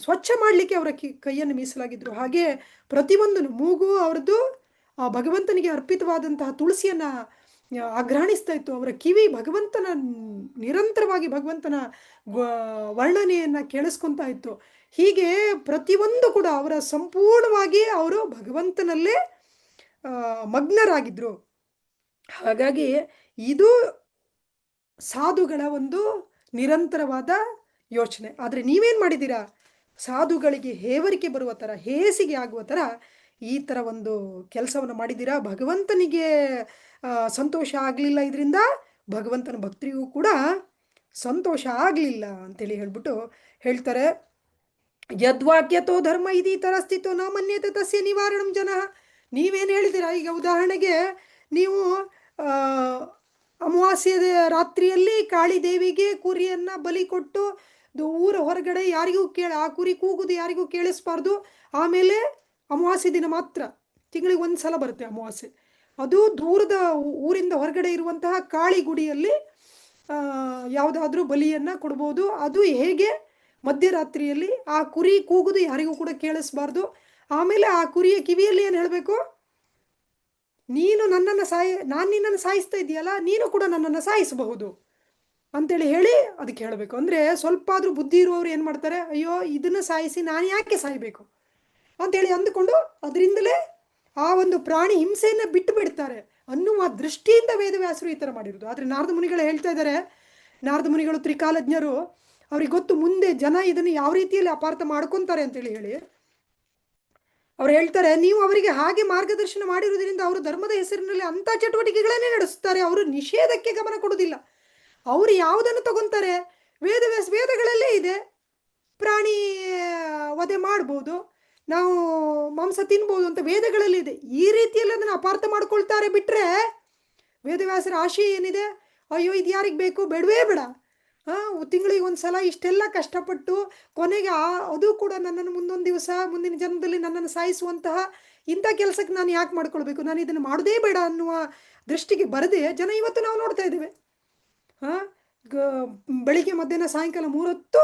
ಸ್ವಚ್ಛ ಮಾಡಲಿಕ್ಕೆ ಅವರ ಕೈಯನ್ನು ಮೀಸಲಾಗಿದ್ದರು. ಹಾಗೆ ಪ್ರತಿಯೊಂದು ಮೂಗು ಅವರದ್ದು ಆ ಭಗವಂತನಿಗೆ ಅರ್ಪಿತವಾದಂತಹ ತುಳಸಿಯನ್ನು ಅಗ್ರಾಣಿಸ್ತಾ ಇತ್ತು, ಅವರ ಕಿವಿ ಭಗವಂತನ ನಿರಂತರವಾಗಿ ಭಗವಂತನ ವರ್ಣನೆಯನ್ನು ಕೇಳಿಸ್ಕೊತಾ ಇತ್ತು. ಹೀಗೆ ಪ್ರತಿಯೊಂದು ಕೂಡ ಅವರ ಸಂಪೂರ್ಣವಾಗಿ ಅವರು ಭಗವಂತನಲ್ಲೇ ಮಗ್ನರಾಗಿದ್ರು. ಹಾಗಾಗಿ ಇದು ಸಾಧುಗಳ ಒಂದು ನಿರಂತರವಾದ ಯೋಚನೆ. ಆದರೆ ನೀವೇನು ಮಾಡಿದ್ದೀರಾ, ಸಾಧುಗಳಿಗೆ ಹೇವರಿಕೆ ಬರುವ ಥರ, ಹೇಸಿಗೆ ಆಗುವ ಥರ ಈ ಥರ ಒಂದು ಕೆಲಸವನ್ನು ಮಾಡಿದ್ದೀರಾ. ಭಗವಂತನಿಗೆ ಸಂತೋಷ ಆಗಲಿಲ್ಲ, ಇದರಿಂದ ಭಗವಂತನ ಭಕ್ತರಿಗೂ ಕೂಡ ಸಂತೋಷ ಆಗಲಿಲ್ಲ ಅಂತೇಳಿ ಹೇಳ್ಬಿಟ್ಟು ಹೇಳ್ತಾರೆ. ಯದ್ವಾಕ್ಯತೋ ಧರ್ಮ ಇದೀ ಥರ ಸ್ಥಿತೋ ನ ಮನ್ಯತೆ ತಸ್ಯ ನಿವಾರಣಂ ಜನಃ. ನೀವೇನು ಹೇಳಿದ್ದೀರಾ, ಈಗ ಉದಾಹರಣೆಗೆ ನೀವು ಅಮಾವಾಸ್ಯೆ ರಾತ್ರಿಯಲ್ಲಿ ಕಾಳಿದೇವಿಗೆ ಕುರಿಯನ್ನು ಬಲಿ ಕೊಟ್ಟು ಊರ ಹೊರಗಡೆ ಯಾರಿಗೂ ಆ ಕುರಿ ಕೂಗುದು ಯಾರಿಗೂ ಕೇಳಿಸ್ಬಾರ್ದು. ಆಮೇಲೆ ಅಮಾವಾಸ್ಯೆ ದಿನ ಮಾತ್ರ, ತಿಂಗಳಿಗೆ ಒಂದು ಸಲ ಬರುತ್ತೆ ಅಮಾವಾಸ್ಯೆ, ಅದು ದೂರದ ಊರಿಂದ ಹೊರಗಡೆ ಇರುವಂತಹ ಕಾಳಿ ಗುಡಿಯಲ್ಲಿ ಯಾವುದಾದ್ರೂ ಬಲಿಯನ್ನು ಕೊಡ್ಬೋದು. ಅದು ಹೇಗೆ, ಮಧ್ಯರಾತ್ರಿಯಲ್ಲಿ ಆ ಕುರಿ ಕೂಗುದು ಯಾರಿಗೂ ಕೂಡ ಕೇಳಿಸ್ಬಾರ್ದು. ಆಮೇಲೆ ಆ ಕುರಿಯ ಕಿವಿಯಲ್ಲಿ ಏನು ಹೇಳಬೇಕು, ನಾನು ನಿನ್ನನ್ನು ಸಾಯಿಸ್ತಾ ಇದೆಯಲ್ಲ, ನೀನು ಕೂಡ ನನ್ನನ್ನು ಸಾಯಿಸಬಹುದು ಅಂತೇಳಿ ಹೇಳಿ ಅದಕ್ಕೆ ಹೇಳಬೇಕು. ಅಂದರೆ ಸ್ವಲ್ಪ ಆದರೂ ಬುದ್ಧಿ ಇರುವವರು ಏನು ಮಾಡ್ತಾರೆ, ಅಯ್ಯೋ ಇದನ್ನು ಸಾಯಿಸಿ ನಾನು ಯಾಕೆ ಸಾಯಬೇಕು ಅಂತೇಳಿ ಅಂದುಕೊಂಡು ಅದರಿಂದಲೇ ಆ ಒಂದು ಪ್ರಾಣಿ ಹಿಂಸೆಯನ್ನು ಬಿಟ್ಟು ಬಿಡ್ತಾರೆ ಅನ್ನುವ ದೃಷ್ಟಿಯಿಂದ ವೇದವ್ಯಾಸರು ಈ ಥರ ಮಾಡಿರೋದು. ಆದರೆ ನಾರದ ಮುನಿಗಳು ಹೇಳ್ತಾ ಇದ್ದಾರೆ, ನಾರದ ಮುನಿಗಳು ತ್ರಿಕಾಲಜ್ಞರು, ಅವ್ರಿಗೆ ಗೊತ್ತು ಮುಂದೆ ಜನ ಇದನ್ನು ಯಾವ ರೀತಿಯಲ್ಲಿ ಅಪಾರ್ಥ ಮಾಡ್ಕೊತಾರೆ ಅಂತೇಳಿ ಹೇಳಿ ಅವ್ರು ಹೇಳ್ತಾರೆ, ನೀವು ಅವರಿಗೆ ಹಾಗೆ ಮಾರ್ಗದರ್ಶನ ಮಾಡಿರುವುದರಿಂದ ಅವರು ಧರ್ಮದ ಹೆಸರಿನಲ್ಲಿ ಅಂಥ ಚಟುವಟಿಕೆಗಳನ್ನೇ ನಡೆಸುತ್ತಾರೆ, ಅವರು ನಿಷೇಧಕ್ಕೆ ಗಮನ ಕೊಡೋದಿಲ್ಲ. ಅವರು ಯಾವುದನ್ನು ತಗೊತಾರೆ, ವೇದಗಳಲ್ಲೇ ಇದೆ, ಪ್ರಾಣಿ ವಧೆ ಮಾಡ್ಬೋದು, ನಾವು ಮಾಂಸ ತಿನ್ಬೋದು ಅಂತ ವೇದಗಳಲ್ಲಿ ಇದೆ. ಈ ರೀತಿಯಲ್ಲಿ ಅದನ್ನು ಅಪಾರ್ಥ ಮಾಡ್ಕೊಳ್ತಾರೆ. ಬಿಟ್ಟರೆ ವೇದವ್ಯಾಸರ ಆಶಯ ಏನಿದೆ, ಅಯ್ಯೋ ಇದು ಯಾರಿಗೆ ಬೇಕು, ಬೇಡವೇ ಬೇಡ, ತಿಂಗಳಿಗೆ ಒಂದು ಸಲ ಇಷ್ಟೆಲ್ಲ ಕಷ್ಟಪಟ್ಟು ಕೊನೆಗೆ ಅದು ಕೂಡ ನನ್ನನ್ನು ಮುಂದೊಂದು ದಿವಸ ಮುಂದಿನ ಜನ್ಮದಲ್ಲಿ ನನ್ನನ್ನು ಸಾಯಿಸುವಂತಹ ಇಂಥ ಕೆಲಸಕ್ಕೆ ನಾನು ಯಾಕೆ ಮಾಡ್ಕೊಳ್ಬೇಕು, ನಾನು ಇದನ್ನು ಮಾಡೋದೇ ಬೇಡ ಅನ್ನುವ ದೃಷ್ಟಿಗೆ ಬರದೆ ಜನ ಇವತ್ತು ನಾವು ನೋಡ್ತಾ ಇದ್ದೇವೆ. ಬೆಳಿಗ್ಗೆ ಮಧ್ಯಾಹ್ನ ಸಾಯಂಕಾಲ 3 ಹೊತ್ತು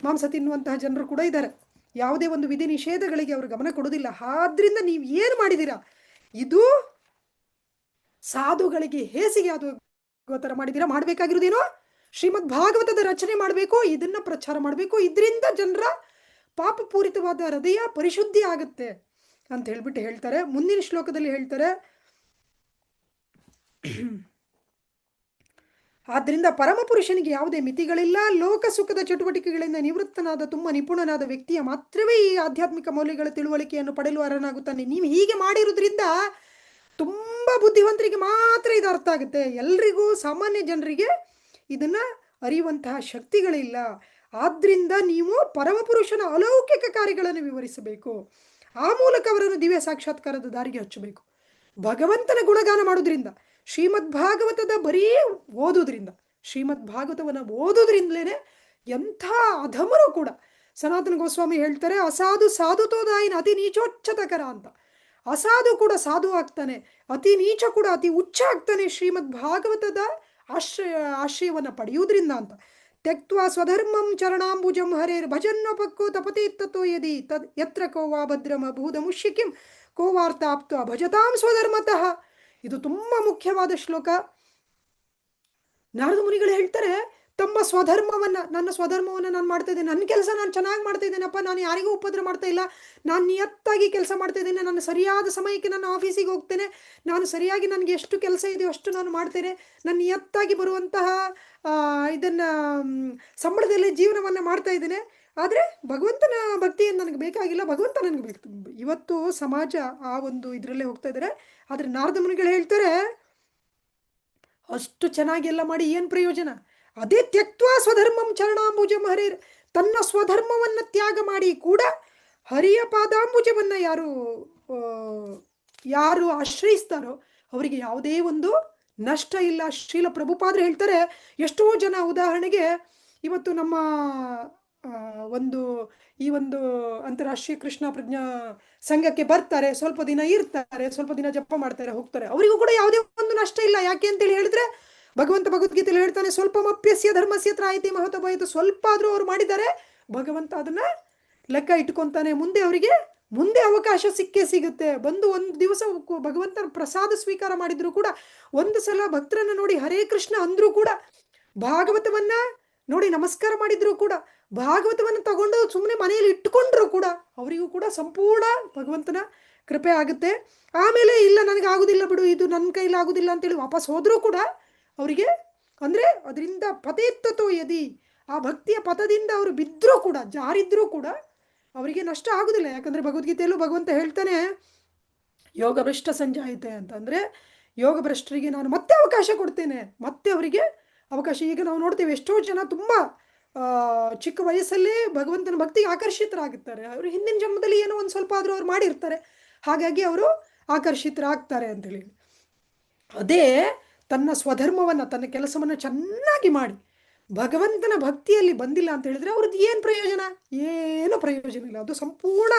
ಮಾಂಸ ತಿನ್ನುವಂತಹ ಜನರು ಕೂಡ ಇದ್ದಾರೆ. ಯಾವುದೇ ಒಂದು ವಿಧಿ ನಿಷೇಧಗಳಿಗೆ ಅವರು ಗಮನ ಕೊಡೋದಿಲ್ಲ. ಆದ್ರಿಂದ ನೀವು ಏನು ಮಾಡಿದ್ದೀರಾ, ಇದು ಸಾಧುಗಳಿಗೆ ಹೇಸಿಗೆ ಆಗುವ ಥರ ಮಾಡಿದ್ದೀರಾ. ಮಾಡಬೇಕಾಗಿರೋದೇನೋ ಶ್ರೀಮದ್ ಭಾಗವತದ ರಚನೆ ಮಾಡಬೇಕು, ಇದನ್ನ ಪ್ರಚಾರ ಮಾಡಬೇಕು, ಇದರಿಂದ ಜನರ ಪಾಪಪೂರಿತವಾದ ಹೃದಯ ಪರಿಶುದ್ಧಿ ಆಗುತ್ತೆ ಅಂತ ಹೇಳ್ಬಿಟ್ಟು ಹೇಳ್ತಾರೆ. ಮುಂದಿನ ಶ್ಲೋಕದಲ್ಲಿ ಹೇಳ್ತಾರೆ, ಆದ್ದರಿಂದ ಪರಮಪುರುಷನಿಗೆ ಯಾವುದೇ ಮಿತಿಗಳಿಲ್ಲ. ಲೋಕ ಸುಖದ ಚಟುವಟಿಕೆಗಳಿಂದ ನಿವೃತ್ತನಾದ ತುಂಬ ನಿಪುಣನಾದ ವ್ಯಕ್ತಿಯ ಮಾತ್ರವೇ ಈ ಆಧ್ಯಾತ್ಮಿಕ ಮೌಲ್ಯಗಳ ತಿಳುವಳಿಕೆಯನ್ನು ಪಡೆಯಲು ಅರ್ಹನಾಗುತ್ತಾನೆ. ನೀವು ಹೀಗೆ ಮಾಡಿರೋದ್ರಿಂದ ತುಂಬ ಬುದ್ಧಿವಂತರಿಗೆ ಮಾತ್ರ ಇದು ಅರ್ಥ ಆಗುತ್ತೆ. ಎಲ್ರಿಗೂ, ಸಾಮಾನ್ಯ ಜನರಿಗೆ ಇದನ್ನು ಅರಿಯುವಂತಹ ಶಕ್ತಿಗಳಿಲ್ಲ. ಆದ್ದರಿಂದ ನೀವು ಪರಮಪುರುಷನ ಅಲೌಕಿಕ ಕಾರ್ಯಗಳನ್ನು ವಿವರಿಸಬೇಕು. ಆ ಮೂಲಕ ಅವರನ್ನು ದಿವ್ಯ ಸಾಕ್ಷಾತ್ಕಾರದ ದಾರಿಗೆ ಹಚ್ಚಬೇಕು. ಭಗವಂತನ ಗುಣಗಾನ ಮಾಡೋದ್ರಿಂದ, ಶ್ರೀಮದ್ ಭಾಗವತದ ಬರೀ ಓದೋದ್ರಿಂದ, ಶ್ರೀಮದ್ ಭಾಗವತವನ್ನು ಓದೋದ್ರಿಂದಲೇ ಎಂಥ ಅಧಮರು ಕೂಡ, ಸನಾತನ ಗೋಸ್ವಾಮಿ ಹೇಳ್ತಾರೆ, ಅಸಾಧು ಸಾಧುತೋದಾಯಿನ ಅತಿ ನೀಚೋಚ್ಚತಕರ ಅಂತ. ಅಸಾಧು ಕೂಡ ಸಾಧು ಆಗ್ತಾನೆ, ಅತಿ ನೀಚ ಕೂಡ ಅತಿ ಉಚ್ಚ ಆಗ್ತಾನೆ ಶ್ರೀಮದ್ ಭಾಗವತದ ಆಶ್ರಯವನ್ನು ಪಡೆಯುವುದರಿಂದ ಅಂತ. ತ್ಯಕ್ತ್ವಾ ಸ್ವಧರ್ಮಂ ಚರಣಾಂಬುಜಂ ಹರೇರ್ ಭಜನ್ನೋಪಕ್ಕೋ ತಪತಿ ತತ್ತೋ ಯದಿ ತದ್ ಯತ್ರ ಕೋವಾ ಭದ್ರಮ ಭೂದ ಮುಷ್ಯಕಿಂ ಕೋವಾರ್ತಾಪ್ತ ಭಜತಾಂ ಸ್ವಧರ್ಮತಃ. ಇದು ತುಂಬ ಮುಖ್ಯವಾದ ಶ್ಲೋಕ. ನಾರದ ಮುನಿಗಳು ಹೇಳ್ತಾರೆ, ತಮ್ಮ ಸ್ವಧರ್ಮವನ್ನು, ನನ್ನ ಸ್ವಧರ್ಮವನ್ನು ನಾನು ಮಾಡ್ತಾ ಇದ್ದೇನೆ, ನನ್ನ ಕೆಲಸ ನಾನು ಚೆನ್ನಾಗಿ ಮಾಡ್ತಾ ಇದ್ದೇನಪ್ಪ, ನಾನು ಯಾರಿಗೂ ಉಪದ್ರ ಮಾಡ್ತಾ ಇಲ್ಲ, ನಾನು ನಿಯತ್ತಾಗಿ ಕೆಲಸ ಮಾಡ್ತಾ ಇದ್ದೇನೆ, ನಾನು ಸರಿಯಾದ ಸಮಯಕ್ಕೆ ನನ್ನ ಆಫೀಸಿಗೆ ಹೋಗ್ತೇನೆ, ನಾನು ಸರಿಯಾಗಿ ನನಗೆ ಎಷ್ಟು ಕೆಲಸ ಇದೆಯೋ ಅಷ್ಟು ನಾನು ಮಾಡ್ತೇನೆ, ನಾನು ನಿಯತ್ತಾಗಿ ಬರುವಂತಹ ಇದನ್ನು ಸಂಬಳದಲ್ಲಿ ಜೀವನವನ್ನು ಮಾಡ್ತಾ ಇದ್ದೇನೆ. ಆದರೆ ಭಗವಂತನ ಭಕ್ತಿ ನನಗೆ ಬೇಕಾಗಿಲ್ಲ, ಭಗವಂತ ನನಗೆ ಬೇಕು. ಇವತ್ತು ಸಮಾಜ ಆ ಒಂದು ಇದರಲ್ಲೇ ಹೋಗ್ತಾ ಇದ್ದಾರೆ. ಆದರೆ ನಾರದ ಮುನಿಗಳು ಹೇಳ್ತಾರೆ, ಅಷ್ಟು ಚೆನ್ನಾಗಿ ಎಲ್ಲ ಮಾಡಿ ಏನು ಪ್ರಯೋಜನ? ಅದೇ ತ್ಯಕ್ತ್ವಾ ಸ್ವಧರ್ಮಂ ಚರಣಾಂಬುಜಂ ಹರೇರ್, ತನ್ನ ಸ್ವಧರ್ಮವನ್ನು ತ್ಯಾಗ ಮಾಡಿ ಕೂಡ ಹರಿಯ ಪಾದಾಂಬುಜವನ್ನು ಯಾರು ಆಶ್ರಯಿಸ್ತಾರೋ ಅವರಿಗೆ ಯಾವುದೇ ಒಂದು ನಷ್ಟ ಇಲ್ಲ. ಶ್ರೀಲ ಪ್ರಭುಪಾದರು ಹೇಳ್ತಾರೆ, ಎಷ್ಟೋ ಜನ, ಉದಾಹರಣೆಗೆ ಇವತ್ತು ನಮ್ಮ ಈ ಒಂದು ಅಂತಾರಾಷ್ಟ್ರೀಯ ಕೃಷ್ಣ ಪ್ರಜ್ಞಾ ಸಂಘಕ್ಕೆ ಬರ್ತಾರೆ, ಸ್ವಲ್ಪ ದಿನ ಇರ್ತಾರೆ, ಸ್ವಲ್ಪ ದಿನ ಜಪ ಮಾಡ್ತಾರೆ, ಹೋಗ್ತಾರೆ. ಅವರಿಗೂ ಕೂಡ ಯಾವುದೇ ಒಂದು ನಷ್ಟ ಇಲ್ಲ. ಯಾಕೆ ಅಂತೇಳಿ ಹೇಳಿದ್ರೆ, ಭಗವಂತ ಭಗವದ್ಗೀತೆಯಲ್ಲಿ ಹೇಳ್ತಾನೆ, ಸ್ವಲ್ಪಮಪ್ಯಸ್ಯ ಧರ್ಮಸ್ಯ ತ್ರಾಯತೆ ಮಹತಭಾಯಿತು. ಸ್ವಲ್ಪ ಆದರೂ ಅವ್ರು ಮಾಡಿದ್ದಾರೆ, ಭಗವಂತ ಅದನ್ನ ಲೆಕ್ಕ ಇಟ್ಕೊಂತಾನೆ. ಮುಂದೆ ಅವಕಾಶ ಸಿಗುತ್ತೆ. ಬಂದು ಒಂದು ದಿವಸ ಭಗವಂತನ ಪ್ರಸಾದ ಸ್ವೀಕಾರ ಮಾಡಿದ್ರು ಕೂಡ, ಒಂದು ಸಲ ಭಕ್ತರನ್ನ ನೋಡಿ ಹರೇ ಕೃಷ್ಣ ಅಂದ್ರೂ ಕೂಡ, ಭಾಗವತವನ್ನ ನೋಡಿ ನಮಸ್ಕಾರ ಮಾಡಿದ್ರು ಕೂಡ, ಭಾಗವತವನ್ನು ತಗೊಂಡು ಸುಮ್ಮನೆ ಮನೆಯಲ್ಲಿ ಇಟ್ಕೊಂಡ್ರು ಕೂಡ ಅವರಿಗೂ ಕೂಡ ಸಂಪೂರ್ಣ ಭಗವಂತನ ಕೃಪೆ ಆಗುತ್ತೆ. ಆಮೇಲೆ ಇಲ್ಲ, ನನಗೆ ಆಗುದಿಲ್ಲ ಬಿಡು, ಇದು ನನ್ನ ಕೈಲಿ ಆಗುದಿಲ್ಲ ಅಂತೇಳಿ ವಾಪಸ್ ಹೋದ್ರೂ ಕೂಡ ಅವರಿಗೆ, ಅಂದರೆ ಅದರಿಂದ ಪತೇತ್ತತೋ ಯದಿ, ಆ ಭಕ್ತಿಯ ಪಥದಿಂದ ಅವರು ಬಿದ್ದರೂ ಕೂಡ, ಜಾರಿದ್ರೂ ಕೂಡ ಅವರಿಗೆ ನಷ್ಟ ಆಗುದಿಲ್ಲ. ಯಾಕಂದರೆ ಭಗವದ್ಗೀತೆಯಲ್ಲೂ ಭಗವಂತ ಹೇಳ್ತಾನೆ, ಯೋಗ ಭ್ರಷ್ಟ ಸಂಜಾಯಿತೆ ಅಂತ. ಅಂದರೆ ಯೋಗ ಭ್ರಷ್ಟರಿಗೆ ನಾನು ಮತ್ತೆ ಅವಕಾಶ ಕೊಡ್ತೇನೆ, ಮತ್ತೆ ಅವರಿಗೆ ಅವಕಾಶ. ಈಗ ನಾವು ನೋಡ್ತೇವೆ, ಎಷ್ಟೋ ಜನ ತುಂಬ ಚಿಕ್ಕ ವಯಸ್ಸಲ್ಲೇ ಭಗವಂತನ ಭಕ್ತಿಗೆ ಆಕರ್ಷಿತರಾಗುತ್ತಾರೆ. ಅವರು ಹಿಂದಿನ ಜನ್ಮದಲ್ಲಿ ಏನೋ ಒಂದು ಸ್ವಲ್ಪ ಆದರೂ ಅವ್ರು ಮಾಡಿರ್ತಾರೆ, ಹಾಗಾಗಿ ಅವರು ಆಕರ್ಷಿತರಾಗ್ತಾರೆ ಅಂತೇಳಿ. ಅದೇ ತನ್ನ ಸ್ವಧರ್ಮವನ್ನು, ತನ್ನ ಕೆಲಸವನ್ನು ಚೆನ್ನಾಗಿ ಮಾಡಿ ಭಗವಂತನ ಭಕ್ತಿಯಲ್ಲಿ ಬಂದಿಲ್ಲ ಅಂತ ಹೇಳಿದ್ರೆ ಅವ್ರದ್ದು ಏನು ಪ್ರಯೋಜನ? ಏನು ಪ್ರಯೋಜನ ಇಲ್ಲ, ಅದು ಸಂಪೂರ್ಣ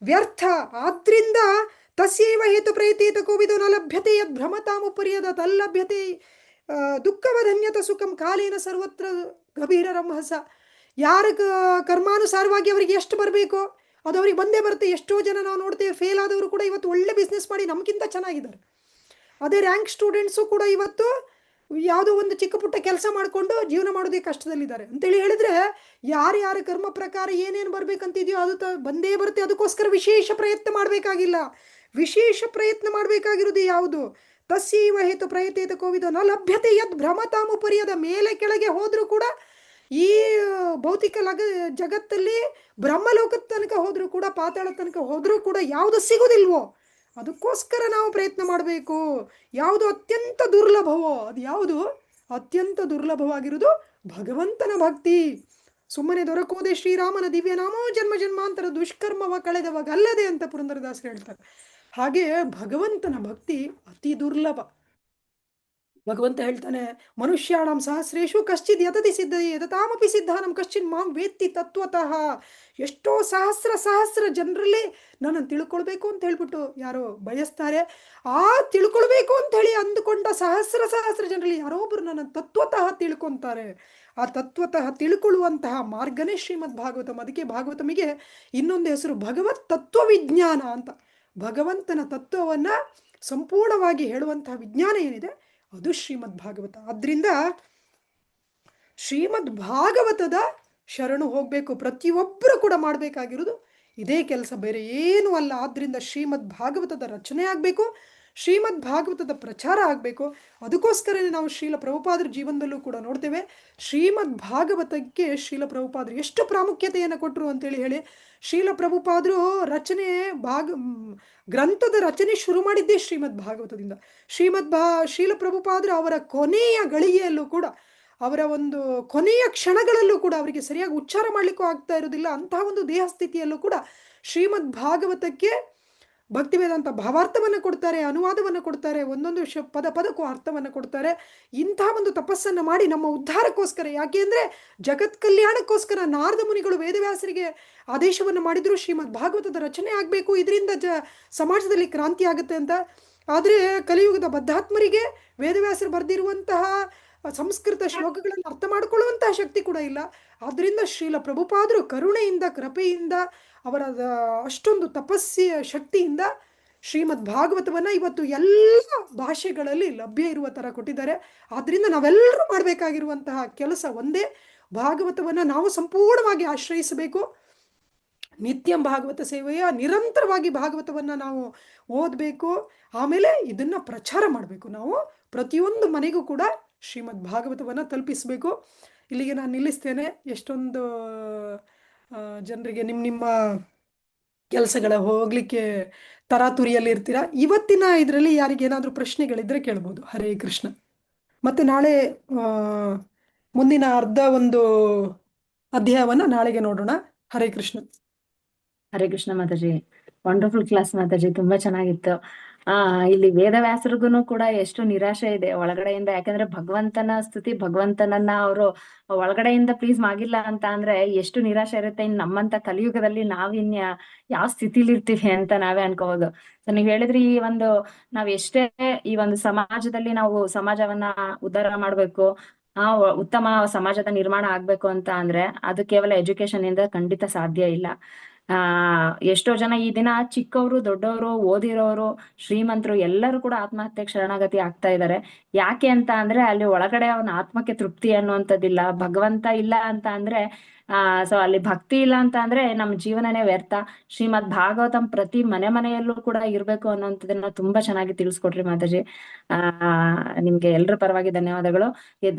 ವ್ಯರ್ಥ. ಆದ್ರಿಂದ ತಸ್ಯೈವ ಹೇತು ಪ್ರಯತೇತ ಕೋವಿದೋ ನ ಲಭ್ಯತೆ ಯದ್ ಭ್ರಮತಾಮುಪರ್ಯದ ತಲ್ಲಭ್ಯತೆ ದುಃಖವಧನ್ಯತ ಸುಖಂ ಕಾಲೇನ ಸರ್ವತ್ರ ಗಭೀರ ರಂಹಸ. ಯಾರ ಕರ್ಮಾನುಸಾರವಾಗಿ ಅವರಿಗೆ ಎಷ್ಟು ಬರಬೇಕೋ ಅದು ಅವ್ರಿಗೆ ಬಂದೇ ಬರುತ್ತೆ. ಎಷ್ಟೋ ಜನ ನಾವು ನೋಡ್ತೇವೆ, ಫೇಲ್ ಆದವರು ಕೂಡ ಇವತ್ತು ಒಳ್ಳೆ ಬಿಸ್ನೆಸ್ ಮಾಡಿ ನಮಗಿಂತ ಚೆನ್ನಾಗಿದ್ದಾರೆ. ಅದೇ ರ್ಯಾಂಕ್ ಸ್ಟೂಡೆಂಟ್ಸು ಕೂಡ ಇವತ್ತು ಯಾವುದೋ ಒಂದು ಚಿಕ್ಕ ಪುಟ್ಟ ಕೆಲಸ ಮಾಡಿಕೊಂಡು ಜೀವನ ಮಾಡೋದೇ ಕಷ್ಟದಲ್ಲಿದ್ದಾರೆ. ಅಂತೇಳಿ ಹೇಳಿದ್ರೆ, ಯಾರ್ಯಾರ ಕರ್ಮ ಪ್ರಕಾರ ಏನೇನು ಬರಬೇಕಂತಿದೆಯೋ ಅದು ಬಂದೇ ಬರುತ್ತೆ. ಅದಕ್ಕೋಸ್ಕರ ವಿಶೇಷ ಪ್ರಯತ್ನ ಮಾಡಬೇಕಾಗಿಲ್ಲ. ವಿಶೇಷ ಪ್ರಯತ್ನ ಮಾಡಬೇಕಾಗಿರೋದು ಯಾವುದು? ತಸ್ಯೈವ ಹೇತು ಪ್ರಯತೇತ ಕೋವಿದೋ ನ ಲಭ್ಯತೆ ಯದ್ ಭ್ರಮತಾಮುಪರ್ಯದ. ಮೇಲೆ ಕೆಳಗೆ ಹೋದರೂ ಕೂಡ, ಈ ಭೌತಿಕ ಜಗತ್ತಲ್ಲಿ ಬ್ರಹ್ಮಲೋಕದ ತನಕ ಹೋದರೂ ಕೂಡ, ಪಾತಾಳ ತನಕ ಹೋದರೂ ಕೂಡ ಯಾವುದು ಸಿಗುವುದಿಲ್ವೋ ಅದಕ್ಕೋಸ್ಕರ ನಾವು ಪ್ರಯತ್ನ ಮಾಡಬೇಕು. ಯಾವುದು ಅತ್ಯಂತ ದುರ್ಲಭವೋ ಅದು ಯಾವುದು? ಅತ್ಯಂತ ದುರ್ಲಭವಾಗಿರುವುದು ಭಗವಂತನ ಭಕ್ತಿ. ಸುಮ್ಮನೆ ದೊರಕುವುದೇ ಶ್ರೀರಾಮನ ದಿವ್ಯ ನಾಮೋ ಜನ್ಮ ಜನ್ಮಾಂತರ ದುಷ್ಕರ್ಮವ ಕಳೆದವಾಗಲ್ಲದೆ ಅಂತ ಪುರಂದರದಾಸರು ಹೇಳ್ತಾರೆ. ಹಾಗೆ ಭಗವಂತನ ಭಕ್ತಿ ಅತಿ ದುರ್ಲಭ. ಭಗವಂತ ಹೇಳ್ತಾನೆ, ಮನುಷ್ಯಾಣಂ ಸಹಸ್ರೇಶು ಕಶ್ಚಿತ್ ಯತತಿ ಸಿದ್ಧಯೇ ಯತತಾಮಪಿ ಸಿದ್ಧಾನಂ ಕಶ್ಚಿತ್ ಮಾಂ ವೇತ್ತಿ ತತ್ವತಃ. ಎಷ್ಟೋ ಸಹಸ್ರ ಜನರಲ್ಲಿ ನನ್ನನ್ನು ತಿಳ್ಕೊಳ್ಬೇಕು ಅಂತ ಹೇಳ್ಬಿಟ್ಟು ಯಾರೋ ಬಯಸ್ತಾರೆ. ಆ ತಿಳ್ಕೊಳ್ಬೇಕು ಅಂತ ಹೇಳಿ ಅಂದುಕೊಂಡ ಸಹಸ್ರ ಜನರಲ್ಲಿ ಯಾರೋ ಒಬ್ಬರು ನನ್ನನ್ನು ತತ್ವತಃ ತಿಳ್ಕೊತಾರೆ. ಆ ತತ್ವತಃ ತಿಳ್ಕೊಳ್ಳುವಂತಹ ಮಾರ್ಗನೇ ಶ್ರೀಮದ್ ಭಾಗವತಂ. ಅದಕ್ಕೆ ಭಾಗವತಮಿಗೆ ಇನ್ನೊಂದು ಹೆಸರು ಭಗವತ್ ತತ್ವವಿಜ್ಞಾನ ಅಂತ. ಭಗವಂತನ ತತ್ವವನ್ನು ಸಂಪೂರ್ಣವಾಗಿ ಹೇಳುವಂತಹ ವಿಜ್ಞಾನ ಏನಿದೆ ಅದು ಶ್ರೀಮದ್ ಭಾಗವತ. ಆದ್ರಿಂದ ಶ್ರೀಮದ್ ಭಾಗವತದ ಶರಣು ಹೋಗಬೇಕು. ಪ್ರತಿಯೊಬ್ಬರು ಕೂಡ ಮಾಡಬೇಕಾಗಿರೋದು ಇದೇ ಕೆಲಸ, ಬೇರೆ ಏನೂ ಅಲ್ಲ. ಆದ್ರಿಂದ ಶ್ರೀಮದ್ ಭಾಗವತದ ರಚನೆ ಆಗಬೇಕು, ಶ್ರೀಮದ್ ಭಾಗವತದ ಪ್ರಚಾರ ಆಗಬೇಕು. ಅದಕ್ಕೋಸ್ಕರನೇ ನಾವು ಶ್ರೀಲ ಪ್ರಭುಪಾದರ ಜೀವನದಲ್ಲೂ ಕೂಡ ನೋಡ್ತೇವೆ. ಶ್ರೀಮದ್ ಭಾಗವತಕ್ಕೆ ಶ್ರೀಲ ಪ್ರಭುಪಾದರು ಎಷ್ಟು ಪ್ರಾಮುಖ್ಯತೆಯನ್ನು ಕೊಟ್ಟರು ಅಂತೇಳಿ ಹೇಳಿ, ಶ್ರೀಲ ಪ್ರಭುಪಾದರು ಗ್ರಂಥದ ರಚನೆ ಶುರು ಮಾಡಿದ್ದೇ ಶ್ರೀಮದ್ ಭಾಗವತದಿಂದ. ಶ್ರೀಲ ಪ್ರಭುಪಾದರು ಅವರ ಕೊನೆಯ ಗಳಿಗೆಯಲ್ಲೂ ಕೂಡ, ಅವರ ಒಂದು ಕೊನೆಯ ಕ್ಷಣಗಳಲ್ಲೂ ಕೂಡ ಅವರಿಗೆ ಸರಿಯಾಗಿ ಉಚ್ಚಾರ ಮಾಡಲಿಕ್ಕೂ ಆಗ್ತಾ ಇರೋದಿಲ್ಲ, ಅಂತಹ ಒಂದು ದೇಹ ಸ್ಥಿತಿಯಲ್ಲೂ ಕೂಡ ಶ್ರೀಮದ್ ಭಾಗವತಕ್ಕೆ ಭಕ್ತಿ ವೇದಾಂತ ಭಾವಾರ್ಥವನ್ನು ಕೊಡ್ತಾರೆ, ಅನುವಾದವನ್ನು ಕೊಡ್ತಾರೆ, ಒಂದೊಂದು ಪದಕ್ಕೂ ಅರ್ಥವನ್ನು ಕೊಡ್ತಾರೆ. ಇಂತಹ ಒಂದು ತಪಸ್ಸನ್ನು ಮಾಡಿ ನಮ್ಮ ಉದ್ಧಾರಕ್ಕೋಸ್ಕರ, ಯಾಕೆ ಅಂದರೆ ಜಗತ್ ಕಲ್ಯಾಣಕ್ಕೋಸ್ಕರ ನಾರದ ಮುನಿಗಳು ವೇದವ್ಯಾಸರಿಗೆ ಆದೇಶವನ್ನು ಮಾಡಿದ್ರು, ಶ್ರೀಮದ್ ಭಾಗವತದ ರಚನೆ ಆಗಬೇಕು, ಇದರಿಂದ ಸಮಾಜದಲ್ಲಿ ಕ್ರಾಂತಿ ಆಗುತ್ತೆ ಅಂತ. ಆದರೆ ಕಲಿಯುಗದ ಬದ್ಧಾತ್ಮರಿಗೆ ವೇದವ್ಯಾಸರು ಬರೆದಿರುವಂತಹ ಸಂಸ್ಕೃತ ಶ್ಲೋಕಗಳನ್ನು ಅರ್ಥ ಮಾಡಿಕೊಳ್ಳುವಂತಹ ಶಕ್ತಿ ಕೂಡ ಇಲ್ಲ. ಆದ್ದರಿಂದ ಶ್ರೀಲ ಪ್ರಭುಪಾದರು ಕರುಣೆಯಿಂದ, ಕೃಪೆಯಿಂದ, ಅವರ ಅಷ್ಟೊಂದು ತಪಸ್ಸಿಯ ಶಕ್ತಿಯಿಂದ ಶ್ರೀಮದ್ ಭಾಗವತವನ್ನು ಇವತ್ತು ಎಲ್ಲ ಭಾಷೆಗಳಲ್ಲಿ ಲಭ್ಯ ಇರುವ ಥರ ಕೊಟ್ಟಿದ್ದಾರೆ. ಆದ್ದರಿಂದ ನಾವೆಲ್ಲರೂ ಮಾಡಬೇಕಾಗಿರುವಂತಹ ಕೆಲಸ ಒಂದೇ, ಭಾಗವತವನ್ನು ನಾವು ಸಂಪೂರ್ಣವಾಗಿ ಆಶ್ರಯಿಸಬೇಕು. ನಿತ್ಯ ಭಾಗವತ ಸೇವೆಯ ನಿರಂತರವಾಗಿ ಭಾಗವತವನ್ನು ನಾವು ಓದಬೇಕು. ಆಮೇಲೆ ಇದನ್ನು ಪ್ರಚಾರ ಮಾಡಬೇಕು. ನಾವು ಪ್ರತಿಯೊಂದು ಮನೆಗೂ ಕೂಡ ಶ್ರೀಮದ್ ಭಾಗವತವನ್ನು ತಲುಪಿಸಬೇಕು. ಇಲ್ಲಿಗೆ ನಾನು ನಿಲ್ಲಿಸ್ತೇನೆ. ಎಷ್ಟೊಂದು ಜನರಿಗೆ ನಿಮ್ಮ ಕೆಲಸಗಳ ಹೋಗಲಿಕ್ಕೆ ತರಾತುರಿಯಲ್ಲಿ ಇರ್ತೀರ. ಇವತ್ತಿನ ಇದರಲ್ಲಿ ಯಾರಿಗೇನಾದರೂ ಪ್ರಶ್ನೆಗಳಿದ್ದರೆ ಕೇಳ್ಬೋದು. ಹರೇ ಕೃಷ್ಣ. ಮತ್ತು ನಾಳೆ ಮುಂದಿನ ಒಂದು ಅಧ್ಯಾಯವನ್ನು ನಾಳೆಗೆ ನೋಡೋಣ. ಹರೇ ಕೃಷ್ಣ. ಹರೇ ಕೃಷ್ಣ ಮಾತಾಜಿ. ವಂಡರ್ಫುಲ್ ಕ್ಲಾಸ್ ಮಾತಾಜಿ, ತುಂಬಾ ಚೆನ್ನಾಗಿತ್ತು. ಇಲ್ಲಿ ವೇದವ್ಯಾಸರಿಗೂ ಕೂಡ ಎಷ್ಟು ನಿರಾಶೆ ಇದೆ ಒಳಗಡೆಯಿಂದ. ಯಾಕಂದ್ರೆ ಭಗವಂತನ ಸ್ತುತಿ, ಭಗವಂತನನ್ನ ಅವರು ಒಳಗಡೆಯಿಂದ ಪ್ಲೀಸ್ ಆಗಿಲ್ಲ ಅಂತ ಅಂದ್ರೆ ಎಷ್ಟು ನಿರಾಶೆ ಇರುತ್ತೆ. ಇನ್ನು ನಮ್ಮಂತ ಕಲಿಯುಗದಲ್ಲಿ ನಾವಿನ್ಯ ಯಾವ ಸ್ಥಿತಿಲಿ ಇರ್ತೀವಿ ಅಂತ ನಾವೇ ಅನ್ಕೋಬಹುದು. ಸೊ ನೀವ್ ಹೇಳಿದ್ರಿ, ನಾವ್ ಎಷ್ಟೇ ಈ ಒಂದು ಸಮಾಜದಲ್ಲಿ ನಾವು ಸಮಾಜವನ್ನ ಉದ್ಧಾರ ಮಾಡ್ಬೇಕು, ಉತ್ತಮ ಸಮಾಜದ ನಿರ್ಮಾಣ ಆಗ್ಬೇಕು ಅಂತ ಅಂದ್ರೆ ಅದು ಕೇವಲ ಎಜುಕೇಶನ್ ಇಂದ ಖಂಡಿತ ಸಾಧ್ಯ ಇಲ್ಲ. ಎಷ್ಟೋ ಜನ ಈ ದಿನ ಚಿಕ್ಕವರು, ದೊಡ್ಡವರು, ಓದಿರೋರು, ಶ್ರೀಮಂತರು ಎಲ್ಲರೂ ಕೂಡ ಆತ್ಮಹತ್ಯೆ ಶರಣಾಗತಿ ಆಗ್ತಾ ಇದ್ದಾರೆ. ಯಾಕೆ ಅಂತ ಅಂದ್ರೆ ಅಲ್ಲಿ ಒಳಗಡೆ ಅವನ ಆತ್ಮಕ್ಕೆ ತೃಪ್ತಿ ಅನ್ನುವಂಥದ್ದಿಲ್ಲ. ಭಗವಂತ ಇಲ್ಲ ಅಂತ ಅಂದ್ರೆ ಸೊ ಅಲ್ಲಿ ಭಕ್ತಿ ಇಲ್ಲ ಅಂತ ಅಂದ್ರೆ ನಮ್ಮ ಜೀವನನೇ ವ್ಯರ್ಥ. ಶ್ರೀಮದ್ ಭಾಗವತಂ ಪ್ರತಿ ಮನೆಯಲ್ಲೂ ಕೂಡ ಇರ್ಬೇಕು ಅನ್ನೋಂಥದನ್ನ ತುಂಬಾ ಚೆನ್ನಾಗಿ ತಿಳಿಸ್ಕೊಟ್ರಿ ಮಾತಾಜಿ. ನಿಮ್ಗೆ ಎಲ್ರ ಪರವಾಗಿ ಧನ್ಯವಾದಗಳು.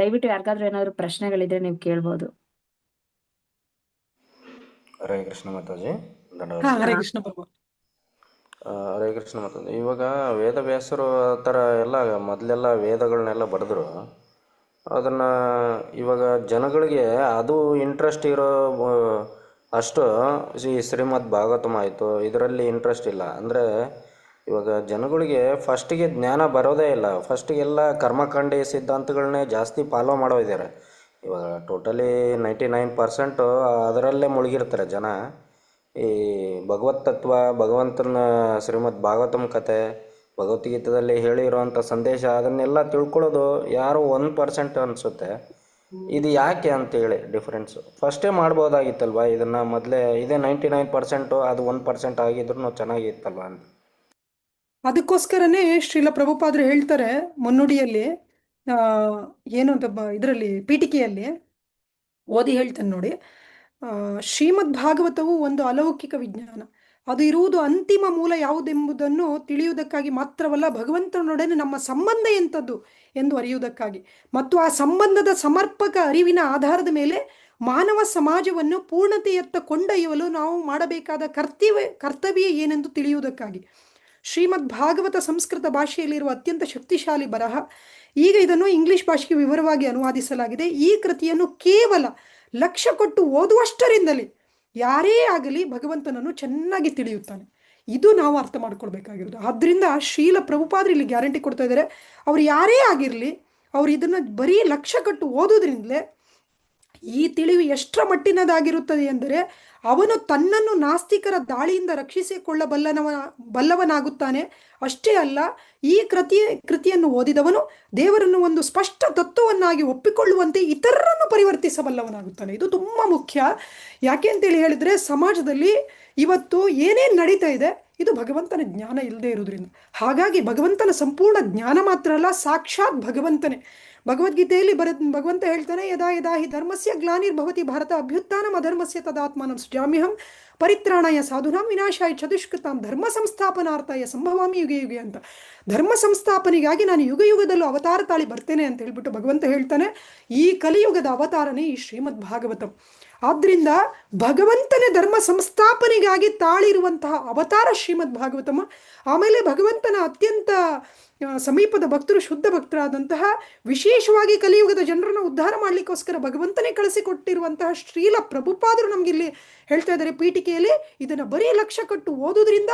ದಯವಿಟ್ಟು ಯಾರಿಗಾದ್ರೂ ಏನಾದ್ರು ಪ್ರಶ್ನೆಗಳಿದ್ರೆ ನೀವು ಕೇಳ್ಬೋದು. ಹರೇ ಕೃಷ್ಣ ಮಾತಾಜಿ. ಹರೇ ಕೃಷ್ಣ ಪ್ರಭು. ಹರೇ ಕೃಷ್ಣ ಮಾತಾಜಿ. ಇವಾಗ ವೇದವ್ಯಾಸರು ಆ ಥರ ಎಲ್ಲ ಮೊದಲೆಲ್ಲ ವೇದಗಳನ್ನೆಲ್ಲ ಬರೆದ್ರು. ಅದನ್ನು ಇವಾಗ ಜನಗಳಿಗೆ ಅದು ಇಂಟ್ರೆಸ್ಟ್ ಇರೋ ಅಷ್ಟು ಈ ಶ್ರೀಮದ್ ಭಾಗವತಂ ಆಯಿತು, ಇದರಲ್ಲಿ ಇಂಟ್ರೆಸ್ಟ್ ಇಲ್ಲ. ಅಂದರೆ ಇವಾಗ ಜನಗಳಿಗೆ ಫಸ್ಟಿಗೆ ಜ್ಞಾನ ಬರೋದೇ ಇಲ್ಲ. ಫಸ್ಟಿಗೆಲ್ಲ ಕರ್ಮಕಾಂಡಿ ಸಿದ್ಧಾಂತಗಳನ್ನೇ ಜಾಸ್ತಿ ಫಾಲೋ ಮಾಡೋ ಇದ್ದಾರೆ. ಇವಾಗ ಟೋಟಲಿ 99% ಅದರಲ್ಲೇ ಮುಳುಗಿರ್ತಾರೆ ಜನ. ಈ ಭಗವತ್ ತತ್ವ, ಭಗವಂತನ ಶ್ರೀಮದ್ ಭಾಗವತಂ ಕತೆ, ಭಗವದ್ಗೀತದಲ್ಲಿ ಹೇಳಿರೋವಂಥ ಸಂದೇಶ ಅದನ್ನೆಲ್ಲ ತಿಳ್ಕೊಳ್ಳೋದು ಯಾರೋ 1% ಅನಿಸುತ್ತೆ. ಇದು ಯಾಕೆ ಅಂತೇಳಿ ಡಿಫ್ರೆನ್ಸು ಫಸ್ಟೇ ಮಾಡ್ಬೋದಾಗಿತ್ತಲ್ವ ಇದನ್ನು ಮೊದಲೇ? ಇದೇ 99%, ಅದು 1% ಆಗಿದ್ರು ಚೆನ್ನಾಗಿತ್ತಲ್ವ ಅಂತ. ಅದಕ್ಕೋಸ್ಕರನೇ ಶ್ರೀಲ ಪ್ರಭುಪಾದರು ಹೇಳ್ತಾರೆ ಮುನ್ನುಡಿಯಲ್ಲಿ, ಏನು ಅಂತ ಇದರಲ್ಲಿ ಪೀಠಿಕೆಯಲ್ಲಿ ಓದಿ ಹೇಳ್ತೇನೆ ನೋಡಿ. ಶ್ರೀಮದ್ ಭಾಗವತವು ಒಂದು ಅಲೌಕಿಕ ವಿಜ್ಞಾನ. ಅದು ಇರುವುದು ಅಂತಿಮ ಮೂಲ ಯಾವುದೆಂಬುದನ್ನು ತಿಳಿಯುವುದಕ್ಕಾಗಿ ಮಾತ್ರವಲ್ಲ, ಭಗವಂತನೊಡನೆ ನಮ್ಮ ಸಂಬಂಧ ಎಂಥದ್ದು ಎಂದು ಅರಿಯುವುದಕ್ಕಾಗಿ, ಮತ್ತು ಆ ಸಂಬಂಧದ ಸಮರ್ಪಕ ಅರಿವಿನ ಆಧಾರದ ಮೇಲೆ ಮಾನವ ಸಮಾಜವನ್ನು ಪೂರ್ಣತೆಯತ್ತ ಕೊಂಡೊಯ್ಯಲು ನಾವು ಮಾಡಬೇಕಾದ ಕರ್ತವ್ಯ ಏನೆಂದು ತಿಳಿಯುವುದಕ್ಕಾಗಿ. ಶ್ರೀಮದ್ ಭಾಗವತ ಸಂಸ್ಕೃತ ಭಾಷೆಯಲ್ಲಿರುವ ಅತ್ಯಂತ ಶಕ್ತಿಶಾಲಿ ಬರಹ. ಈಗ ಇದನ್ನು ಇಂಗ್ಲಿಷ್ ಭಾಷೆಗೆ ವಿವರವಾಗಿ ಅನುವಾದಿಸಲಾಗಿದೆ. ಈ ಕೃತಿಯನ್ನು ಕೇವಲ 1,00,000 ಕೊಟ್ಟು ಓದುವಷ್ಟರಿಂದಲೇ ಯಾರೇ ಆಗಲಿ ಭಗವಂತನನ್ನು ಚೆನ್ನಾಗಿ ತಿಳಿಯುತ್ತಾನೆ. ಇದು ನಾವು ಅರ್ಥ ಮಾಡ್ಕೊಳ್ಬೇಕಾಗಿರೋದು. ಆದ್ದರಿಂದ ಶ್ರೀಲ ಪ್ರಭುಪಾದರು ಇಲ್ಲಿ ಗ್ಯಾರಂಟಿ ಕೊಡ್ತಾ ಇದ್ದಾರೆ, ಅವ್ರು ಯಾರೇ ಆಗಿರಲಿ, ಅವ್ರು ಇದನ್ನು ಬರೀ 1,00,000 ಕೊಟ್ಟು ಓದೋದ್ರಿಂದಲೇ ಈ ತಿಳಿವು ಎಷ್ಟರ ಮಟ್ಟಿನದಾಗಿರುತ್ತದೆ ಎಂದರೆ ಅವನು ತನ್ನನ್ನು ನಾಸ್ತಿಕರ ದಾಳಿಯಿಂದ ರಕ್ಷಿಸಿಕೊಳ್ಳಬಲ್ಲವನಾಗುತ್ತಾನೆ. ಅಷ್ಟೇ ಅಲ್ಲ, ಈ ಕೃತಿಯನ್ನು ಓದಿದವನು ದೇವರನ್ನು ಒಂದು ಸ್ಪಷ್ಟ ತತ್ವವನ್ನಾಗಿ ಒಪ್ಪಿಕೊಳ್ಳುವಂತೆ ಇತರರನ್ನು ಪರಿವರ್ತಿಸಬಲ್ಲವನಾಗುತ್ತಾನೆ. ಇದು ತುಂಬ ಮುಖ್ಯ. ಯಾಕೆ ಅಂತೇಳಿ ಹೇಳಿದರೆ, ಸಮಾಜದಲ್ಲಿ ಇವತ್ತು ಏನೇನು ನಡೀತಾ ಇದೆ ಇದು ಭಗವಂತನ ಜ್ಞಾನ ಇಲ್ಲದೆ ಇರೋದ್ರಿಂದ. ಹಾಗಾಗಿ ಭಗವಂತನ ಸಂಪೂರ್ಣ ಜ್ಞಾನ ಮಾತ್ರ ಅಲ್ಲ, ಸಾಕ್ಷಾತ್ ಭಗವಂತನೇ. ಭಗವದ್ಗೀತೆಯಲ್ಲಿ ಭಗವಂತ ಹೇಳ್ತಾನೆ, ಯದಾ ಯದಾ ಹಿ ಧರ್ಮಸ್ಯ ಗ್ಲಾನಿರ್ಭವತಿ ಭಾರತ ಅಭ್ಯುತ್ಥಾನಂ ಅಧರ್ಮಸ್ಯ ತದಾತ್ಮಾನಂ ಸೃಜತಿ. ವಕ್ಷ್ಯಾಮ್ಯಹಂ ಪರಿತ್ರಾಣಾಯ ಸಾಧುನಾಂ ವಿನಾಶಾಯ ಚದುಷ್ಕೃತಾಂ ಧರ್ಮ ಸಂಸ್ಥಾಪನಾರ್ಥಾಯ ಸಂಭವಾಮಿ ಯುಗೆ ಯುಗೆ ಅಂತ. ಧರ್ಮ ಸಂಸ್ಥಾಪನೆಗಾಗಿ ನಾನು ಯುಗ ಯುಗದಲ್ಲೂ ಅವತಾರ ತಾಳಿ ಬರ್ತೇನೆ ಅಂತ ಹೇಳ್ಬಿಟ್ಟು ಭಗವಂತ ಹೇಳ್ತಾನೆ. ಈ ಕಲಿಯುಗದ ಅವತಾರನೇ ಈ ಶ್ರೀಮದ್ ಭಾಗವತಂ. ಆದ್ರಿಂದ ಭಗವಂತನೇ ಧರ್ಮ ಸಂಸ್ಥಾಪನೆಗಾಗಿ ತಾಳಿರುವಂತಹ ಅವತಾರ ಶ್ರೀಮದ್ ಭಾಗವತಮ. ಆಮೇಲೆ ಭಗವಂತನ ಅತ್ಯಂತ ಸಮೀಪದ ಭಕ್ತರು, ಶುದ್ಧ ಭಕ್ತರಾದಂತಹ, ವಿಶೇಷವಾಗಿ ಕಲಿಯುಗದ ಜನರನ್ನು ಉದ್ಧಾರ ಮಾಡಲಿಕ್ಕೋಸ್ಕರ ಭಗವಂತನೇ ಕಳಿಸಿಕೊಟ್ಟಿರುವಂತಹ ಶ್ರೀಲ ಪ್ರಭುಪಾದರು ನಮಗಿಲ್ಲಿ ಹೇಳ್ತಾ ಇದ್ದಾರೆ ಪೀಠಿಕೆಯಲ್ಲಿ. ಇದನ್ನು ಬರೀ ಲಕ್ಷ ಕಟ್ಟು ಓದೋದ್ರಿಂದ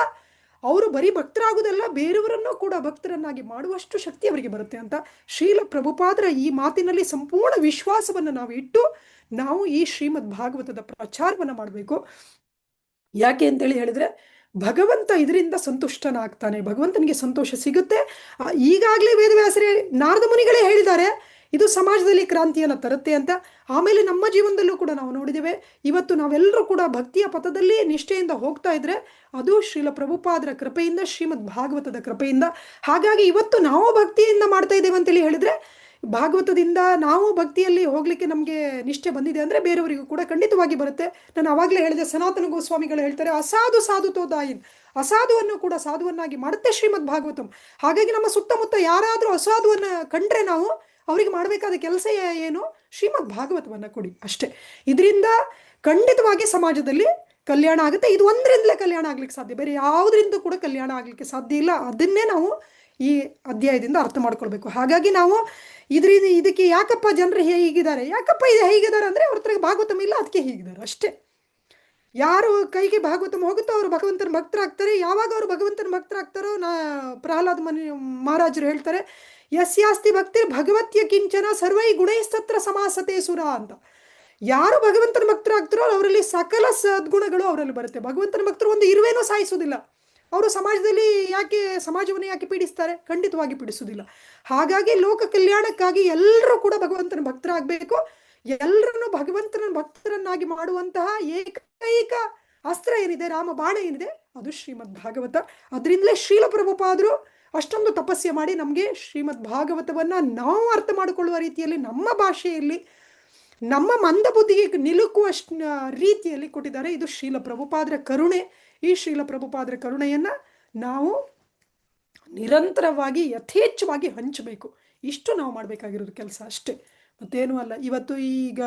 ಅವರು ಬರೀ ಭಕ್ತರಾಗುವುದಲ್ಲ, ಬೇರೆಯವರನ್ನು ಕೂಡ ಭಕ್ತರನ್ನಾಗಿ ಮಾಡುವಷ್ಟು ಶಕ್ತಿ ಅವರಿಗೆ ಬರುತ್ತೆ ಅಂತ ಶ್ರೀಲ ಪ್ರಭುಪಾದರ ಈ ಮಾತಿನಲ್ಲಿ ಸಂಪೂರ್ಣ ವಿಶ್ವಾಸವನ್ನು ನಾವು ಇಟ್ಟು ನಾವು ಈ ಶ್ರೀಮದ್ ಭಾಗವತದ ಪ್ರಚಾರವನ್ನು ಮಾಡಬೇಕು. ಯಾಕೆ ಅಂತೇಳಿ ಹೇಳಿದ್ರೆ ಭಗವಂತ ಇದರಿಂದ ಸಂತುಷ್ಟನಾಗ್ತಾನೆ, ಭಗವಂತನಿಗೆ ಸಂತೋಷ ಸಿಗುತ್ತೆ. ಈಗಾಗಲೇ ವೇದವ್ಯಾಸರೇ ನಾರದ ಮುನಿಗಳೇ ಹೇಳಿದ್ದಾರೆ ಇದು ಸಮಾಜದಲ್ಲಿ ಕ್ರಾಂತಿಯನ್ನು ತರುತ್ತೆ ಅಂತ. ಆಮೇಲೆ ನಮ್ಮ ಜೀವನದಲ್ಲೂ ಕೂಡ ನಾವು ನೋಡಿದ್ದೇವೆ. ಇವತ್ತು ನಾವೆಲ್ಲರೂ ಕೂಡ ಭಕ್ತಿಯ ಪಥದಲ್ಲಿ ನಿಷ್ಠೆಯಿಂದ ಹೋಗ್ತಾ ಇದ್ರೆ ಅದು ಶ್ರೀಲ ಪ್ರಭುಪಾದರ ಕೃಪೆಯಿಂದ, ಶ್ರೀಮದ್ ಭಾಗವತದ ಕೃಪೆಯಿಂದ. ಹಾಗಾಗಿ ಇವತ್ತು ನಾವು ಭಕ್ತಿಯಿಂದ ಮಾಡ್ತಾ ಇದ್ದೇವೆ ಅಂತೇಳಿ ಹೇಳಿದ್ರೆ, ಭಾಗವತದಿಂದ ನಾವು ಭಕ್ತಿಯಲ್ಲಿ ಹೋಗ್ಲಿಕ್ಕೆ ನಮಗೆ ನಿಷ್ಠೆ ಬಂದಿದೆ ಅಂದರೆ ಬೇರೆಯವರಿಗೂ ಕೂಡ ಖಂಡಿತವಾಗಿ ಬರುತ್ತೆ. ನಾನು ಆವಾಗಲೇ ಹೇಳಿದೆ, ಸನಾತನ ಗೋಸ್ವಾಮಿಗಳು ಹೇಳ್ತಾರೆ ಅಸಾಧು ಸಾಧುತೋದಾಯಿನ್, ಅಸಾಧುವನ್ನು ಕೂಡ ಸಾಧುವನ್ನಾಗಿ ಮಾಡುತ್ತೆ ಶ್ರೀಮದ್ ಭಾಗವತಂ. ಹಾಗಾಗಿ ನಮ್ಮ ಸುತ್ತಮುತ್ತ ಯಾರಾದರೂ ಅಸಾಧುವನ್ನು ಕಂಡ್ರೆ ನಾವು ಅವರಿಗೆ ಮಾಡಬೇಕಾದ ಕೆಲಸ ಏನು? ಶ್ರೀಮದ್ ಭಾಗವತವನ್ನು ಕೊಡಿ ಅಷ್ಟೇ. ಇದರಿಂದ ಖಂಡಿತವಾಗಿ ಸಮಾಜದಲ್ಲಿ ಕಲ್ಯಾಣ ಆಗುತ್ತೆ. ಇದು ಒಂದರಿಂದಲೇ ಕಲ್ಯಾಣ ಆಗ್ಲಿಕ್ಕೆ ಸಾಧ್ಯ, ಬೇರೆ ಯಾವುದರಿಂದ ಕೂಡ ಕಲ್ಯಾಣ ಆಗ್ಲಿಕ್ಕೆ ಸಾಧ್ಯ ಇಲ್ಲ. ಅದನ್ನೇ ನಾವು ಈ ಅಧ್ಯಾಯದಿಂದ ಅರ್ಥ ಮಾಡ್ಕೊಳ್ಬೇಕು. ಹಾಗಾಗಿ ನಾವು ಇದಕ್ಕೆ ಯಾಕಪ್ಪ ಜನರು ಹೀಗಿದ್ದಾರೆ, ಯಾಕಪ್ಪ ಇದು ಹೇಗಿದ್ದಾರೆ ಅಂದರೆ ಅವ್ರ ಹತ್ರ ಭಾಗವತಂ ಇಲ್ಲ, ಅದಕ್ಕೆ ಹೀಗಿದ್ದಾರೆ ಅಷ್ಟೇ. ಯಾರು ಕೈಗೆ ಭಾಗವತಂ ಹೋಗುತ್ತೋ ಅವರು ಭಗವಂತನ ಭಕ್ತರಾಗ್ತಾರೆ. ಯಾವಾಗ ಅವರು ಭಗವಂತನ ಭಕ್ತರಾಗ್ತಾರೋ, ಪ್ರಹ್ಲಾದ ಮಹಾರಾಜರು ಹೇಳ್ತಾರೆ, ಯಸ್ಯಾಸ್ತಿ ಭಕ್ತಿ ಭಗವತ್ಯ ಕಿಂಚನ ಸರ್ವೈ ಗುಣೈಸ್ತತ್ರ ಸಮಾಸತೆ ಸುರ ಅಂತ. ಯಾರು ಭಗವಂತನ ಭಕ್ತರಾಗ್ತಾರೋ ಅವರಲ್ಲಿ ಸಕಲ ಸದ್ಗುಣಗಳು ಅವರಲ್ಲಿ ಬರುತ್ತೆ. ಭಗವಂತನ ಭಕ್ತರು ಒಂದು ಇರುವೇನೂ ಸಾಯಿಸೋದಿಲ್ಲ. ಅವರು ಸಮಾಜದಲ್ಲಿ ಸಮಾಜವನ್ನು ಯಾಕೆ ಪೀಡಿಸ್ತಾರೆ? ಖಂಡಿತವಾಗಿ ಪೀಡಿಸುವುದಿಲ್ಲ. ಹಾಗಾಗಿ ಲೋಕ ಕಲ್ಯಾಣಕ್ಕಾಗಿ ಎಲ್ಲರೂ ಕೂಡ ಭಗವಂತನ ಭಕ್ತರಾಗಬೇಕು. ಎಲ್ಲರನ್ನು ಭಗವಂತನ ಭಕ್ತರನ್ನಾಗಿ ಮಾಡುವಂತಹ ಏಕೈಕ ಅಸ್ತ್ರ ಏನಿದೆ, ರಾಮ ಬಾಣ ಏನಿದೆ, ಅದು ಶ್ರೀಮದ್ ಭಾಗವತ. ಅದರಿಂದಲೇ ಶ್ರೀಲ ಪ್ರಭುಪಾದರು ಅಷ್ಟೊಂದು ತಪಸ್ಸೆ ಮಾಡಿ ನಮಗೆ ಶ್ರೀಮದ್ ಭಾಗವತವನ್ನು ನಾವು ಅರ್ಥ ಮಾಡಿಕೊಳ್ಳುವ ರೀತಿಯಲ್ಲಿ, ನಮ್ಮ ಭಾಷೆಯಲ್ಲಿ, ನಮ್ಮ ಮಂದ ಬುದ್ಧಿಗೆ ನಿಲುಕುವಷ್ಟು ರೀತಿಯಲ್ಲಿ ಕೊಟ್ಟಿದ್ದಾರೆ. ಇದು ಶ್ರೀಲ ಪ್ರಭುಪಾದರ ಕರುಣೆ. ಈ ಶ್ರೀಲ ಪ್ರಭುಪಾದರ ಕರುಣೆಯನ್ನು ನಾವು ನಿರಂತರವಾಗಿ ಯಥೇಚ್ಛವಾಗಿ ಹಂಚಬೇಕು. ಇಷ್ಟು ನಾವು ಮಾಡಬೇಕಾಗಿರೋದು ಕೆಲಸ ಅಷ್ಟೇ, ಮತ್ತೇನೂ ಅಲ್ಲ. ಇವತ್ತು ಈಗ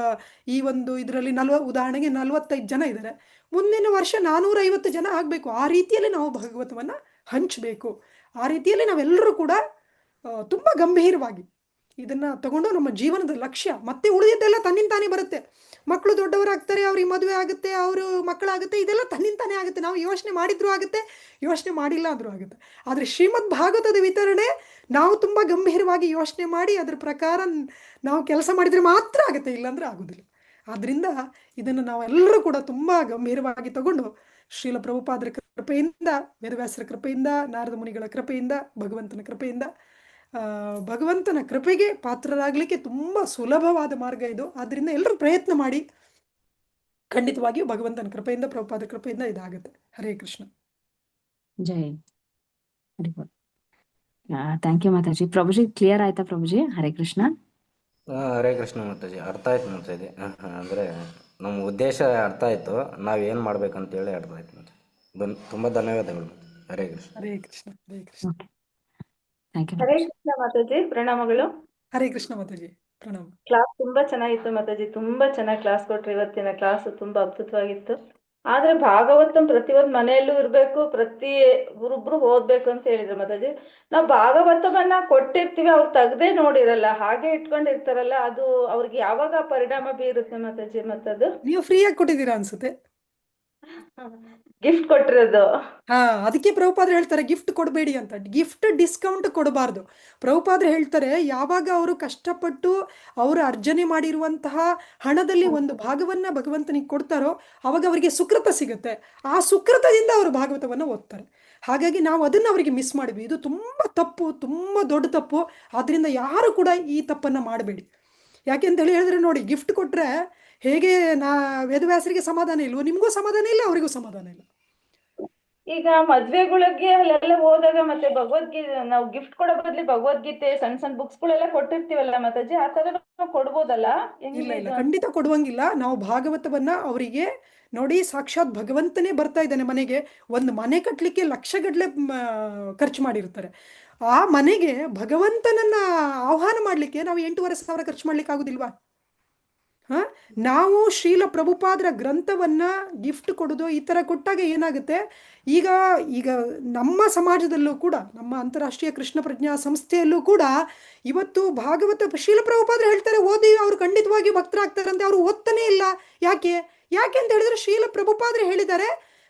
ಈ ಒಂದು ಇದರಲ್ಲಿ ಉದಾಹರಣೆಗೆ 45 ಜನ ಇದ್ದಾರೆ, ಮುಂದಿನ ವರ್ಷ 450 ಜನ ಆಗಬೇಕು. ಆ ರೀತಿಯಲ್ಲಿ ನಾವು ಭಾಗವತವನ್ನು ಹಂಚಬೇಕು. ಆ ರೀತಿಯಲ್ಲಿ ನಾವೆಲ್ಲರೂ ಕೂಡ ತುಂಬ ಗಂಭೀರವಾಗಿ ಇದನ್ನು ತಗೊಂಡು ನಮ್ಮ ಜೀವನದ ಲಕ್ಷ್ಯ, ಮತ್ತೆ ಉಳಿದಿದ್ದೆಲ್ಲ ತನ್ನಿಂತಾನೇ ಬರುತ್ತೆ. ಮಕ್ಕಳು ದೊಡ್ಡವರಾಗ್ತಾರೆ, ಅವ್ರಿಗೆ ಮದುವೆ ಆಗುತ್ತೆ, ಅವರು ಮಕ್ಕಳಾಗುತ್ತೆ, ಇದೆಲ್ಲ ತನ್ನಿಂತಾನೇ ಆಗುತ್ತೆ. ನಾವು ಯೋಚನೆ ಮಾಡಿದ್ರೂ ಆಗುತ್ತೆ, ಯೋಚನೆ ಮಾಡಿಲ್ಲ ಅಂದರೂ ಆಗುತ್ತೆ. ಆದರೆ ಶ್ರೀಮದ್ ಭಾಗವತದ ವಿತರಣೆ ನಾವು ತುಂಬ ಗಂಭೀರವಾಗಿ ಯೋಚನೆ ಮಾಡಿ ಅದರ ಪ್ರಕಾರ ನಾವು ಕೆಲಸ ಮಾಡಿದರೆ ಮಾತ್ರ ಆಗುತ್ತೆ, ಇಲ್ಲಾಂದ್ರೆ ಆಗೋದಿಲ್ಲ. ಆದ್ದರಿಂದ ಇದನ್ನು ನಾವೆಲ್ಲರೂ ಕೂಡ ತುಂಬ ಗಂಭೀರವಾಗಿ ತಗೊಂಡು ಶ್ರೀಲ ಪ್ರಭುಪಾದರ ಕೃಪೆಯಿಂದ, ವೇದವ್ಯಾಸರ ಕೃಪೆಯಿಂದ, ನಾರದ ಮುನಿಗಳ ಕೃಪೆಯಿಂದ, ಭಗವಂತನ ಕೃಪೆಯಿಂದ, ಭಗವಂತನ ಕೃಪೆಗೆ ಪಾತ್ರರಾಗಲಿಕ್ಕೆ ತುಂಬ ಸುಲಭವಾದ ಮಾರ್ಗ ಇದು. ಆದ್ದರಿಂದ ಎಲ್ಲರೂ ಪ್ರಯತ್ನ ಮಾಡಿ, ಖಂಡಿತವಾಗಿಯೂ ಭಗವಂತನ ಕೃಪೆಯಿಂದ, ಪ್ರಭುಪಾದರ ಕೃಪೆಯಿಂದ ಇದಾಗುತ್ತೆ. ಹರೇ ಕೃಷ್ಣ. ಜೈ ಹರಿಬೋಲ್. ಥ್ಯಾಂಕ್ ಯು ಮಾತಾಜಿ. ಪ್ರಭುಜಿ ಕ್ಲಿಯರ್ ಆಯ್ತಾ ಪ್ರಭುಜಿ? ಹರೇ ಕೃಷ್ಣ. ಹರೇ ಕೃಷ್ಣ ಮಾತಾಜಿ. ಅರ್ಥ ಆಯ್ತು ಮಾತಾಜಿ. ಅಂದರೆ ನಮ್ಮ ಉದ್ದೇಶ ಅರ್ಥ ಆಯಿತು, ನಾವೇನು ಮಾಡ್ಬೇಕಂತೇಳಿ ಅರ್ಥ ಆಯ್ತು ಮಾತಾಜಿ. ತುಂಬ ಧನ್ಯವಾದಗಳು. ಹರೇ ಕೃಷ್ಣ. ಹರೇ ಕೃಷ್ಣ. ಹರೇ ಕೃಷ್ಣ. Thank you. ಹರೇ ಕೃಷ್ಣ ಮಾತಾಜಿ, ಪ್ರಣಾಮಗಳು. ಹರೇ ಕೃಷ್ಣ ಮಾತಾಜಿ, ಪ್ರಣಾಮ. ಕ್ಲಾಸ್ ತುಂಬಾ ಚೆನ್ನಾಗಿತ್ತು ಮಾತಾಜಿ, ತುಂಬಾ ಚೆನ್ನಾಗಿ ಕ್ಲಾಸ್ ಕೊಟ್ರಿ. ಇವತ್ತಿನ ಕ್ಲಾಸ್ ತುಂಬಾ ಅದ್ಭುತವಾಗಿತ್ತು. ಆದ್ರೆ ಭಾಗವತಂ ಪ್ರತಿಯೊಂದು ಮನೆಯಲ್ಲೂ ಇರ್ಬೇಕು, ಪ್ರತಿ ಒಬ್ರು ಓದ್ಬೇಕು ಅಂತ ಹೇಳಿದ್ರು ಮಾತಾಜಿ. ನಾವು ಭಾಗವತವನ್ನ ಕೊಟ್ಟಿರ್ತೀವಿ, ಅವ್ರು ತೆಗ್ದೇ ನೋಡಿರಲ್ಲ, ಹಾಗೆ ಇಟ್ಕೊಂಡಿರ್ತಾರಲ್ಲ, ಅದು ಅವ್ರಿಗೆ ಯಾವಾಗ ಪರಿಣಾಮ ಬೀರುತ್ತೆ ಮಾತಾಜಿ? ಮತ್ತದು ನೀವು ಫ್ರೀಯಾಗಿ ಕೊಟ್ಟಿದ್ದೀರಾ ಅನ್ಸುತ್ತೆ. ಗಿಫ್ಟ್ ಕೊಟ್ಟಿರೋದು. ಅದಕ್ಕೆ ಪ್ರಭುಪಾದರು ಹೇಳ್ತಾರೆ ಗಿಫ್ಟ್ ಕೊಡಬೇಡಿ ಅಂತ. ಗಿಫ್ಟ್ ಡಿಸ್ಕೌಂಟ್ ಕೊಡಬಾರ್ದು. ಪ್ರಭುಪಾದರು ಹೇಳ್ತಾರೆ ಯಾವಾಗ ಅವರು ಕಷ್ಟಪಟ್ಟು ಅವರು ಅರ್ಜನೆ ಮಾಡಿರುವಂತಹ ಹಣದಲ್ಲಿ ಒಂದು ಭಾಗವನ್ನ ಭಗವಂತನಿಗೆ ಕೊಡ್ತಾರೋ ಅವಾಗ ಅವರಿಗೆ ಸುಕೃತ ಸಿಗುತ್ತೆ. ಆ ಸುಕೃತದಿಂದ ಅವರು ಭಾಗವತವನ್ನು ಓದ್ತಾರೆ. ಹಾಗಾಗಿ ನಾವು ಅದನ್ನು ಅವರಿಗೆ ಮಿಸ್ ಮಾಡಿದ್ವಿ. ಇದು ತುಂಬ ತಪ್ಪು, ತುಂಬ ದೊಡ್ಡ ತಪ್ಪು. ಆದ್ದರಿಂದ ಯಾರು ಕೂಡ ಈ ತಪ್ಪನ್ನು ಮಾಡಬೇಡಿ. ಯಾಕೆ ಅಂತ ಹೇಳಿದ್ರೆ ನೋಡಿ, ಗಿಫ್ಟ್ ಕೊಟ್ಟರೆ ಹೇಗೆ ವೇದವ್ಯಾಸರಿಗೆ ಸಮಾಧಾನ ಇಲ್ವೋ, ನಿಮಗೂ ಸಮಾಧಾನ ಇಲ್ಲ, ಅವರಿಗೂ ಸಮಾಧಾನ ಇಲ್ಲ. ಈಗ ಮದ್ವೆಗಳಿಗೆ ಅಲ್ಲೆಲ್ಲ ಹೋದಾಗ ಮತ್ತೆ ಭಗವದ್ಗೀತೆ ನಾವು ಗಿಫ್ಟ್ ಕೊಡೋ ಬದ್ಲಿ ಭಗವದ್ಗೀತೆ ಸಣ್ಣ ಸಣ್ಣ ಬುಕ್ಸ್ ಗಳೆಲ್ಲ ಕೊಟ್ಟಿರ್ತೀವಲ್ಲ ಮಾತಾಜಿ, ಆ ತರ ನಾವು ಕೊಡ್ಬೋದಲ್ಲ? ಇಲ್ಲ ಇಲ್ಲ, ಖಂಡಿತ ಕೊಡುವಂಗಿಲ್ಲ. ನಾವು ಭಾಗವತವನ್ನ ಅವರಿಗೆ ನೋಡಿ, ಸಾಕ್ಷಾತ್ ಭಗವಂತನೇ ಬರ್ತಾ ಇದ್ದಾನೆ ಮನೆಗೆ. ಒಂದು ಮನೆ ಕಟ್ಟಲಿಕ್ಕೆ ಲಕ್ಷಗಟ್ಟಲೆ ಖರ್ಚು ಮಾಡಿರ್ತಾರೆ. ಆ ಮನೆಗೆ ಭಗವಂತನನ್ನ ಆಹ್ವಾನ ಮಾಡಲಿಕ್ಕೆ ನಾವು 8,500 ಖರ್ಚು ಮಾಡ್ಲಿಕ್ಕೆ ಆಗುದಿಲ್ವಾ? ನಾವು ಶ್ರೀಲ ಪ್ರಭುಪಾದರ ಗ್ರಂಥವನ್ನ ಗಿಫ್ಟ್ ಕೊಡೋದು ಈ ಥರ ಕೊಟ್ಟಾಗ ಏನಾಗುತ್ತೆ, ಈಗ ಈಗ ನಮ್ಮ ಸಮಾಜದಲ್ಲೂ ಕೂಡ, ನಮ್ಮ ಅಂತಾರಾಷ್ಟ್ರೀಯ ಕೃಷ್ಣ ಪ್ರಜ್ಞಾ ಸಂಸ್ಥೆಯಲ್ಲೂ ಕೂಡ ಇವತ್ತು ಭಾಗವತ ಶ್ರೀಲ ಪ್ರಭುಪಾದರು ಹೇಳ್ತಾರೆ, ಓದಿ ಅವ್ರು ಖಂಡಿತವಾಗಿಯೂ ಭಕ್ತರಾಗ್ತಾರಂತೆ. ಅವರು ಓದ್ತಾನೆ ಇಲ್ಲ. ಯಾಕೆ ಅಂತ ಹೇಳಿದ್ರೆ ಶ್ರೀಲ ಪ್ರಭುಪಾದರು ಹೇಳಿದ್ದಾರೆ,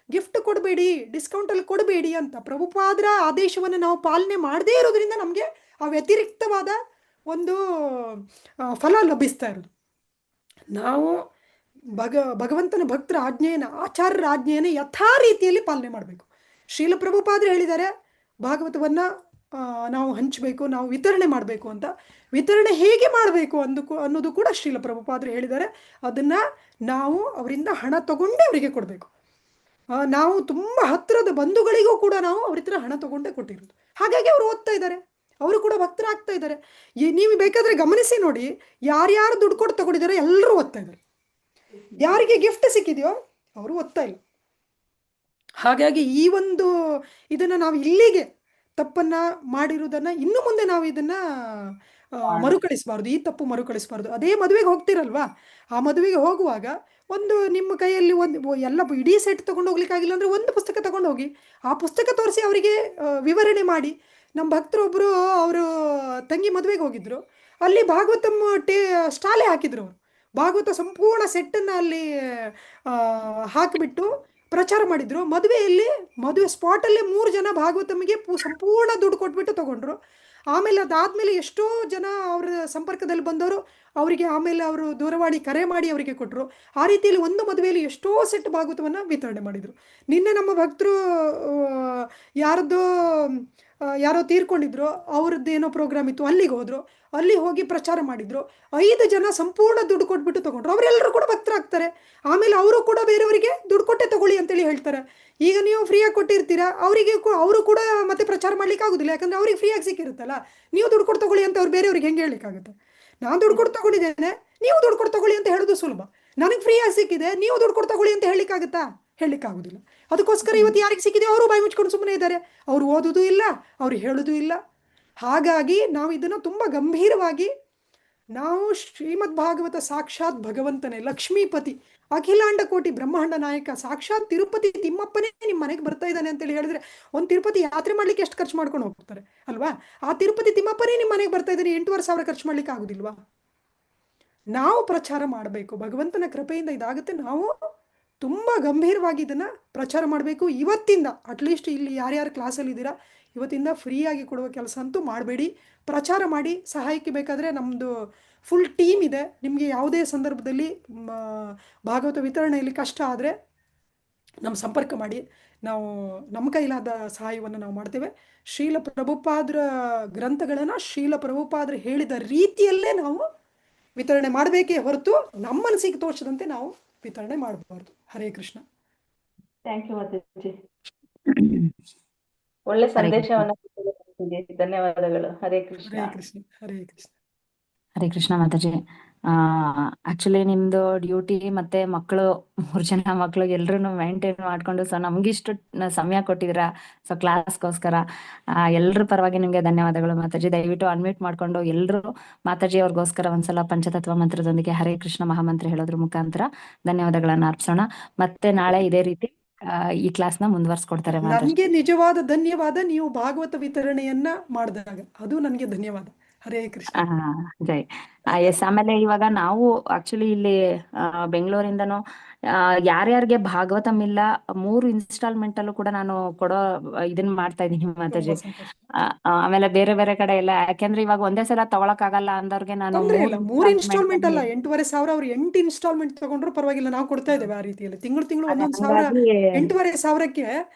ಗಿಫ್ಟ್ ಕೊಡಬೇಡಿ, ಡಿಸ್ಕೌಂಟಲ್ಲಿ ಕೊಡಬೇಡಿ ಅಂತ. ಪ್ರಭುಪಾದರ ಆದೇಶವನ್ನು ನಾವು ಪಾಲನೆ ಮಾಡದೇ ಇರೋದ್ರಿಂದ ನಮಗೆ ಆ ವ್ಯತಿರಿಕ್ತವಾದ ಒಂದು ಫಲ ಲಭಿಸ್ತಾ ಇರೋದು. ನಾವು ಭಗವಂತನ ಭಕ್ತರ ಆಜ್ಞೆಯನ್ನು, ಆಚಾರ್ಯರ ಆಜ್ಞೆಯನ್ನು ಯಥಾ ರೀತಿಯಲ್ಲಿ ಪಾಲನೆ ಮಾಡಬೇಕು. ಶ್ರೀಲ ಪ್ರಭುಪಾದರು ಹೇಳಿದ್ದಾರೆ, ಭಾಗವತವನ್ನು ನಾವು ಹಂಚಬೇಕು, ನಾವು ವಿತರಣೆ ಮಾಡಬೇಕು ಅಂತ. ವಿತರಣೆ ಹೇಗೆ ಮಾಡಬೇಕು ಅನ್ನೋದು ಕೂಡ ಶ್ರೀಲ ಪ್ರಭುಪಾದರು ಹೇಳಿದ್ದಾರೆ. ಅದನ್ನು ನಾವು ಅವರಿಂದ ಹಣ ತಗೊಂಡೇ ಅವರಿಗೆ ಕೊಡಬೇಕು. ನಾವು ತುಂಬ ಹತ್ತಿರದ ಬಂಧುಗಳಿಗೂ ಕೂಡ ನಾವು ಅವ್ರ ಹತ್ರ ಹಣ ತಗೊಂಡೇ ಕೊಟ್ಟಿರೋದು. ಹಾಗಾಗಿ ಅವರು ಓದ್ತಾ ಇದ್ದಾರೆ, ಅವರು ಕೂಡ ಭಕ್ತರಾಗ್ತಾ ಇದ್ದಾರೆ. ನೀವು ಬೇಕಾದರೆ ಗಮನಿಸಿ ನೋಡಿ, ಯಾರ್ಯಾರು ದುಡ್ಡು ಕೊಟ್ಟು ತಗೊಂಡಿದ್ದಾರೆ ಎಲ್ಲರೂ ಓದ್ತಾ ಇದ್ದಾರೆ. ಯಾರಿಗೆ ಗಿಫ್ಟ್ ಸಿಕ್ಕಿದೆಯೋ ಅವರು ಓದ್ತಾ ಇಲ್ಲ. ಹಾಗಾಗಿ ಈ ಒಂದು ಇದನ್ನು ನಾವು ಇಲ್ಲಿಗೆ ತಪ್ಪನ್ನು ಮಾಡಿರುವುದನ್ನು ಇನ್ನು ಮುಂದೆ ನಾವು ಇದನ್ನು ಮರುಕಳಿಸಬಾರ್ದು. ಈ ತಪ್ಪು ಮರುಕಳಿಸಬಾರ್ದು. ಅದೇ ಮದುವೆಗೆ ಹೋಗ್ತಿರಲ್ವಾ, ಆ ಮದುವೆಗೆ ಹೋಗುವಾಗ ಒಂದು ನಿಮ್ಮ ಕೈಯಲ್ಲಿ ಒಂದು ಎಲ್ಲ ಇಡೀ ಸೆಟ್ ತೊಗೊಂಡು ಹೋಗ್ಲಿಕ್ಕಾಗಿಲ್ಲ ಅಂದರೆ ಒಂದು ಪುಸ್ತಕ ತಗೊಂಡು ಹೋಗಿ, ಆ ಪುಸ್ತಕ ತೋರಿಸಿ ಅವರಿಗೆ ವಿವರಣೆ ಮಾಡಿ. ನಮ್ಮ ಭಕ್ತರೊಬ್ಬರು ಅವರು ತಂಗಿ ಮದುವೆಗೆ ಹೋಗಿದ್ರು, ಅಲ್ಲಿ ಭಾಗವತಂ ಸ್ಟಾಲೆ ಹಾಕಿದ್ರು. ಅವರು ಭಾಗವತ ಸಂಪೂರ್ಣ ಸೆಟ್ಟನ್ನು ಅಲ್ಲಿ ಹಾಕಿಬಿಟ್ಟು ಪ್ರಚಾರ ಮಾಡಿದ್ರು. ಮದುವೆ ಸ್ಪಾಟಲ್ಲೇ 3 ಜನ ಭಾಗವತಮ್ಮಿಗೆ ಸಂಪೂರ್ಣ ದುಡ್ಡು ಕೊಟ್ಬಿಟ್ಟು ತಗೊಂಡ್ರು. ಆಮೇಲೆ ಅದಾದಮೇಲೆ ಎಷ್ಟೋ ಜನ ಅವರ ಸಂಪರ್ಕದಲ್ಲಿ ಬಂದವರು ಅವರಿಗೆ ಆಮೇಲೆ ಅವರು ದೂರವಾಣಿ ಕರೆ ಮಾಡಿ ಅವರಿಗೆ ಕೊಟ್ಟರು. ಆ ರೀತಿಯಲ್ಲಿ ಒಂದು ಮದುವೆಯಲ್ಲಿ ಎಷ್ಟೋ ಸೆಟ್ ಭಾಗವತವನ್ನು ವಿತರಣೆ ಮಾಡಿದರು. ನಿನ್ನೆ ನಮ್ಮ ಭಕ್ತರು ಯಾರೋ ತೀರ್ಕೊಂಡಿದ್ರು, ಅವ್ರದ್ದೇನೋ ಪ್ರೋಗ್ರಾಮ್ ಇತ್ತು, ಅಲ್ಲಿಗೆ ಹೋದರು. ಅಲ್ಲಿ ಹೋಗಿ ಪ್ರಚಾರ ಮಾಡಿದರು. 5 ಜನ ಸಂಪೂರ್ಣ ದುಡ್ಡು ಕೊಟ್ಬಿಟ್ಟು ತೊಗೊಂಡ್ರು. ಅವರೆಲ್ಲರೂ ಕೂಡ ಭಕ್ತರಾಗ್ತಾರೆ. ಆಮೇಲೆ ಅವರು ಕೂಡ ಬೇರೆಯವರಿಗೆ ದುಡ್ಡು ಕೊಟ್ಟೆ ತಗೊಳ್ಳಿ ಅಂತೇಳಿ ಹೇಳ್ತಾರೆ. ಈಗ ನೀವು ಫ್ರೀಯಾಗಿ ಕೊಟ್ಟಿರ್ತೀರಾ, ಅವರು ಕೂಡ ಮತ್ತೆ ಪ್ರಚಾರ ಮಾಡ್ಲಿಕ್ಕೆ ಆಗೋದಿಲ್ಲ. ಯಾಕಂದರೆ ಅವ್ರಿಗೆ ಫ್ರೀಯಾಗಿ ಸಿಕ್ಕಿರುತ್ತಲ್ಲ. ನೀವು ದುಡ್ಡು ಕೊಟ್ಟು ತಗೊಳ್ಳಿ ಅಂತ ಅವ್ರು ಬೇರೆಯವ್ರಿಗೆ ಹೆಂಗೆ ಹೇಳಲಿಕ್ಕಾಗುತ್ತೆ? ನಾನು ದುಡ್ಡು ಕೊಟ್ಟು ತಗೊಂಡಿದ್ದೇನೆ, ನೀವು ದುಡ್ಡು ಕೊಟ್ಟು ತಗೊಳ್ಳಿ ಅಂತ ಹೇಳೋದು ಸುಲಭ. ನನಗೆ ಫ್ರೀಯಾಗಿ ಸಿಕ್ಕಿದೆ, ನೀವು ದುಡ್ಡು ಕೊಟ್ಟು ತಗೊಳ್ಳಿ ಅಂತ ಹೇಳಲಿಕ್ಕಾಗುತ್ತಾ? ಹೇಳಲಿಕ್ಕಾಗೋದಿಲ್ಲ. ಅದಕ್ಕೋಸ್ಕರ ಇವತ್ತು ಯಾರಿಗೆ ಸಿಕ್ಕಿದೆ ಅವರು ಬಾಯಿ ಮುಚ್ಕೊಂಡು ಸುಮ್ಮನೆ ಇದ್ದಾರೆ. ಅವರು ಓದೋದು ಇಲ್ಲ, ಅವರು ಹೇಳೋದು ಇಲ್ಲ. ಹಾಗಾಗಿ ನಾವು ಇದನ್ನು ತುಂಬ ಗಂಭೀರವಾಗಿ, ನಾವು ಶ್ರೀಮದ್ ಭಾಗವತ ಸಾಕ್ಷಾತ್ ಭಗವಂತನೇ, ಲಕ್ಷ್ಮೀಪತಿ, ಅಖಿಲಾಂಡ ಕೋಟಿ ಬ್ರಹ್ಮಾಂಡ ನಾಯಕ, ಸಾಕ್ಷಾತ್ ತಿರುಪತಿ ತಿಮ್ಮಪ್ಪನೇ ನಿಮ್ಮ ಮನೆಗೆ ಬರ್ತಾ ಇದ್ದಾನೆ ಅಂತೇಳಿ ಹೇಳಿದ್ರೆ, ಒಂದು ತಿರುಪತಿ ಯಾತ್ರೆ ಮಾಡ್ಲಿಕ್ಕೆ ಎಷ್ಟು ಖರ್ಚು ಮಾಡ್ಕೊಂಡು ಹೋಗ್ತಾರೆ ಅಲ್ವಾ? ಆ ತಿರುಪತಿ ತಿಮ್ಮಪ್ಪನೇ ನಿಮ್ಮ ಮನೆಗೆ ಬರ್ತಾ ಇದ್ದಾನೆ, 8,500 ಖರ್ಚು ಮಾಡ್ಲಿಕ್ಕೆ ಆಗುದಿಲ್ವಾ? ನಾವು ಪ್ರಚಾರ ಮಾಡಬೇಕು. ಭಗವಂತನ ಕೃಪೆಯಿಂದ ಇದಾಗುತ್ತೆ. ನಾವು ತುಂಬ ಗಂಭೀರವಾಗಿ ಇದನ್ನು ಪ್ರಚಾರ ಮಾಡಬೇಕು. ಇವತ್ತಿಂದ ಅಟ್ಲೀಸ್ಟ್ ಇಲ್ಲಿ ಯಾರ್ಯಾರು ಕ್ಲಾಸಲ್ಲಿ ಇದ್ದೀರಾ, ಇವತ್ತಿಂದ ಫ್ರೀಯಾಗಿ ಕೊಡುವ ಕೆಲಸ ಅಂತೂ ಮಾಡಬೇಡಿ. ಪ್ರಚಾರ ಮಾಡಿ. ಸಹಾಯಕ್ಕೆ ಬೇಕಾದರೆ ನಮ್ಮದು ಫುಲ್ ಟೀಮ್ ಇದೆ. ನಿಮಗೆ ಯಾವುದೇ ಸಂದರ್ಭದಲ್ಲಿ ಭಾಗವತ ವಿತರಣೆಯಲ್ಲಿ ಕಷ್ಟ ಆದರೆ ನಮ್ಮ ಸಂಪರ್ಕ ಮಾಡಿ. ನಾವು ನಮ್ಮ ಕೈಲಾದ ಸಹಾಯವನ್ನು ನಾವು ಮಾಡ್ತೇವೆ. ಶ್ರೀಲ ಪ್ರಭುಪಾದರ ಗ್ರಂಥಗಳನ್ನು ಶ್ರೀಲ ಪ್ರಭುಪಾದರು ಹೇಳಿದ ರೀತಿಯಲ್ಲೇ ನಾವು ವಿತರಣೆ ಮಾಡಬೇಕೇ ಹೊರತು ನಮ್ಮ ಮನಸ್ಸಿಗೆ ತೋಚದಂತೆ ನಾವು ವಿತರಣೆ ಮಾಡಬಾರ್ದು. ಹರೇ ಕೃಷ್ಣ. ಥ್ಯಾಂಕ್ ಯು ಮಾತಾಜಿ, ಒಳ್ಳೆ ಸಂದೇಶವನ್ನ ಕೊಟ್ಟಿದ್ದೀರಿ. ಧನ್ಯವಾದಗಳು. ಹರೇ ಕೃಷ್ಣ. ಹರೇ ಕೃಷ್ಣ. ಹರೇ ಕೃಷ್ಣ. ಹರೇ ಕೃಷ್ಣ ಮಾತಾಜಿ. ಆಕ್ಚುಲಿ ನಿಮ್ದು ಡ್ಯೂಟಿ ಮತ್ತೆ ಮಕ್ಕಳು 3 ಜನ ಮಕ್ಕಳು ಎಲ್ರು ಮೇಂಟೈನ್ ಮಾಡ್ಕೊಂಡು, ಸೊ ನಮ್ಗಿಷ್ಟು ಸಮಯ ಕೊಟ್ಟಿದ್ದೀರಾ. ಸೊ ಕ್ಲಾಸ್ಗೋಸ್ಕರ ಎಲ್ರ ಪರವಾಗಿ ನಿಮ್ಗೆ ಧನ್ಯವಾದಗಳು ಮಾತಾಜಿ. ದಯವಿಟ್ಟು ಅನ್ಮ್ಯೂಟ್ ಮಾಡ್ಕೊಂಡು ಎಲ್ರು ಮಾತಾಜಿ ಅವ್ರಿಗೋಸ್ಕರ ಒಂದ್ಸಲ ಪಂಚತತ್ವ ಮಂತ್ರದೊಂದಿಗೆ ಹರೇ ಕೃಷ್ಣ ಮಹಾಮಂತ್ರ ಹೇಳೋದ್ರ ಮುಖಾಂತರ ಧನ್ಯವಾದಗಳನ್ನ ಅರ್ಪಿಸೋಣ. ಮತ್ತೆ ನಾಳೆ ಇದೇ ರೀತಿ ಈ ಕ್ಲಾಸ್ನ ಮುಂದುವರ್ಸ್ಕೊಡ್ತಾರೆ ಮಾತಾಜಿ. ನನಗೆ ನಿಜವಾದ ಧನ್ಯವಾದ ನೀವು ಭಾಗವತ ವಿತರಣೆಯನ್ನ ಮಾಡಿದಾಗ, ಅದು ನನಗೆ ಧನ್ಯವಾದ. ಹರೇ ಕೃಷ್ಣ. ಜೈ. ಎಸ್. ಆಮೇಲೆ ಇವಾಗ ನಾವು ಆಕ್ಚುಲಿ ಇಲ್ಲಿ ಬೆಂಗಳೂರಿಂದನೂ ಯಾರ್ಯಾರಿಗೆ ಭಾಗವತಂ ಇಲ್ಲ 3 ಇನ್ಸ್ಟಾಲ್ಮೆಂಟ್ ಅಲ್ಲೂ ಕೂಡ ನಾನು ಕೊಡೋ ಇದನ್ನ ಮಾಡ್ತಾ ಇದೀನಿ ಮಾತಾಜಿ. ತುಂಬಾ ಸಂತೋಷ. ಆಮೇಲೆ ಬೇರೆ ಬೇರೆ ಕಡೆ ಎಲ್ಲ, ಯಾಕೆಂದ್ರೆ ಇವಾಗ ಒಂದೇ ಸಲ ತಗೊಳಕ್ ಆಗಲ್ಲ ಅಂದವ್ರಿಗೆ ನಾನು ತೊಂದ್ರೆ ಇಲ್ಲ. 3 ಇನ್ಸ್ಟಾಲ್ಮೆಂಟ್ ಇನ್ಸ್ಟಾಲ್ಮೆಂಟ್ ಅಲ್ಲ, 8,500 ಅವ್ರು 8 ಇನ್ಸ್ಟಾಲ್ಮೆಂಟ್ ತಗೊಂಡ್ರು ಪರವಾಗಿಲ್ಲ, ನಾವು ಕೊಡ್ತಾ ಇದ್ದೇವೆ ಆ ರೀತಿಯಲ್ಲಿ. ತಿಂಗಳು 1,1,000, ಹಂಗಾಗಿ 8,500ಕ್ಕೆ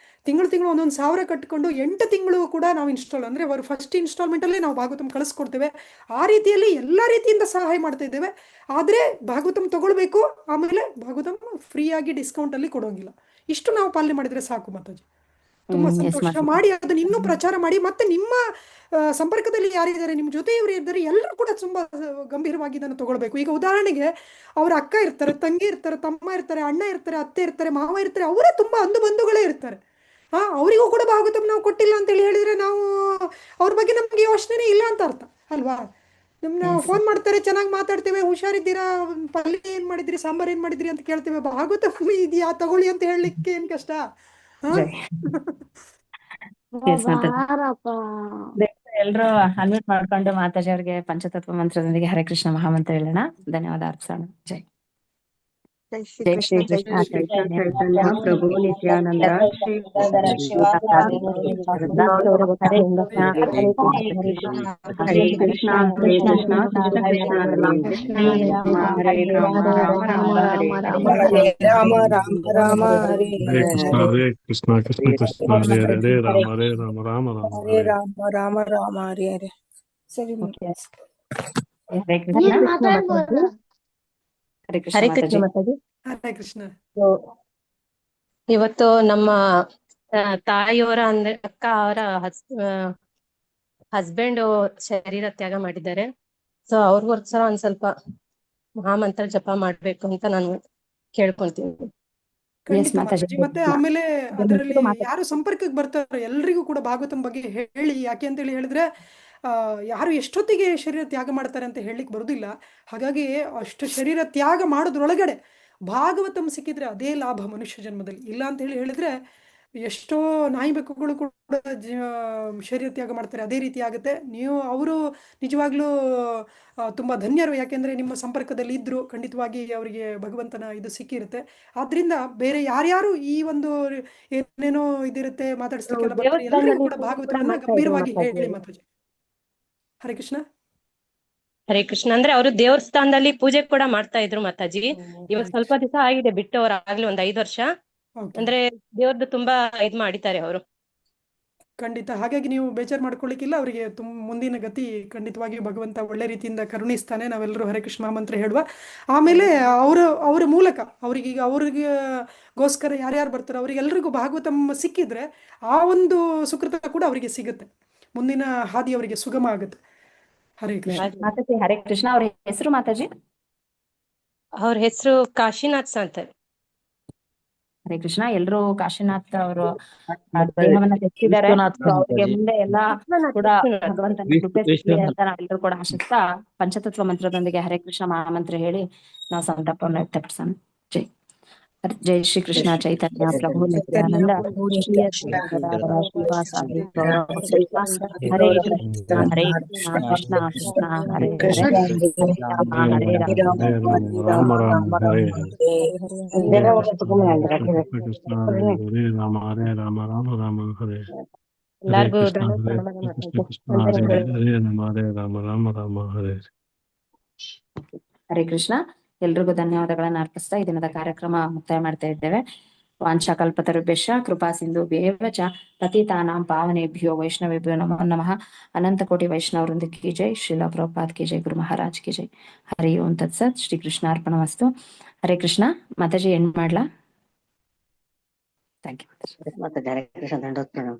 ತಿಂಗಳು 1,1,000 ಕಟ್ಕೊಂಡು 8 ತಿಂಗಳು ಕೂಡ ನಾವು ಇನ್ಸ್ಟಾಲ್ ಅಂದ್ರೆ ಅವರು ಫಸ್ಟ್ ಇನ್ಸ್ಟಾಲ್ಮೆಂಟ್ ಅಲ್ಲೇ ನಾವು ಭಾಗವತಂ ಕಳಿಸ್ಕೊಡ್ತೇವೆ. ಆ ರೀತಿಯಲ್ಲಿ ಎಲ್ಲ ರೀತಿಯಿಂದ ಸಹಾಯ ಮಾಡ್ತಾ ಇದ್ದೇವೆ. ಆದ್ರೆ ಭಾಗವತಂ ತಗೊಳ್ಬೇಕು, ಆಮೇಲೆ ಭಾಗವತಂ ಫ್ರೀಯಾಗಿ ಡಿಸ್ಕೌಂಟ್ ಅಲ್ಲಿ ಕೊಡೋಂಗಿಲ್ಲ. ಇಷ್ಟು ನಾವು ಪಾಲನೆ ಮಾಡಿದ್ರೆ ಸಾಕು ಮಾತಾಜಿ. ತುಂಬಾ ಎಸ್ ಸಂತೋಷ. ಮಾತಾಜಿ. ಮಾಡಿ ಅದನ್ನ ಇನ್ನೂ ಪ್ರಚಾರ ಮಾಡಿ. ಮತ್ತೆ ನಿಮ್ಮ ಸಂಪರ್ಕದಲ್ಲಿ ಯಾರಿದ್ದಾರೆ, ನಿಮ್ಮ ಜೊತೆಯವರು ಇದ್ದಾರೆ, ಎಲ್ಲರೂ ಕೂಡ ತುಂಬಾ ಗಂಭೀರವಾಗಿ ಇದನ್ನು ತಗೊಳ್ಬೇಕು. ಈಗ ಉದಾಹರಣೆಗೆ ಅವ್ರ ಅಕ್ಕ ಇರ್ತಾರೆ, ತಂಗಿ ಇರ್ತಾರೆ, ತಮ್ಮ ಇರ್ತಾರೆ, ಅಣ್ಣ ಇರ್ತಾರೆ, ಅತ್ತೆ ಇರ್ತಾರೆ, ಮಾವ ಇರ್ತಾರೆ, ಅವರೇ ತುಂಬಾ ಅಂದು ಬಂಧುಗಳೇ ಇರ್ತಾರೆ. ಅವರಿಗೂ ಕೂಡ ಭಾಗವತಂ ನಾವು ಕೊಟ್ಟಿಲ್ಲ ಅಂತೇಳಿ ಹೇಳಿದ್ರೆ ನಾವು ಅವ್ರ ಬಗ್ಗೆ ನಮ್ಗೆ ಯೋಚನೆ ಇಲ್ಲ ಅಂತ ಅರ್ಥ ಅಲ್ವಾ. ನಮ್ನ ಫೋನ್ ಮಾಡ್ತಾರೆ, ಚೆನ್ನಾಗಿ ಮಾತಾಡ್ತೇವೆ, ಹುಷಾರಿದ್ದೀರಾ, ಪಲ್ಯ ಏನ್ ಮಾಡಿದ್ರಿ, ಸಾಂಬಾರ್ ಏನ್ ಮಾಡಿದ್ರಿ ಅಂತ ಕೇಳ್ತೇವೆ. ಭಾಗವತಂ ಇದೆಯಾ ತಗೊಳ್ಳಿ ಅಂತ ಹೇಳಲಿಕ್ಕೆ ಏನ್ ಕಷ್ಟ? ಜೈ. ಎಸ್ ಮಾತಾಜಿ. ಎಲ್ರು ಅನ್ಮ್ಯೂಟ್ ಮಾಡ್ಕೊಂಡು ಮಾತಾಜಿ ಅವ್ರಿಗೆ ಪಂಚತತ್ವ ಮಂತ್ರದೊಂದಿಗೆ ಹರೇ ಕೃಷ್ಣ ಮಹಾಮಂತ್ರ ಹೇಳೋಣ. ಧನ್ಯವಾದ ಅರ್ಪಿಸೋಣ. ಜೈ ಜೈ ಶ್ರೀ ಜೈ ಕೃಷ್ಣ ಶ್ರೀ ಕೃಷ್ಣ ಚೈತನ್ಯ ಚೈತನ್ಯ ಪ್ರಭು ನಿತ್ಯಾನಂದ ಶ್ರೀ ಹರೇ ಕೃಷ್ಣ ಹರೇ ಕೃಷ್ಣ ಹರೇ ಕೃಷ್ಣ ಕೃಷ್ಣ ಕೃಷ್ಣ ಹರೇ ಹರೇ ಹರೇ ರಾಮ ರಾಮ ರಾಮ ಹರೇ ಹರೇ ರಾಮ ರಾಮ ರಾಮ ಹರೇ ಹರೇ ಕೃಷ್ಣ ಕೃಷ್ಣ ಕೃಷ್ಣ ಹರೇ ಹರೇ ರಾಮ ರಾಮ ರಾಮ ಹರೇ ರಾಮ ರಾಮ ರಾಮ ಹರೇ ಹರೇ. ಸರಿ ಹರೇ ಕೃಷ್ಣ. ಮಾತಾಡ್ಬೋದಾ? ಹರೇ ಕೃಷ್ಣ ಹರೇ ಮಾತಾಜಿ. ಕೃಷ್ಣ ಮಾತಾಜಿ. ಹರೇ ಕೃಷ್ಣ. ಇವತ್ತು ನಮ್ಮ ತಾಯಿಯವರ ಅಂದ್ರೆ ಅಕ್ಕ ಅವರ ಹಸ್ಬೆಂಡ್ ಶರೀರ ತ್ಯಾಗ ಮಾಡಿದ್ದಾರೆ. ಸೊ ಅವ್ರಿಗೋಸ್ಕರ ಒಂದ್ ಸ್ವಲ್ಪ ಮಹಾಮಂತ್ರ ಜಪ ಮಾಡ್ಬೇಕು ಅಂತ ನಾನು ಕೇಳ್ಕೊಂತೀನಿ. ಖಂಡಿತ ಮಾತಾಜಿ. ಮಾತಾಜಿ. ಮತ್ತೆ ಆಮೇಲೆ ಅದರಲ್ಲಿ ಯಾರು ಸಂಪರ್ಕಕ್ಕೆ ಬರ್ತಾರೆ ಎಲ್ರಿಗೂ ಕೂಡ ಭಾಗವತಂ ಬಗ್ಗೆ ಹೇಳಿ. ಯಾಕೆ ಅಂತೇಳಿ ಹೇಳಿದ್ರೆ ಯಾರು ಎಷ್ಟೊತ್ತಿಗೆ ಶರೀರ ತ್ಯಾಗ ಮಾಡ್ತಾರೆ ಅಂತ ಹೇಳಲಿಕ್ಕೆ ಬರುದಿಲ್ಲ. ಹಾಗಾಗಿ ಅಷ್ಟು ಶರೀರ ತ್ಯಾಗ ಮಾಡೋದ್ರೊಳಗಡೆ ಭಾಗವತಂ ಸಿಕ್ಕಿದ್ರೆ ಅದೇ ಲಾಭ ಮನುಷ್ಯ ಜನ್ಮದಲ್ಲಿ. ಇಲ್ಲ ಅಂತ ಹೇಳಿದ್ರೆ ಎಷ್ಟೋ ನಾಯಿ ಬೆಕ್ಕುಗಳು ಕೂಡ ಶರೀರ ತ್ಯಾಗ ಮಾಡ್ತಾರೆ, ಅದೇ ರೀತಿ ಆಗುತ್ತೆ. ಅವರು ನಿಜವಾಗ್ಲೂ ತುಂಬಾ ಧನ್ಯರು. ಯಾಕೆಂದ್ರೆ ನಿಮ್ಮ ಸಂಪರ್ಕದಲ್ಲಿ ಇದ್ರು, ಖಂಡಿತವಾಗಿ ಅವರಿಗೆ ಭಗವಂತನ ಇದು ಸಿಕ್ಕಿರುತ್ತೆ. ಆದ್ರಿಂದ ಬೇರೆ ಯಾರ್ಯಾರು ಈ ಒಂದು ಏನೇನೋ ಇದಿರುತ್ತೆ ಮಾತಾಡಿಸ್ಲಿಕ್ಕೆಲ್ಲ ಬರ್ತಾರೆ, ಎಲ್ಲರಿಗೂ ಕೂಡ ಭಾಗವತವನ್ನ ಗಂಭೀರವಾಗಿ ಹೇಳಿ ಮಾತಾಜಿ. ಹರೇ ಕೃಷ್ಣ. ಹರೇ ಕೃಷ್ಣ. ಅಂದ್ರೆ ಅವರು ದೇವ್ರ ಸ್ಥಾನದಲ್ಲಿ ಪೂಜೆ ಕೂಡ ಮಾಡ್ತಾ ಇದ್ರು ಮಾತಾಜಿ. ಇವಾಗ ಸ್ವಲ್ಪ ದಿವಸ ಆಗಿದೆ ಬಿಟ್ಟು, ಅವ್ರು ಆಗ್ಲಿ ಒಂದ್ 5 ವರ್ಷ. ಅಂದ್ರೆ ದೇವ್ರದ್ದು ತುಂಬಾ ಇದ್ ಮಾಡಿದ್ದಾರೆ ಅವರು. ಖಂಡಿತ. ಹಾಗಾಗಿ ನೀವು ಬೇಜಾರು ಮಾಡ್ಕೊಳ್ಳಿಕ್ಕಿಲ್ಲ. ಅವರಿಗೆ ಮುಂದಿನ ಗತಿ ಖಂಡಿತವಾಗಿ ಭಗವಂತ ಒಳ್ಳೆ ರೀತಿಯಿಂದ ಕರುಣಿಸ್ತಾನೆ. ನಾವೆಲ್ಲರೂ ಹರೇ ಕೃಷ್ಣ ಮಂತ್ರ ಹೇಳುವ. ಆಮೇಲೆ ಅವರ ಮೂಲಕ ಅವ್ರಿಗೋಸ್ಕರ ಯಾರ್ಯಾರು ಬರ್ತಾರೆ ಅವರಿಗೆಲ್ಲರಿಗೂ ಭಾಗವತಂ ಸಿಕ್ಕಿದ್ರೆ ಆ ಒಂದು ಸುಕೃತ ಕೂಡ ಅವರಿಗೆ ಸಿಗುತ್ತೆ. ಮುಂದಿನ ಹಾದಿ ಅವರಿಗೆ ಸುಗಮ ಆಗುತ್ತೆ. ಹರೇ ಕೃಷ್ಣ ಮಾತಾಜಿ. ಹರೇ ಕೃಷ್ಣ. ಅವ್ರ ಹೆಸರು ಮಾತಾಜಿ? ಅವ್ರ ಹೆಸರು ಕಾಶಿನಾಥ್ ಅಂತಾರೆ. ಹರೇ ಕೃಷ್ಣ. ಎಲ್ರು ಕಾಶಿನಾಥ್ ಅವರು ದೇಹವನ್ನ ತೆಗೆದಿದ್ದಾರೆ. ಅವ್ರಿಗೆ ಮುಂದೆ ಎಲ್ಲಾ ಕೂಡ ಭಗವಂತನ ಕೃಪೆ ಸಿಗ್ಲಿ ಅಂತ ನಾವೆಲ್ಲರೂ ಕೂಡ ಆಶಿಸ್ತಾ ಪಂಚತತ್ವ ಮಂತ್ರದೊಂದಿಗೆ ಹರೇ ಕೃಷ್ಣ ಮಹಾಮಂತ್ರ ಹೇಳಿ ನಾವು ಸಂತಾಪವನ್ನು ವ್ಯಕ್ತಪಡಿಸೋಣ. ಜೈ ಜೈ ಶ್ರೀ ಕೃಷ್ಣ ಚೈತನ್ಯ ಪ್ರಭು ನಿತ್ಯಾನಂದ ಶ್ರೀ ಗದಾಧರ ಶ್ರೀವಾಸಾದಿ ಹರೇ ಕೃಷ್ಣ ಹರೇ ಕೃಷ್ಣ ಕೃಷ್ಣ ಕೃಷ್ಣ ಹರೇ ಹರೇ ಹರೇ ರಾಮ ಹರೇ ರಾಮ ರಾಮ ರಾಮ ಹರೇ ಕೃಷ್ಣ ಹರೇ ರಾಮ ಹರೇ ರಾಮ ರಾಮ ರಾಮ ಹರೇ ಎಲ್ಲಾರ್ಗು ಕೃಷ್ಣ ಹರೇ ಹರೇ ರಾಮ ಹರೇ ರಾಮ ರಾಮ ರಾಮ ಹರೇ. ಹರೇ ಕೃಷ್ಣ. ಎಲ್ರಿಗೂ ಧನ್ಯವಾದಗಳನ್ನ ಅರ್ಪಿಸ್ತಾ ಈ ದಿನದ ಕಾರ್ಯಕ್ರಮ ಮುಕ್ತಾಯ ಮಾಡ್ತಾ ಇದ್ದೇವೆ. ವಾಂಛಾಕಲ್ಪತರುಭ್ಯಶ್ಚ ಕೃಪಾ ಸಿಂಧುಭ್ಯೇವ ಚ ಪತಿತಾನಾಂ ಪಾವನೇಭ್ಯೋ ವೈಷ್ಣವೇಭ್ಯೋ ನಮೋ ನಮಃ. ಅನಂತ ಕೋಟಿ ವೈಷ್ಣವವೃಂದ ಕಿ ಜೈ. ಶ್ರೀಲ ಪ್ರಭುಪಾದ್ ಕಿ ಜೈ. ಗುರು ಮಹಾರಾಜ್ ಕಿ ಜೈ. ಹರಿ ಓಂ ತತ್ಸತ್. ಶ್ರೀ ಕೃಷ್ಣ ಅರ್ಪಣಮಸ್ತು. ಹರೇ ಕೃಷ್ಣ. ಮಾತಾಜಿ ಎಂಡ್ ಮಾಡ್ಲಾ? Thank you. ಹರೇ ಕೃಷ್ಣ ದಂಡೋತ್ ಪ್ರಣಾಮ.